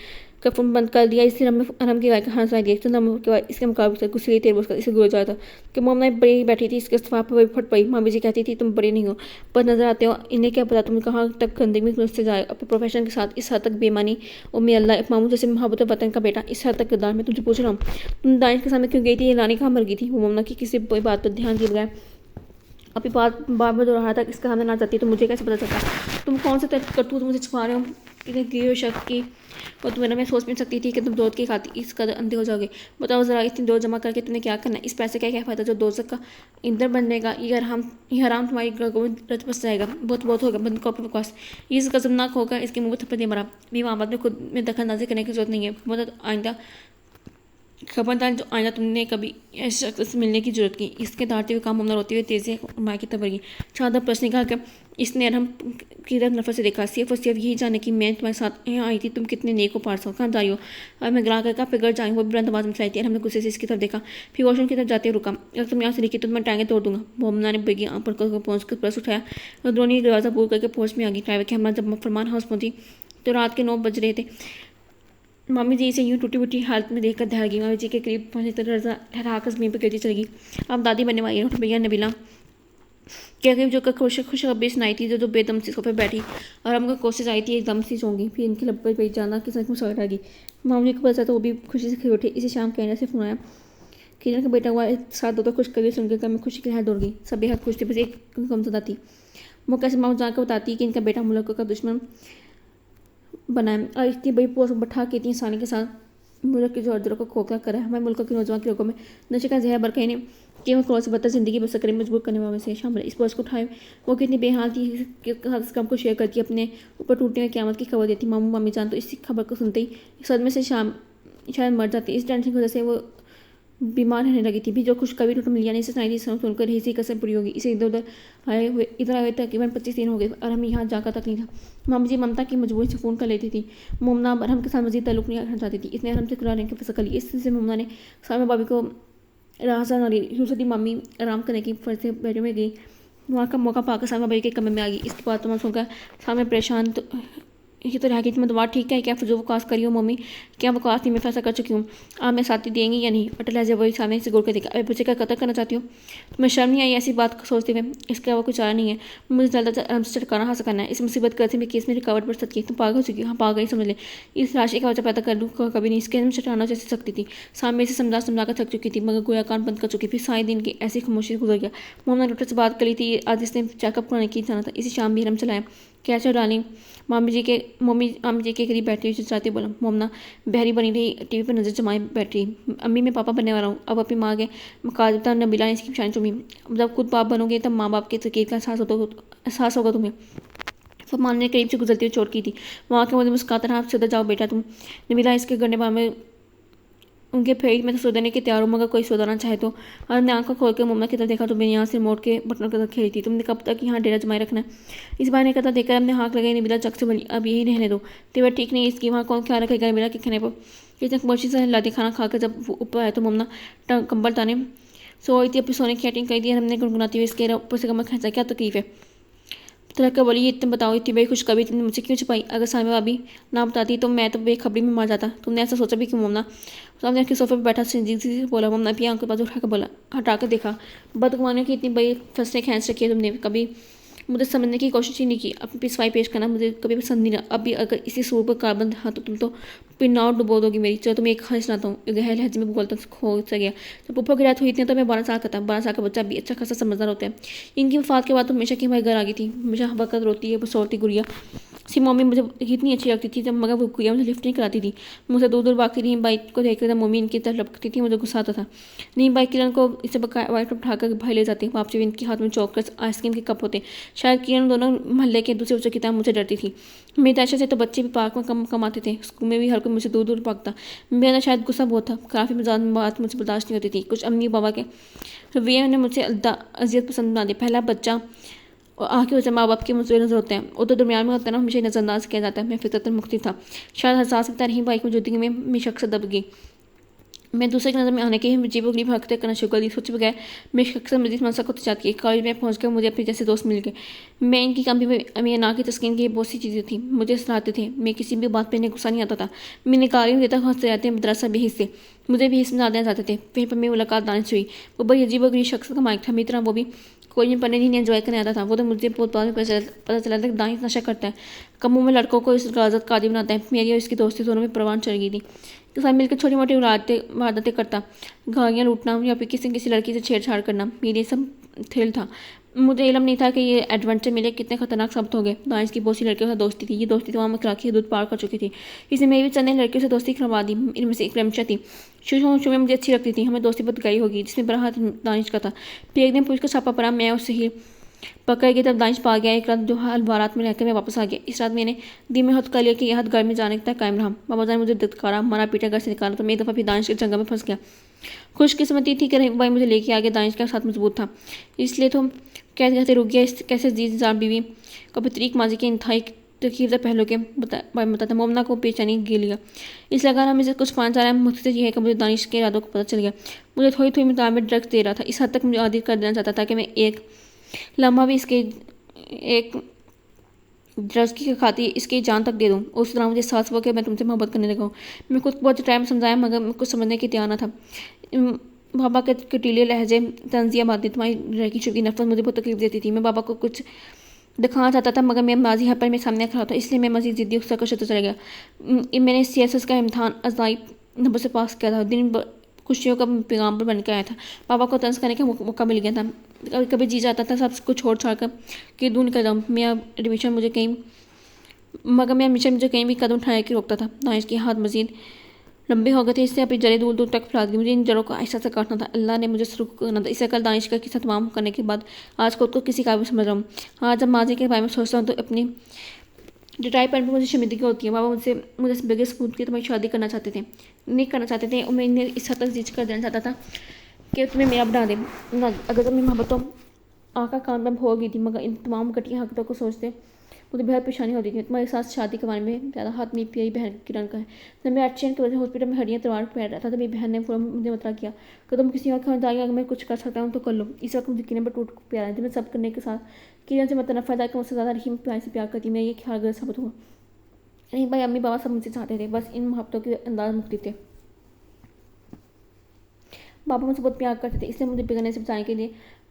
का फ़ोन बंद कर दिया। इससे आराम की गाय का हंस आ दिया। चंद नंबर के बाद इसके मुकाबले से गुस्से तेर बोस इसे गुजर जाता कि मोमना बड़ी बैठी थी। इसके इस्तीफा पर फट पड़ी। मामी जी कहती थी तुम बड़ी नहीं हो, पर नजर आते हो। इन्हें क्या पता तुम कहाँ तक गंदगी में से जाए। अपने प्रोफेशन के साथ इस हद तक बेमानी और मैं अल्लाह मामू जैसे मोहब्बत वतन का बेटा इस हद तक किरदार में तुझे पूछ रहा हूँ। तुम दानिश के सामने क्यों गई थी? ये रानी कहाँ मर गई थी? वो मोमना की किसी बात पर ध्यान दिए बगैर अपनी बात बार बार दोहरा था। इसका सामने ना जाती तो मुझे कैसे पता चलता? तुम कौन से करतूत मुझे छुपा रहे हो? इन्हें गिरे शक की और तुम्हें मैं सोच भी सकती थी कि तुम दूध की खाती इस कदर अंधे हो जाओगे। बताओ ज़रा, इतनी दूध जमा करके तुमने क्या करना है? इस पैसे का क्या फ़ायदा जो दोस्त का ईंधन बनने का? ये हराम तुम्हारी रच बस जाएगा। बहुत बहुत होगा, बंद को अपने पास। ये कसमनाक होगा। इसके मुँह थप्पड़ दे मरा। मेरी मामला में खुद में दखल अंदाजी करने की जरूरत नहीं है। मतलब आइंदा खबरदार, जो आइंदा तुमने कभी ऐसे शख्स से मिलने की जरूरत की। इसके दाढ़ते हुए काम होती हुए तेजी माँ की तरफ गई। छादा प्रश्न कहा कि इसने अरहम की तरफ नफरत से देखा। सिर्फ और सिर्फ यही जाने कि मैं तुम्हारे साथ यहाँ आई थी, तुम कितने नेक हो पार्स हो, कहाँ जा रही हो? और मैं ग्राह कर फिर घर जाऊँगी। वो बुलंद आवाज़ में चलाई थी। हमने गुस्से से इसकी तरफ देखा, फिर वॉशरूम की तरफ जाते रुका। अगर तुम यहाँ से लिखी तो मैं टांगे तोड़ दूंगा। मोमना ने बेगी आँख पर पहुँच कर पर्स उठाया और दोनों ही दरवाज़ा पूर करके पहुँच में आ गई। ड्राइवर की हमारा जब फरमान हाउस पहुँची तो रात के 9 बज रहे थे। मामी जी इसे यूँ टूटी फूटी हालत में देखकर दहल गई। मामी जी के करीब पहुँचने तक रजा ठहराकर ज़मीन पर गिरती चली गई। अब दादी बनने वाली है। भैया नबीला क्या करीब जो खुश खुश खबरें सुनाई थी, जो बेदम सी सोफे बैठी और हमको कोशिश आई थी एकदम सी सोंगी। फिर इनकी लब पर जाना कि सच में सड़ आ गई। मामी को पता चला तो वो भी खुशी से खिल उठी। इसी शाम कहने से फ़ोन आया। किरण का बेटा हुआ साथ दो खुश कभी सुनकर मैं खुशी के हाथ दौड़ गई। सब बेहद खुश थे, बस एक कमजदा थी। वो कैसे मामू जाकर बताती कि इनका बेटा मुल्क का दुश्मन बनाए और इतनी बड़ी पोस्ट बैठा के इतनी आसानी के साथ मुल्क के जोर को खोखला करा है। हमारे मुल्क के नौजवान के लोगों में नशे का जहर बरकने कि वो कौन से बदतर जिंदगी बसर करने मजबूर करने वाले से शामिल। इस पोस्ट को उठाए वो कितनी बेहाल थी कि इस काम को शेयर करके अपने ऊपर टूटने में क़यामत की खबर देती। मामू मामी जान तो इसी खबर को सुनते ही सदमे से शायद मर जाती। इस टेंशन की वजह से वो बीमार रहने लगी थी। भी जो खुश कभी टूट मिलिया ने इसे सुनाई थी, सुनकर ही सी कसम पूरी होगी। इसे इधर इधर आए तकरीबन 25 दिन हो गए और हम यहाँ जाकर तक नहीं था। मामी जी ममता की मजबूरी से फ़ोन कर लेती थी। मोमना अरहम के साथ मजीद ताल्लुक नहीं रखना चाहती थी। इसने अरहम से कराने की फैसला कर ली। इससे मोमना ने सामने भाभी को राजा न ली। दूसरी मामी आराम करने की फर्ज से बेडरूम में गई। वहाँ का मौका पाकर सामने भाभी के कमरे में आ गई। इसके बाद तो सुनकर सामने परेशान ये तो रह गई। तुम्हें दवा ठीक है क्या? जो वकास करी हो मम्मी, क्या वकास नहीं? मैं फैसला कर चुकी हूँ। आप मैं साथी देंगी या नहीं? अटल जब वही सामने से गोल कर देखा। अरे बच्चे का कत्ल करना चाहती हो? तुम्हें शर्म नहीं आई ऐसी बात सोचते हुए? इसके अलावा कुछ चारा नहीं है। मुझे ज़्यादा आराम से छटकाना हासिल करना है। इस मुसीबत करते में केस में रिकावट बढ़ सकती है। तुम पागल हो चुकी हो। हाँ पागल ही समझ ले। इस राशि का वजह पैदा कर लूँ कभी नहीं। इसके चटाना जैसे सकती थी। सामने से समझा कर थक चुकी थी मगर गोया कान बंद कर चुकी। फिर सारे दिन की ऐसी खामोशी गुजर गया। मोहम्मद डॉक्टर से बात करी थी। आज इसने चेकअप कराने की जाना था। इसी शाम भी हरम चलाया। कैसे डाली मामी जी के करीब बैठी हुई चाहती बोला। मोमना बहरी बनी रही, टीवी पर नजर जमाए बैठी। अम्मी मैं पापा बनने वाला हूँ। अब अपनी माँ के मुकाबला नबीला ने इसकी शान चुमी। जब खुद बाप बनोगे तब माँ बाप के तकीर का एहसास होगा तुम्हें। फरमान ने करीब से गुजरती हुई चोट की थी। वहाँ के मुझे मुस्कुराता रहा। सीधा जाओ बेटा तुम। नबीला इसके गन्ने बार में उनके फेट में तो सो देने के तैयार हो मगर कोई सोदाना चाहे तो। और हमने आंखों खोल के मोमना की तरफ देखा तो मैंने यहाँ से मोड़ के बटनों के साथ खेली थी। तुमने कब तक यहाँ डेरा जमाए रखना है? इस बार ने कहता देखकर हमने हाँक लगाई। नबीला चक से बोली अब यही रहने दो। तेवर ठीक नहीं इसकी, वहाँ कौन ख्याल रखेगा नबीला के खाने पर? इतने खुशी से लादी खाना खाकर जब ऊपर आया तो मोमना कंबल ताने सो रही थी, अपनी सोने की एक्टिंग कर दी, हमने गुनगुनाते हुए इसके ऊपर से कमर खींचा, क्या तकलीफ है? तरह का बोली, ये तुम बताओ, इतनी बड़ी खुशखबरी तुमने मुझसे क्यों छुपाई? अगर सामने भाभी ना बताती तो मैं तो बेखबरी में मर जाता। तुमने ऐसा सोचा भी क्यों मोमना? सामने के सोफे पर बैठा संजीव से बोला। मोमना भी आंख के पास उठा कर बोला, हटा कर देखा, बदगुमानियों की इतनी बड़ी फसलें खींच रखी है तुमने, कभी मुझे समझने की कोशिश ही नहीं की। अपनी पिछवाई पेश करना मुझे कभी पसंद नहीं रहा। अभी अगर इसी सूर पर कार्बन था तो तुम तो पिन्नाव डुबो दोगी मेरी। चलो तुम्हें एक ख्वाहिश सुनाता हूँ। गहरे लहजे में बोलता खो सा गया। जब पुप्पो की रात हुई थी तो मैं 12 साल का था। 12 साल का बच्चा भी अच्छा खासा समझदार होता है। इनकी वफात के बाद तो हमेशा की हमारे घर आ गई थी। हमेशा वक्त रोती है बसौती गुड़िया सी मम्मी मुझे इतनी अच्छी लगती थी, जब मगर वो गुड़िया मुझे लिफ्ट नहीं कराती थी। मुझसे दूर दूर बाकी रही बाइक को देखकर जब मम्मी इनकी तरफ लपकती थी मुझे गुस्सा आता था। नहीं बाइक किरण को इसे बाइक पर उठाकर भाई ले जाते। वापसी इनके हाथ में चॉकलेट्स आइसक्रीम के कप होते। शायद किरण दोनों मोहल्ले के दूसरे बच्चों की तरह मुझे डरती थी। मेरी दहशत से तो बच्चे भी पार्क में कम आते थे। स्कूल में भी हर कोई मुझसे दूर दूर भागता। मेरा शायद गुस्सा बहुत था। काफ़ी बात मुझे बर्दाश्त नहीं होती थी। कुछ अम्मी बाबा के रवैये ने मुझे अजियत पसंद बना दी। पहला बच्चा और आँखें वजह माँ बाप के मुझे नजर होते हैं, वो तो दरमियान में होता है ना, हमेशा नजरअंदाज किया जाता है। मैं फितरतन मुख्तलिफ था। शायद हसास की तरह बाइक मौजूदगी में मेरी शख्स दब गई। मैं दूसरे की नज़र में आने के ही जीबो गरीब हरकतें करना शुरू कर दी। सोचे बगैर मेरी अक्सर मजीद मनसा होती जाती है। कॉलेज में पहुंचकर मुझे अपने जैसे दोस्त मिल गए। मैं इनकी कमी में मेरी ना की तस्कीन की बहुत सी चीज़ें थी। मुझे सराहते थे। मैं किसी भी बात पर इन्हें गुस्सा नहीं आता था। मैं निकाली में देता हंसते रहते मदरसा भी हिस्से मुझे भी हिस्से देना चाहते थे। फिर पर मेरी मुलाकात दानिश हुई। वो बड़ी अजीब गरीब शख्स का माइक था। मेरी तरह वो भी कोई नहीं पढ़ने नहीं एंजॉय करने आता था। वो तो मुझे बहुत बाद में पता चला था कि दानिश नशा करता है। कमों में लड़कों को इस गाजत कादी बनाता है। मेरी और इसकी दोस्ती दोनों में परवान चढ़ गई थी। के साथ मिलकर छोटी मोटी वारदातें करता, गाड़ियाँ लूटना या फिर किसी लड़की से छेड़छाड़ करना, मेरे सब थ्रिल था। मुझे इल्म नहीं था कि ये एडवेंचर मेरे कितने खतरनाक साबित हो गए। दानिश की बहुत सी लड़कियों के साथ दोस्ती थी। ये दोस्ती तो वहाँ में खिलाखी हदूद पार कर चुकी थी। इसने मेरी भी चंद लड़कियों से दोस्ती करवा दी। इनमें से एक प्रेमचा थी। शुरू में मुझे अच्छी लगती थी। हमें दोस्ती बहुत गहरी होगी, जिसमें बड़ा हाथ दानिश का था। फिर एक दिन पुलिस का छापा पड़ा। मैं उससे ही पकड़ गई। तब दानिश पा गया। एक रात जो हाल बारात में रहकर मैं वापस आ गया। इस रात मैंने दिन में हद कर लिया कि यह हद घर में जाने तक कायम रहा। बाबा जान मुझे दत्कारा मारा पीटा घर से निकाला तो मैं एक दफ़ा फिर दानिश के जंगल में फंस गया। खुशकिस्मती थी कि रहीम भाई मुझे लेके आ गया। दानिश का साथ मजबूत था, इसलिए तो कहते कहते रुक गया। कैसे अजीज जार बीवी कभी तरीक माजी के इंतहाई तकीरदार पहलू के बताता मोमना को बेचैनी गे लिया। इसलिए अगर हम इसे कुछ पाना चाह रहे हैं मुझसे यह है कि मुझे दानिश के इरादों को पता चल गया। मुझे थोड़ी थोड़ी मिताद में ड्रग्स दे रहा था। इस हद तक मुझे आदि कर देना चाहता था कि मैं एक लम्हा भी इसके एक ड्रग्स की खातिर इसकी जान तक दे दूँ। उस तरह मुझे एहसास हुआ कि मैं तुमसे मोहब्बत करने लगा हूँ। मैं खुद बहुत टाइम समझाया मगर मैं कुछ समझने की तैयार न था। बाबा के कटीले लहजे तंजिया बातें तुम्हारी लड़की चुकी नफरत मुझे बहुत तकलीफ देती थी। मैं बाबा को कुछ दिखाना चाहता था मगर मैं माजी हर पर मेरे सामने खड़ा था, इसलिए मैं मजीद जिद्दी उसका कशत चला गया। मैंने CSS का इम्तहान अजाई नंबर से पास किया था। दिन खुशियों का पैगाम पर बन के आया था। पापा को तंज करने का मौका मिल गया था। कभी कभी जी जाता था सब कुछ छोड़ छाड़ कर कि दूर निकल जाऊँ। मैं एडमिशन मुझे कहीं भी कदम उठाने की रोकता था। दानिश के हाथ मजीद लंबे हो गए थे, इससे अपनी जड़ें दूर दूर तक फैला दी। मुझे इन जड़ों को आहिस्ता से काटना था। अल्लाह ने मुझे शुरू करना था। इससे कल दानिश का किस्सा तमाम करने के बाद आज खुद को किसी काबिल समझ रहा हूँ। आज जब माजी के बारे में सोचता हूँ तो अपनी डिटाई पॉइंट पर मुझे शर्मिंदगी होती है। बाबा मुझे बगैर सबूत के तुम्हारी शादी करना चाहते थे, नहीं करना चाहते थे। और मैं इन्हें इस हद तक जिद कर देना चाहता था कि तुम्हें मेरा बना दे। अगर तुम्हें मोहब्बतों आका कान में हो गई थी मगर इन तमाम घटिया हरकतों को सोचते मुझे बेहद परेशानी होती थी। तुम्हारे साथ शादी के बारे में ज़्यादा हाथ मेरी प्यारी बहन किरण का है। जब मैं एक्सीडेंट की वजह से हॉस्पिटल में हड्डियाँ तलवार पैर रहा था तो मेरी बहन ने पूरा मुझे मतला किया कि तुम किसी और खानदानी अगर मैं कुछ कर सकता हूँ तो कर लो। इस वक्त मुझे किरण पर टूट प्यारा है। जब मैं सब करने के साथ किरण से मतलब नफरत है कि मुझसे ज़्यादा रहीम प्यार से प्यार करती। मैं ये ख्याल गलत साबित हुआ। नहीं भाई अम्मी बाबा सब मुझसे चाहते थे, बस इन मोहब्बतों के अंदाज मुख्तलिफ थे। बाबा मुझसे बहुत प्यार करते थे, इसलिए मुझे बिगड़ने से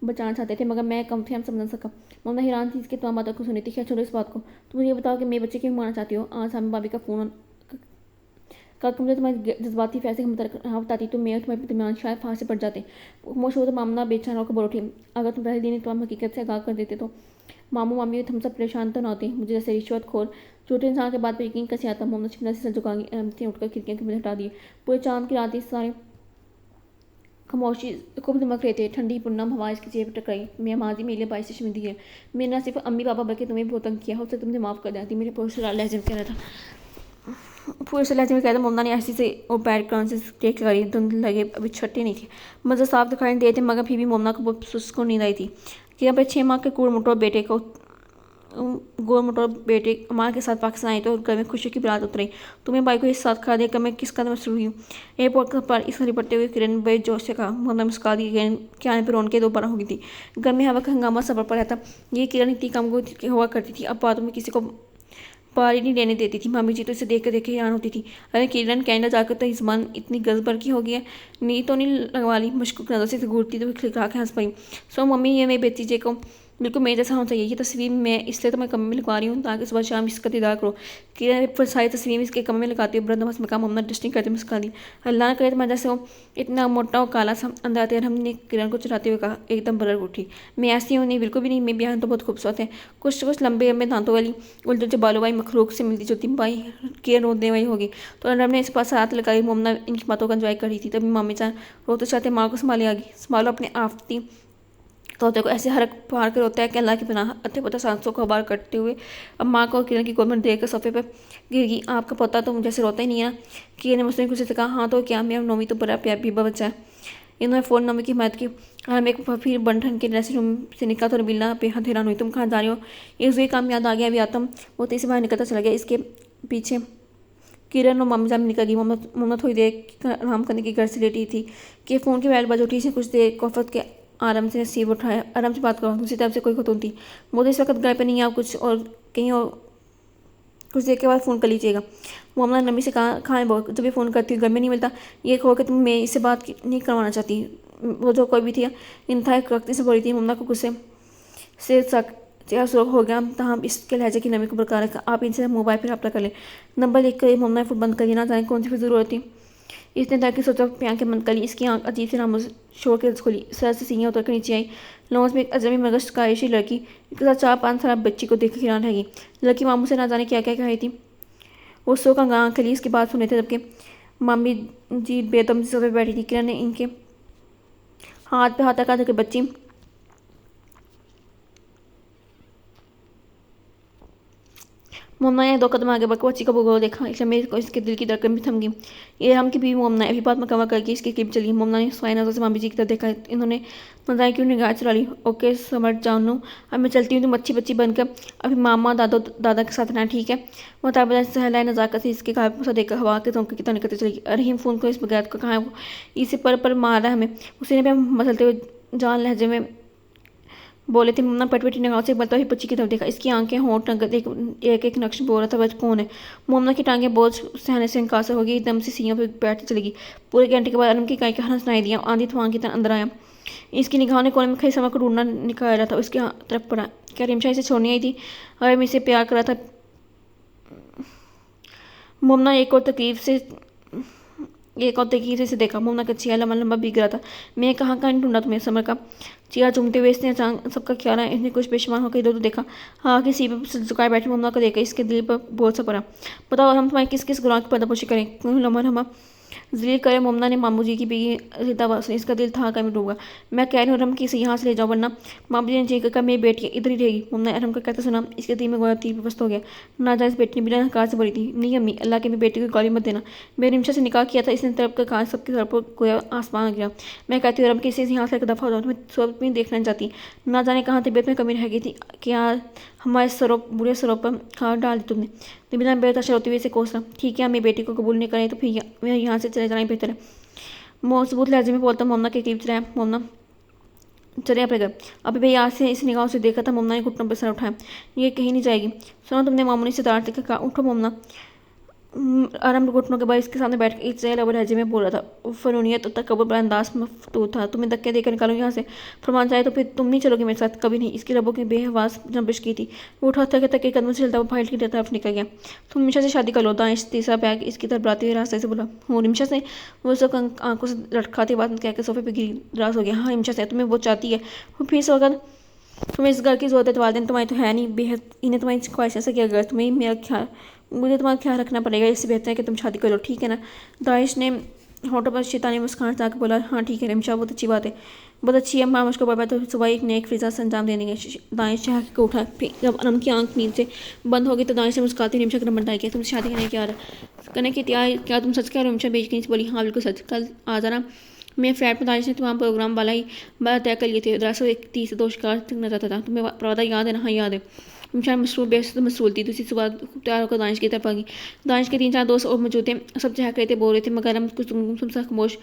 बचाना चाहते थे मगर मैं कम थे हम समझ सका। मम्मा हैरान थी इसके तमाम बातों को सुनी थी। क्या छोड़ो इस बात को, तुम मुझे ये बताओ कि मेरे बच्चे क्यों मारना चाहती हो। आज हमें भाभी का फ़ोन कल मुझे तुम्हारे जज्बाती फैसले हाँ बताती तो मैं तुम्हारे दरमियान शायद फांसी पड़ जाते। मोश तो मामला बेचैन होकर बोल उठी, अगर तुम पहले दिन तुम हकीकत से आगाह कर देते तो मामू मामी हम सब परेशान तो ना होते। मुझे जैसे रिश्वत खोर छोटे इंसान के बाद पर यकीन कैसे आता। मोहम्मद शिमला से सर झुकाएंगे उठकर खिड़कियों के मुझे हटा दिए। पूरे चांद की रात सारे खामोशी खूब दमक रहे थे। ठंडी पुन्नम हवा इसके चेहरे पर टकराई। मैं माजी मेरे लिए बाईस से शर्मिंदगी है। मैंने ना सिर्फ अम्मी पापा बल्कि तुम्हें बहुत तंग किया हो सकता तुमने माफ़ कर देती। मेरे पुरुष लहजे में कह रहा था मोमना ने ऐसी से और बैकग्राउंड से टेक लगाई। धुंध लगे अभी छट्टे नहीं थे, मंजर साफ दिखाई नहीं देते मगर फिर भी मोमना को बहुत सुस्त को नींद आई थी कि यहाँ पर 6 माह के कूड़ मुटो बेटे को गोल मोटोर बेटे माँ के साथ पाकिस्तान आई तो घर में खुशी की बारात उतरी। तुम्हें भाई को इस साथ खा दिया, मैं किस कदम शुरू हुई हूँ। एयरपोर्ट पर इस निपटते हुए किरण बड़े जोश से कहा। मोहम्मद मुस्का दी। किरण के आने पर रौनकें दोबारा हो गई थी। घर में हवा का हंगामा सबर पर रहता। ये किरण इतनी कम हुआ करती थी, अब बातों में किसी को पारी नहीं लेने देती थी। मामी जी तो इसे देख के देखे हैरान होती थी। अरे किरण, कैनेडा जाकर तो इस ज़बान इतनी गजबर की हो गई है। नी तो नहीं लगवा ली। मशकूक नजर से घूरती तो खिलखिला के हंस पड़ी। सो मम्मी, ये मेरे बेतीजे को बिल्कुल मेरे जैसा होना चाहिए। ये तस्वीर मैं इसलिए तो मैं कमरे में लगवा रही हूँ ताकि सुबह शाम इसका दीदार करो। किरण फिर सारी तस्वीर इसके कमरे में लगाती हूँ। बरदमस में काम मम्मा डस्टिंग करते मुस्का दी। अल्लाह करे तो मैं जैसे हो इतना मोटा और काला सा अंदर आते। हमने किरण को चलाते हुए कहा। एकदम बरर उठी। मैं ऐसी हूँ नहीं, बिल्कुल भी नहीं। मेरी बहन तो बहुत खूबसूरत है, कुछ कुछ लंबे लंबे दांतों वाली, उल्टे जो बालों वाली मखलूक से मिलती जुलती। भाई किरण रोने वाली होगी तो रब ने इस पास हाथ लगाई। मोमना इनकी बातों का एंजॉय कर रही थी। तभी मामी जान रोते चाहते माँ को संभाले आ गई। संभालो अपने आफ्ती तोते को ऐसे हरक फाड़ कर होता है कि अल्लाह की पनाह। अत्ते पोता सांसों को बार करते हुए अब माँ को किरण की गोद में देकर सोफे पर गिर गई। आपका पोता तो जैसे रोता ही नहीं है। किरण ने मुझसे कुछ से कहा। हाँ तो क्या, मेरा नौमी तो बड़ा प्यार बीबा बच्चा है। इन्होंने फ़ौरन नौमी की हिमायत की। हम एक फिर बंठन के ड्रेसिंग रूम से निकला तो रबीला बेहद हैरान हुई। तुम कहाँ जा रही हो? एक काम याद आ गया। अभी आतम वो तेजी से बाहर निकलता चला गया। इसके पीछे किरण और मामी जान निकल गई। मोहम्मद थोड़ी देर आराम करने की घर से लेटी थी कि फ़ोन की बैल बज उठी। से कुछ देर कोफत के आराम से नसीब उठाया। आराम से बात करो। दूसरी तरफ से कोई खतून थी। वो तो इस वक्त घर पे नहीं है, आप कुछ और कहीं और कुछ देर के बाद फ़ोन कर लीजिएगा। मोहम्मद ने नमी से कहा। खाएँ बहुत जब भी फ़ोन करती हूँ घर में नहीं मिलता। ये कहो कि तुम मैं इससे बात नहीं करवाना चाहती। वो जो कोई भी थी इंतहा रक्ति से बोली थी। मोहम्मद को गुस्से से चेहरा सुरख हो गया। तहाँ इसके लहजे की नमी को बरकरार रखा। आप इनसे मोबाइल पर रब्ता कर लें। नंबर लिख कर मोहम्मद ने फ़ोन बंद कर दिया। ना जाने कौन सी ज़रूरत थी। इसने तरह की सोचा पे आंखें बंद कर ली। इसकी आंख अजीब से नामों छोड़ के खुली। सर से सीढ़ियाँ उतर कर नीचे आई। लॉन्च में एक अजमी मगज कायशी लड़की एक साथ 4-5 साल बच्ची को देख के हैरान रह गई। लड़की मामू से ना जाने क्या क्या कह रही थी। वो सो का गाँव खली इसकी बात सुने थे, जबकि मामी जी बेदम से सोफे बैठी थी। किरण ने इनके हाथ पे हाथ रखा, जबकि बच्ची मोमना ने 2 कदम आगे बढ़कर बच्ची को भूगोल देखा। इसलिए मेरे को इसके दिल की धड़कन भी थम गई। ये हम की भी मोमना अभी बात में कवर करके इसकी क्लिप चली। मोमना ने स्वाई नजर से मामी जी की तरफ देखा। इन्होंने नजाए क्यों निगाह चला ली। ओके समझ जानू, अब मैं चलती हूँ। तुम अच्छी बच्ची बनकर अभी मामा दादा के साथ रहना, ठीक है। वो ताबा सहलाए नजाकत से इसके काबू से देखकर हवा के झोंके की तरह निकलती चली। रहीम फ़ोन को इस बगैर को कहाँ है वो, इसे पर मार रहा है हमें। उसी ने भी मसलते हुए जान लहजे में बोले थे। मुन्ना पटपटी निगाहों से बलता हुई बच्ची की तरफ देखा। इसकी आंखें होंठ रंगत एक एक नक्श बोल रहा था वह कौन है। मोमना की टांगें बोझ सहने से इनकार हो गई। एकदम से सीढ़ियों पर बैठती चली गई। पूरे घंटे के बाद अरुण की गाय का हंस सुनाई दिया। आंधी तूफान की तरह अंदर आया। इसकी निगाहों ने कोने में खड़ी समय को ढूंढना निकाल रहा था। उसकी तरफ पड़ा। क्या रिमशा इसे छोड़नी आई थी? अगर मैं इसे प्यार करा था। मोमना एक और तकीर से देखा। मोमना का चेहरा लंबा लंबा बिक रहा था। मैं कहाँ कहाँ ढूंढा तुम्हें समर का चिया चूमते हुए इसने अचानक सबका ख्याल आया। इसने कुछ बेशुमार होकर इधर उधर देखा। हाँ किसी पर झुकाए बैठी मोमना को देखा। इसके दिल पर बोझ सा पड़ा। बताओ हम तुम्हारे किस किस गुनाह की पर्दापोशी करें? क्यों लमर हम जलील करे। मोमना ने मामू जी की भी रिदा सुनी। इसका दिल था कहीं डूबा। मैं कह रही हूँ रम की इसे यहाँ से ले जाओ, वरना मामू जी ने जी कर मेरी बेटी इधर ही रहेगी। मोमना रम का कहता सुना। इसके दिल में गोया तीर व्यस्त हो गया। ना जाए इस बेटी ने बिना हकार से बोली थी। नहीं अम्मी, अल्लाह की मेरी बेटी को गाली मत देना। मैंने रिमशा से निकाह किया था। इसने तरफ का कहा सबके सर पर गोया आसमान गिरा। मैं कहती हूँ रम की इसे यहाँ से एक दफ़ा हो जाओ। तुम्हें सब भी देखना चाहती। ना जाने कहाँ तबीयत में कमी रह गई थी कि यार हमारे सरों बुरे सरों पर खाद डाल दी तुमने। तो बिना बेहतर होती हुए इसे कोसा। ठीक है, हम मेरी बेटी को कबूल नहीं करें तो फिर यहाँ से चले जाना ही बेहतर है। मजबूत लहजे में बोलता मोमना के करीब चलाया। मोमना चले अपने घर। अभी भाई आज से इस निगाहों से देखा था। मोमना ने घुटनों पर सर उठाया। ये कहीं नहीं जाएगी। सुनो तुमने मामूनी से तार देखा। कहा उठो मोमना। आराम घुटनों के बाद इसके सामने बैठ के इस लबर लहजे में बोल रहा था। फनूनियत तकबर बड़ा अंदाज मफतूत था। तुम्हें धक्के देकर निकालो यहाँ से। फरमान चाहे तो फिर तुम नहीं चलोगे मेरे साथ, कभी नहीं। इसकी रबों की बेहवास जंबिश की थी। वो उठा थके तके कदमों से चलता हुआ फाइल की तरफ निकल गया। तुम निमिशा से शादी कर लो। दानिश तीसरा बैग इसकी तरफ बढ़ाते हुए रास्ते से बोला। हूँ निमिशा से। वो सब आंखों से लटकाते बात कहकर सोफे पर गिरी रास हो गया। हाँ निमिशा से, तुम्हें वो चाहती है। वो फिर से अगर तुम्हें इस घर की जरूरत है तो वालदेन तुम्हारी तो है नहीं। बेहद इन्हें तुम्हारी ख्वाहिश से क्या घर तुम्हें मेरा ख्याल मुझे तुम्हारा ख्याल रखना पड़ेगा। इससे बेहतर है कि तुम शादी कर लो, ठीक है ना। दानिश ने होठों पर शैतानी मुस्कान जाकर बोला। हाँ ठीक है रिमशा, बहुत अच्छी बात है, बहुत अच्छी है। माँ मुझको बाबा तो सुबह एक नेक फिजा से अंजाम देने के। दानिश चाह के उठा। फिर जब अनम की आंख नींद से बंद हो गई तो दानिश ने मुस्कुराती रिमशा का नंबर डाल किया। तुमसे शादी करने क्या करने की तैयार? क्या तुम सच कह रहे हो? रिमशा बेच के नीचे बोली। हाँ बिल्कुल सच। कल आ जाना मेरे फ्लैट में। दानिश ने तुम्हारा प्रोग्राम वाला ही बात तय कर लिए थे। दरअसल 1:30 से 2 शिकार तक न जाता था। तुम्हें प्रावधा याद है ना? हाँ याद है। निमशा मसरूफ बेहद मसरूल थी। दूसरी सुबह तैयार होकर दानिश की तरफ आ गई। दानिश के 3-4 दोस्त और मौजूद थे, सब चहक रहे थे, बोल रहे थे, मगर हम कुछ तुमसे खामोश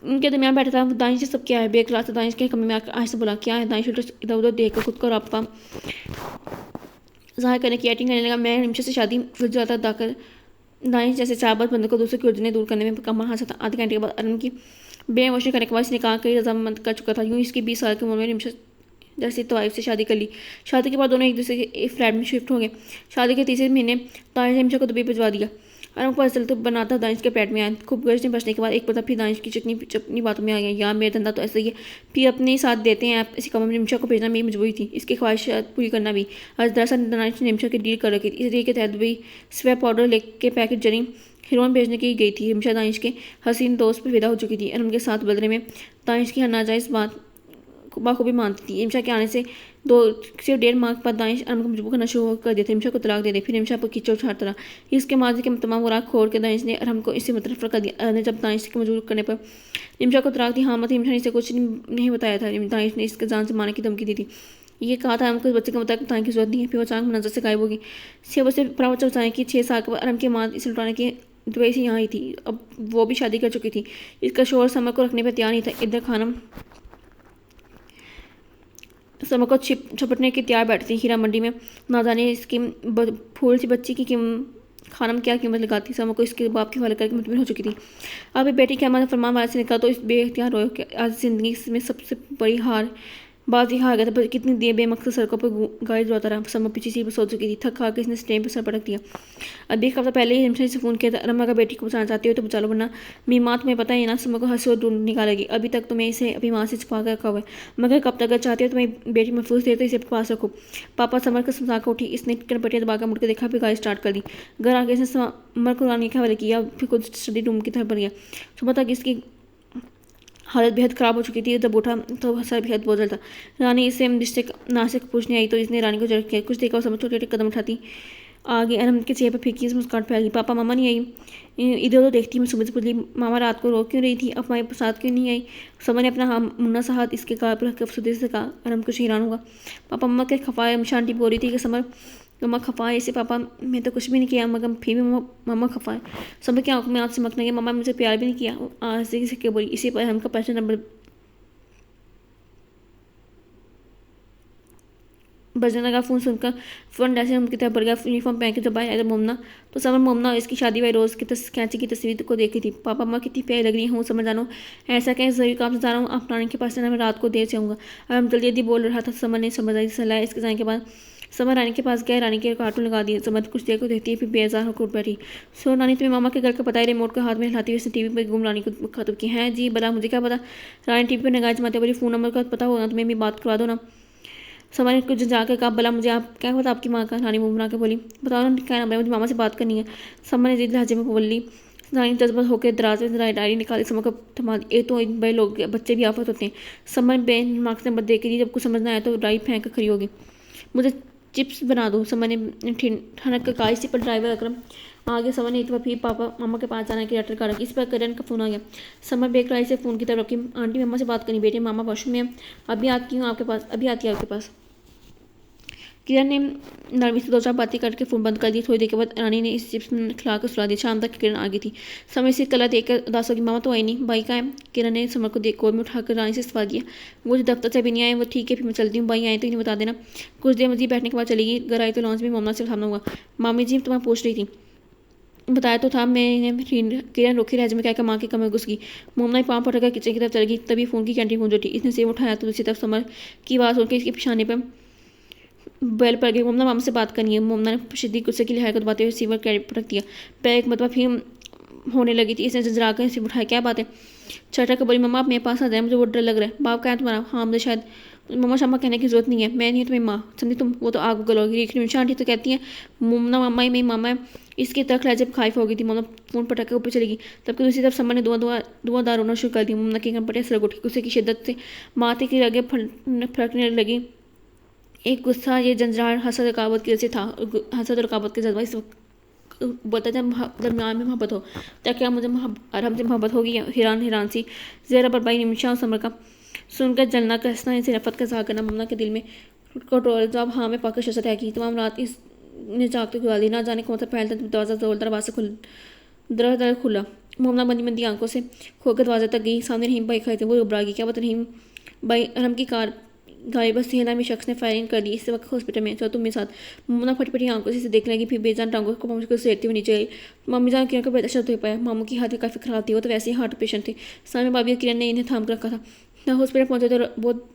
उनके दरमियान बैठा था। दानिश से सब क्या है, बेक रात दानिश के कमरे में आकर आहिस्ता बोला, क्या है? दानिश इधर उधर देख कर खुद को रापा जाहिर करने की एक्टिंग करने लगा। मैं निमशा से शादी ज़्यादा दाकर दानिश जैसे 4 बार बंदर को दूसरे की उलझने दूर करने में कमर हासिल था। आधे घंटे के बाद अरम की बेहोशी करने के बाद इसने कहा कि रजामंद कर चुका था। यूँ इसकी 20 साल की उम्र में निमशा जैसे तवाइफ से शादी कर ली। शादी के बाद दोनों एक दूसरे के फ्लैट में शिफ्ट हो गए। शादी के तीसरे महीने दानिश ने निमशा को दुबई भिजवा दिया। अरम को असल तो बनाता दानिश के पेट में आया। खूब गर्ज बचने के बाद एक पता फिर दानिश की चपनी बातों में आ गया। यार मेरा धंधा तो ऐसा ही है, फिर अपने साथ देते हैं। आप इसी कमरे में निमशा को भेजना मेरी मजबूरी थी, इसकी ख्वाहिशात पूरी करना भी। आज दरअसल दानिश ने निमशा की डील कर रखी थी। इस डील के तहत दुबई स्वे पाउडर लेके पैकेट जरी हीरोइन भेजने की गई थी। निमशा दानिश के हसीन दोस्त पर विदा हो चुकी थी। अरम के साथ बदले में दानिश की हर नाजायज़ बात बाखूबी मानती थी। निमशा के आने से 1.5 माह बाद दानिश अरम को मजबूर करना शुरू कर दिया था। निमशा को तलाक दे दे, फिर निमशा पर कीचड़ उछालता रहा। इसके माजी के तमाम राग खोल के दानिश ने अरम को इससे मुतरफ़ कर दिया। ने जब दानिश के मजबूर करने पर निमशा को तलाक दी, हाँ मत निमशा ने इसे कुछ नहीं बताया था। दानिश ने इसके जान से मारने की धमकी दी थी। ये कहा था अरम को इस बच्चे के मुताबिक बताने की जरूरत नहीं है। फिर वो अचानक नजर से गायब होगी। सेवा से परामर्श बताया कि 6 साल के बाद अरम की माँ इसे लुटाने की दुबई से यहाँ आई थी। अब वो भी शादी कर चुकी थी। इसका शोहर समर को रखने पर तैयार नहीं था। इधर खानम समर को छपटने की तैयार बैठी थी। हीरा मंडी में ना जाने इसकी फूल सी बच्ची की खानम क्या कीमत लगाती। समर को इसके बाप के हवाले करके मुतमिन हो चुकी थी। अभी बेटी के अमल फरमान वाले से निकला तो इस बेख्तियार रोए कि आज ज़िंदगी में सबसे बड़ी हार बाजी हार गया था। कितनी देर बेमकसद सड़कों पर गाड़ी दौड़ाता रहा। समर पीछे सीट पर सो चुकी थी। थक खा के इसने स्टेम पर सर पटक दिया। अब 1 हफ्ता पहले ही निमशा से फ़ोन किया था, अरम अगर बेटी को बचाना चाहती हो तो बचा लो, वरना मेरी माँ तुम्हें पता है ना समर को हंसी और ढूंढ निकालेगी। अभी तक तुम्हें इसे अपनी माँ से छुपा कर रखा हुआ है, मगर कब तक अगर चाहती हो तुम्हें बेटी महफूज दे तो इसे पास रखो। पापा समर को समझा कर उठी। इसने कनपटिया दबाकर मुड़ के देखा, फिर गाड़ी स्टार्ट कर दी। घर आके इसने समर को रानी के हवाले किया, फिर खुद स्टडी रूम की तरफ बढ़ गया। सुबह तक इसकी हालत बेहद ख़राब हो चुकी थी। जब उठा तो सर बेहद बोझल था। रानी इससे रिश्ते ना से पूछने आई तो इसने रानी को जड़ किया। कुछ देखा समझ छोटे छोटे कदम उठाती आगे अरम के चेहरे पर फीकी मुस्कुराहट फैल गई। पापा मामा नहीं आई। इधर उधर देखती मैं सुबह से पूछली, मामा रात को रो क्यों रही थी, अब हमारे साथ क्यों नहीं आई? समर ने अपना मुन्ना सा हाथ इसके गाल पर रखकर अफसुदे से कहा। अरम कुछ हैरान होगा। पापा मम्मा के खफा है। शांति बोल रही थी कि समर मम्मा खफा है। इसे पापा मैं तो कुछ भी नहीं किया, मगर फिर भी मम्मा खफा है। समर की आंखों में आंख चमकने लगी। मम्मा मुझे प्यार भी नहीं किया। आज से क्या बोली। इसी पर हमका पर्सन नंबर बजने लगा। फ़ोन सुनकर फ्रंट ऐसे रूम की तरफ बढ़ गया। यूनिफॉर्म पहन के जब बाहर आया मोमना तो समर मोमना और इसकी शादी वाली रोज़ की कैंची की तस्वीर को देखी थी। पापा माँ कितनी प्यारी लग रही हूँ, समझ जानो ऐसा क्या ज़रूरी काम से जा रहा हूँ, आप रानी के पास जाना, मैं रात को देर से आऊँगा। अब हम जल्दी जल्दी बोल रहा था। समर ने समझदारी से सलाह। इसके जाने के बाद समर रानी के पास गया। रानी के कार्टून लगा दिए। समर कुछ देर को देखती है, फिर बेजार होकर उठ बैठी। सो रानी तुम्हें मामा के घर का पता है। रिमोट को हाथ में हिलाती हुई उसने टीवी पर घूम रानी को खत्म की। है जी बता, मुझे क्या पता। रानी टीवी पर निगाह जमाते बोली, फ़ोन नंबर का पता होगा तुम्हें, भी बात करवा दो ना। समर ने कुछ जाकर कहा, भला मुझे आप क्या पता आपकी माँ का। रानी मुँह बना के बोली, बताओ ना क्या नंबर है, मुझे मामा से बात करनी है। समर ने जिद लहजे में बोली। रानी जज्बत होकर दराज से डायरी निकाली। समर को थमा दी। तो बड़े लोग बच्चे भी आफत होते हैं। समर बेन मार्क्स से नंबर दे के दी। जब कुछ समझना आया तो डायरी फेंक कर खड़ी होगी। मुझे चिप्स बना दो। समर ने ठनक कर कहा। इसी पर ड्राइवर अकरम आगे। समर ने एक बार फिर पापा मामा के पास जाने की लेटर का रखी। इस पर करण का फ़ोन आ गया। समर बेकरारी से फ़ोन की तरफ रखी। आंटी मम्मा से बात करनी। बेटे मामा वॉशरूम में अभी आती हूँ आपके पास, अभी आती है आपके पास। किरण ने नरमी से 2-4 बातें करके फ़ोन बंद कर दी। थोड़ी देर के बाद रानी ने इस चिप्स खिला कर सुला दी। शाम तक किरण आ गई थी। समय से कला देखकर उदास होगी। मामा तो आई नहीं, भाई कहाँ है? किरण ने समर को देख कोल में उठाकर रानी से सवाल किया। वो जो दफ्तर से भी नहीं आए। वो ठीक है, फिर मैं चलती हूँ, भाई आए तो इन्हें बता देना। कुछ देर मजीद बैठने के बाद चलेगी। घर आई तो लॉन्च में मामला से सामना हुआ। मामी जी तुम्हें पूछ रही थी। बताया तो था मैंने। किरण रुखी रह में क्या माँ के कमरे घुस गई। मोमना पाँव पटक किचन की तरफ चल गई। तभी फ़ोन की कैंटीन पहुंच उठी। इसने सेब उठाया तो दूसरी तरफ समर की आवाज़ सुनकर इसके पिछाने पर बैल पड़ गई। मोमना मामा से बात करनी है। मोमना ने शिद्दत गुस्से की लिहाज को दबाते हुए रिसीवर कैरेट पटक दिया। पैर एक मतलब फिर होने लगी थी। इसने जजरा कर रिसीवर उठाया। क्या बात है? चटा कर बोली, मम्मा आप मेरे पास आ जाए, मुझे वो डर लग रहा है। बाप का है तुम्हारा? हाँ मुझे शायद। मम्मा शामा कहने की जरूरत नहीं है, मैं नहीं तुम्हें माँ समझी तुम, वो तो आग उगल होगी। रिक्शा आंटी तो कहती है मोमना मामा ही मेरी मामा है। इसकी तक लहजे खाइफ हो गई थी। मोमना फ़ोन पटक के ऊपर चली गई। तब दूसरी तरफ समर ने धुआंधार रोना शुरू कर दी। मोमना की कनपटियाँ सरक उठी। गुस्से की शिद्दत से माथे की रगें फड़कने लगी। एक गुस्सा ये जंजरार हसद रकावत की वजह से था। हसद रकावत के जज्बा इस वक्त बोलता जब दरमियान में मोहब्बत हो तो क्या मुझे हमसे मोहब्बत होगी? हैरान सी ज़ेरा बरबाई निमिशा और समर का सुनकर जलना, कसना, इनसे नफरत का इज़हार करना मोमना के दिल में कंट्रोल जब हाँ में पाकर शशा तय की तमाम रात इस ने जागते खुला दी ना जाने कौन सा पहले दरवाज़ा जोरदार आवाज़ से दरवाज़ा खुला। मोमना मंदी मंदी आंखों से खोकर दरवाजे तक गई। सामने रहीम भाई खड़े थे। वो घबरा गई। क्या पता रहीम भाई अरम की कार गाड़ी बस से नामी शख्स ने फायरिंग कर दी। इस वक्त हॉस्पिटल में चलो तुम मेरे साथ। मोमना फटफटी आंखों से देखने लगी। फिर बेजान टांगों को मम्मी को सेरती हुई नीचे आई। मम्मी जान किरण को बेहतर शब्द हो पाया। मामू की हालत काफ़ी खराब थी। वो तो वैसे ही हार्ट पेशेंट थे। सामने भाभी और किरण ने इन्हें थाम कर रखा था। ना हॉस्पिटल पहुंचे तो बहुत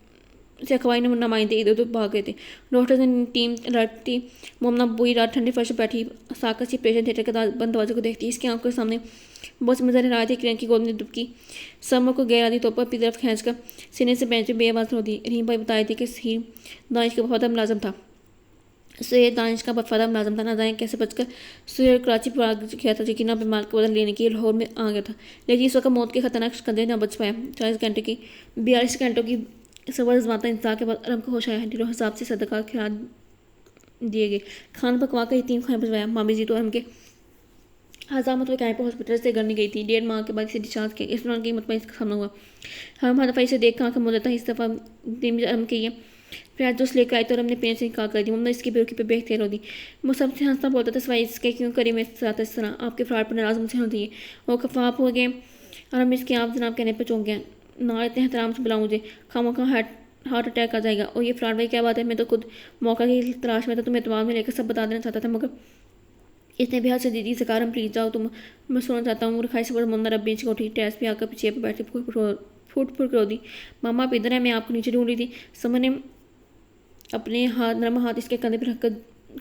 से अखबारी नुमाइंदे इधर उधर भाग गए थे। डॉक्टर ने टीम अलर्ट थी। मोमना पूरी रात ठंडी फर्श पर बैठी साकर सी पेशेंट थिएटर के बंद दरवाजे को देखती। इसकी आंखों के सामने बहुत नजर आ रही थी। किरण की गोद में डुबकी समर को गैर आदि तौर पर अपनी तरफ खींचकर सीने से बेंच पर बेआवाज रो दी। रहीम भाई बताई थी कि सही दानिश का वफादार मुलाजम था। सुहेल दानिश का वफादार मुलाजम था। ना जाने कैसे बचकर सुहेल कराची भाग गया था। यकीन बीमार को बदल लेने के लिए लाहौर में आ गया था। लेकिन इस वक्त मौत के खतरनाक कंधे न बच पाया। 42 घंटों की सबर जमाता इंतजार के बाद अरम को होश आया। ढिलो हिसाब से सदका खिला दिए गए। खाना पकवा कर यतीम खाने भिजवाया। मामी जी तो अरम के हजामत में कैंप हॉस्पिटल से घर नहीं गई थी। 1.5 माह के बाद इसे डिस्चार्ज किया। इस दौरान की मतमाई का सामना हुआ। हम हदफाई से देख कहाँ का मुझे था। इस दफ़ा अरम के ये फिर दोस्त लेकर आई तो हमने पेन से कहा कर दी। मम्मा इसकी बेरुखी पे बेहतर रो दी। वो सबसे हंसता बोलता था सवाई इसके क्यों करी मेरे साथ इस तरह। आपके फ्रॉड पर नाराज मुझसे होती है। वो खफाफ हो गए और हम इसके आप जनाब कहने पर चौंक गए। ना इतने एहतराम से बुलाऊँ मुझे खामों का हार्ट अटैक आ जाएगा। और ये फ्रॉड भाई क्या बात है। मैं तो खुद मौका की तलाश में था। तुम्हें एतमाद में लेकर सब बता देना चाहता था मगर इसने बेहद से दीदी से कहा हम प्लीज जाओ तुम मैं सोना चाहता हूँ। खाई से बड़ा मंदा रब बेच को उठी टेस्ट पे आकर पीछे पर बैठ फूट फूट कर दी। मामा आप इधर है मैं आपको नीचे ढूंढ रही थी। समर ने अपने नरम हाथ इसके कंधे पर रखकर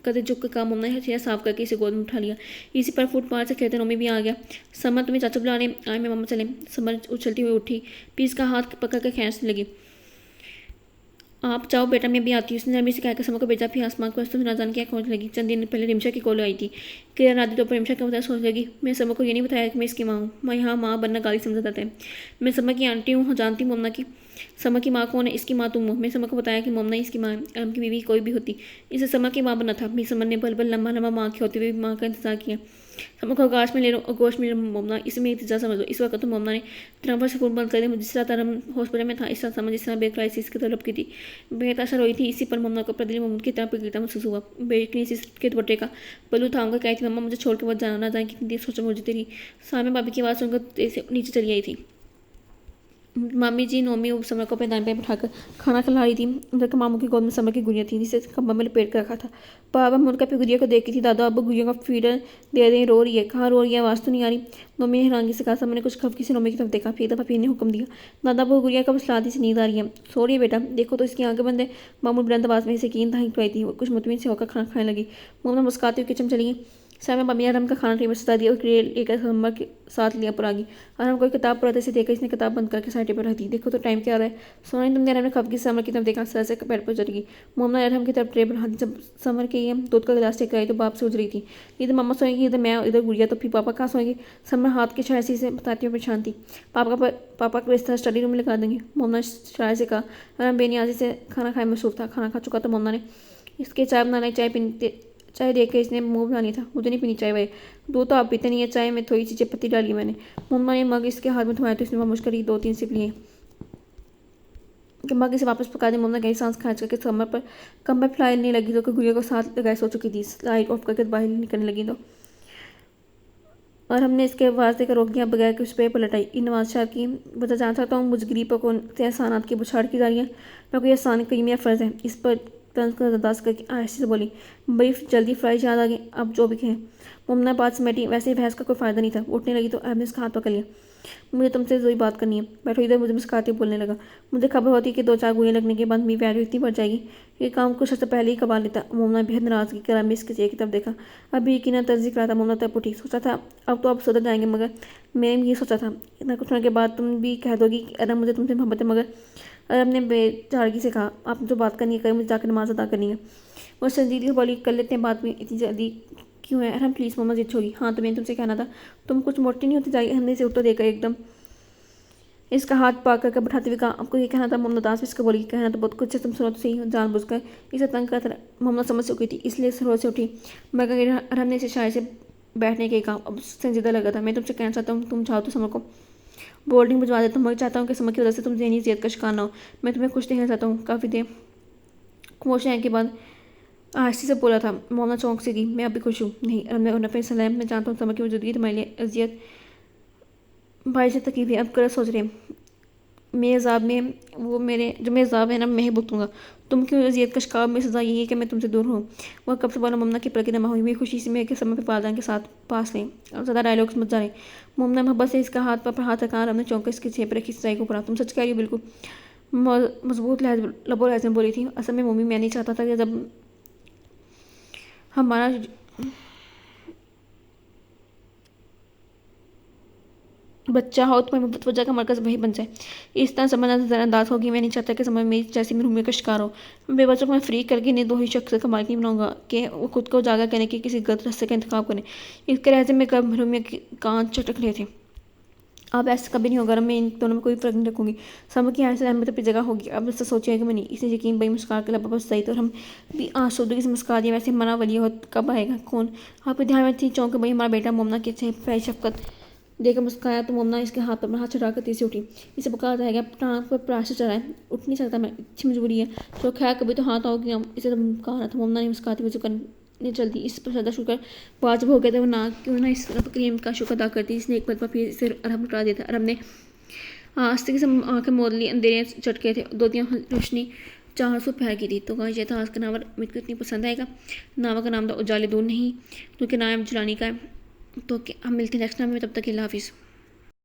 कदे झुक कर काम होना है चेहरा साफ करके इसे गोद में उठा लिया। इसी पर फुटपाथ से खेलते नोमी भी आ गया। समर तुम्हें चाचा बुलाने आए मैं मामा चले। समर उछलती हुई उठी पीस का हाथ पकड़ कर खींचने लगी। आप जाओ बेटा मैं भी आती हूँ। उसने नरमी से कहकर समर को भेजा। फिर आसमान को ना जान क्या खोज लगी। चंद दिन पहले रिमशा की कॉल आई थी। किरण आदि तो पर रिमशा का बताया सोच लगी। मैं समर को ये नहीं बताया कि मैं इसकी माँ हूँ। मैं यहाँ माँ बनना गाली समझा जाता है। मैं समर की आंटी हूँ जानती हूँ मोमना की। समर की माँ कौन है। इसकी माँ तुम हो। मैं समर को बताया कि मोमना इसकी माँ है। अरम की बीवी कोई भी होती इसे समर की माँ बनना था। मैं समर ने बल बल लम्बा लम्बा माँ की होते हुए माँ का इंतजार किया। समर को आकाश में ले लो गोश में मोमना इसमें इंतजार समझ लो। इस वक्त तो मोमना ने तरह से फोन बंद कर दिया। जिस रात अरम हॉस्पिटल में था इस रात समझ जिस तरह बेक्राइसिस की तलब की थी बेहद असर हुई थी। इसी पर मोमना को प्रतिदिन मोमन की तरह प्रकृता महसूस हुआ। बेटनी के दुपट्टे का पल्लू थाम कर कहती थी मम्मा मुझे छोड़ के बहुत जाना ना जाए कितनी देर सोचा मुझे तेरी सामने भाभी की आवाज़ सुनकर नीचे चली आई थी। मामी जी नोमी समर को पैदान पे बिठाकर खाना खिला रही थी। उधर मामू की गोद में समर की गुड़िया थी जिसे कम्बल में लपेट कर रखा था। बाबा मुड़कर फिर गुड़िया को देखी थी। दादा अब गुड़िया का फीडर दे रही रो रही है। कहाँ रो रही है आवाज़ तो नहीं आ रही। नोमी ने हैरानगी से कहा। समर ने कुछ खफकी से नोमी की तरफ देखा। फिर दफ़ा फिर ने हुक्म दिया दादा वो गुड़िया का बसलाती से नींद आ रही है। सो रही है बेटा देखो तो इसकी आंखें बंद है। मामू बुलंद आवाज़ में इसे कीन दाही खुआई थी। कुछ मुतमिन से होकर खाना खाने लगी। मोमना मुस्कुराती हुई किचन चली गई। सामने मम्मी आराम का खाना टेबल सजा दिया और एक समर के साथ लिया पर आ गई। आराम कोई किताब पढ़ते से देखकर इसने किताब बंद करके साइड पर रख दी। देखो तो टाइम क्या आ रहा है। सोना ने तुमने आराम ने खपकी समर की तरफ देखा सर से पैर पर चढ़ गई। मोमना आराम की तरफ टेबल हाथ जब समर के ये दूध का गिलास टेक आई तो बाप से उज रही थी। इधर मम्मा सोएंगी इधर मैं इधर गुड़िया तो फिर पापा कहाँ सोएंगे। समर हाथ की छाया से बताती हुई परेशान थी। पापा को इस तरह स्टडी रूम में लगा देंगे। मोमना शाय से कहा। आराम बेनियाजी से खाना खाए मसरूफ था। खाना खा चुका था। मोमना ने इसके चाय बनाने चाय देख के इसने मुँह बना लिया था। मुझे नहीं पीनी चाय भाई दूध तो आप पीते नहीं है। चाय में थोड़ी सी चपत्ती डाली मैंने। मम्मा ने मग इसके हाथ में थमाया तो इसने खामोश करी 2-3 सिप लिए कि मग इसे वापस पका दे। मम्मा गई सांस खींच करके समर पर कमर फैलाने लगी तो गुड़िया को साथ लगाए सो चुकी थी। लाइट ऑफ करके बाहर निकलने लगी तो और हमने इसके आवाज़ देकर रोक दिया बगैर कि उस पर पलटाई। इन नवाज शाह की वजह जान सकता हूँ मुझ गरीब को एहसानात की बुछाड़ की जा रही है। मैं कोई एहसान कहीं मेरा फ़र्ज़ है। इस पर तंज को अरदास करके आहिस्ते से बोली बड़ी जल्दी फ्राइज याद आ गई अब जो भी कहें। मुमना बात समेटी। वैसे ही बहस का कोई फ़ायदा नहीं था। उठने लगी तो अहमद इसका हाथ पकड़ लिया। मुझे तुमसे वही बात करनी है। बैठो इधर। मुझे मुस्कुराते बोलने लगा। मुझे खबर होती कि 2-4 गोलियां लगने के बाद मेरी वैल्यू इतनी बढ़ जाएगी ये काम कुछ अर्सा पहले ही कमा लेता। मुमना बेहद नाराज़गी करा मिस के चेहरे की तरफ देखा। अभी यकीन तर्जी करा था। मुमना तब उठी। सोचा था अब तो आप सुधर जाएंगे मगर मैंने ये सोचा था इतना कुछ होने के बाद तुम भी कह दोगी कि अरे मुझे तुमसे मोहब्बत है मगर अरब ने बेचारगी से कहा आप जो बात करनी है करें मुझे जाकर नमाज अदा करनी है। वो संजीदगी बोली कर लेते हैं बात में इतनी जल्दी क्यों है। अरम प्लीज़ मम्मा जिद होगी। हाँ तो मैंने तुमसे कहना था तुम कुछ मोटी नहीं होती जाएगी। हमने से उठो देकर एकदम इसका हाथ पाक करके बैठाते हुए कहा आपको ये कहना था। मम्मा दास इसको बोली कहना तो बहुत कुछ है तुम सुनो तो सही जान बुझ कर इसे तंग करता। मम्मा समझ चुकी थी इसलिए सरोर से उठी। मगर अरम ने इसे शायद से बैठने के कहा। अब संजीदा लगा था। मैं तुमसे कहना चाहता हूँ तुम चाहो तो समर को बोर्डिंग भिजवा देता हूँ। मैं चाहता हूँ कि समर की वजह से तुम जहनी सेहत का शिकार ना हो। मैं तुम्हें खुश देखना चाहता हूँ। काफ़ी देर खामोश रहने के बाद आहिस्ते से बोला था। मोमना चौंक से गई। मैं अभी खुश हूँ। नहीं, अरब ने फैसला है। मैं जानता हूँ समय की मौजूदगी तुम्हारे लिए अजियत भाई से तकलीफ है। अब गलत सोच रहे हैं। मेरे अजाब में वो मेरे जो मेरे अजाब है ना, मैं ही भुगतूंगा। तुम क्यों अजियत का शिकार? मेरी सज़ा यही है कि मैं तुमसे दूर हूँ। वह कब से बोला ममना की पलकें नमा हुई। मेरी खुशी से मैं के समय पर पालदान के साथ पास लें। अब ज़्यादा डायलॉग्स मत जा रहे। ममना मोहब्बत से इसका हाथ पर हाथ रखा। हमने चौंक इसके छेप रखी सच्चाई को पढ़ा। तुम सच कह रही हो? बिल्कुल। मजबूत लबो लहज़ में बोली थी। असल में मम्मी, मैं नहीं चाहता था कि जब हमारा बच्चा हो तो मैं वजह का मरकज़ वही बन जाए। इस तरह समझना नज़रअंदाज होगी। मैं नहीं चाहता कि समय मेरी जैसी महरूमियत का शिकार हो। मैं बच्चों को मैं फ्री करके इन्हें दो ही शख्स का मालिक नहीं बनाऊंगा कि वो खुद को उजागर करने के किसी गलत रास्ते का इंतखाब करें। इसके लहजे में कब महरूमियत की कान चटक रहे थे। अब ऐसा कभी नहीं होगा। मैं इन दोनों में कोई फ़र्क नहीं रखूंगी। समय की ऐसे अहमियत अपनी जगह होगी। अब इससे सोचिए कि मैं नहीं। इसे यकीन बई मुस्कान के लबों पर सही तो हम भी आसूदगी से मुस्का दिया। वैसे मना वली हो कब आएगा? कौन? आपके ध्यान में थी चौंक भाई हमारा बेटा मोमना की फैज शफकत देखकर मुस्काया तो मोमना इसके हाथ पर हाथ चढ़ाकर तेजी से उठी। इसे बुखार जाएगा। टांग पर प्राश चढ़ाए। उठ नहीं सकता मैं, अच्छी मजबूरी है। तो खैर कभी तो हाथ आओगी। इसे तो कहा था। मोमना ने मुस्काती हुई करने चलती। इस पर सदा शुक्र वाजिब हो गया था। वो ना क्यों ना इस करीम का शुक्र अदा करती। इसने एक बार फिर इसे अरब लुटा दिया था। अरब ने आस्ते से आंखें मोड़ ली। अंधेरे चटके थे। दो तीन रोशनी 400 पैर की थी। तो कहा यह था आज का नावल मुझको इतनी पसंद आएगा। नावल का नाम था उजाले दूर नहीं, क्योंकि नाम जलानी का है। तो हम मिलते हैं नेक्स्ट टाइम में। तब तक अल्लाह हाफिज़।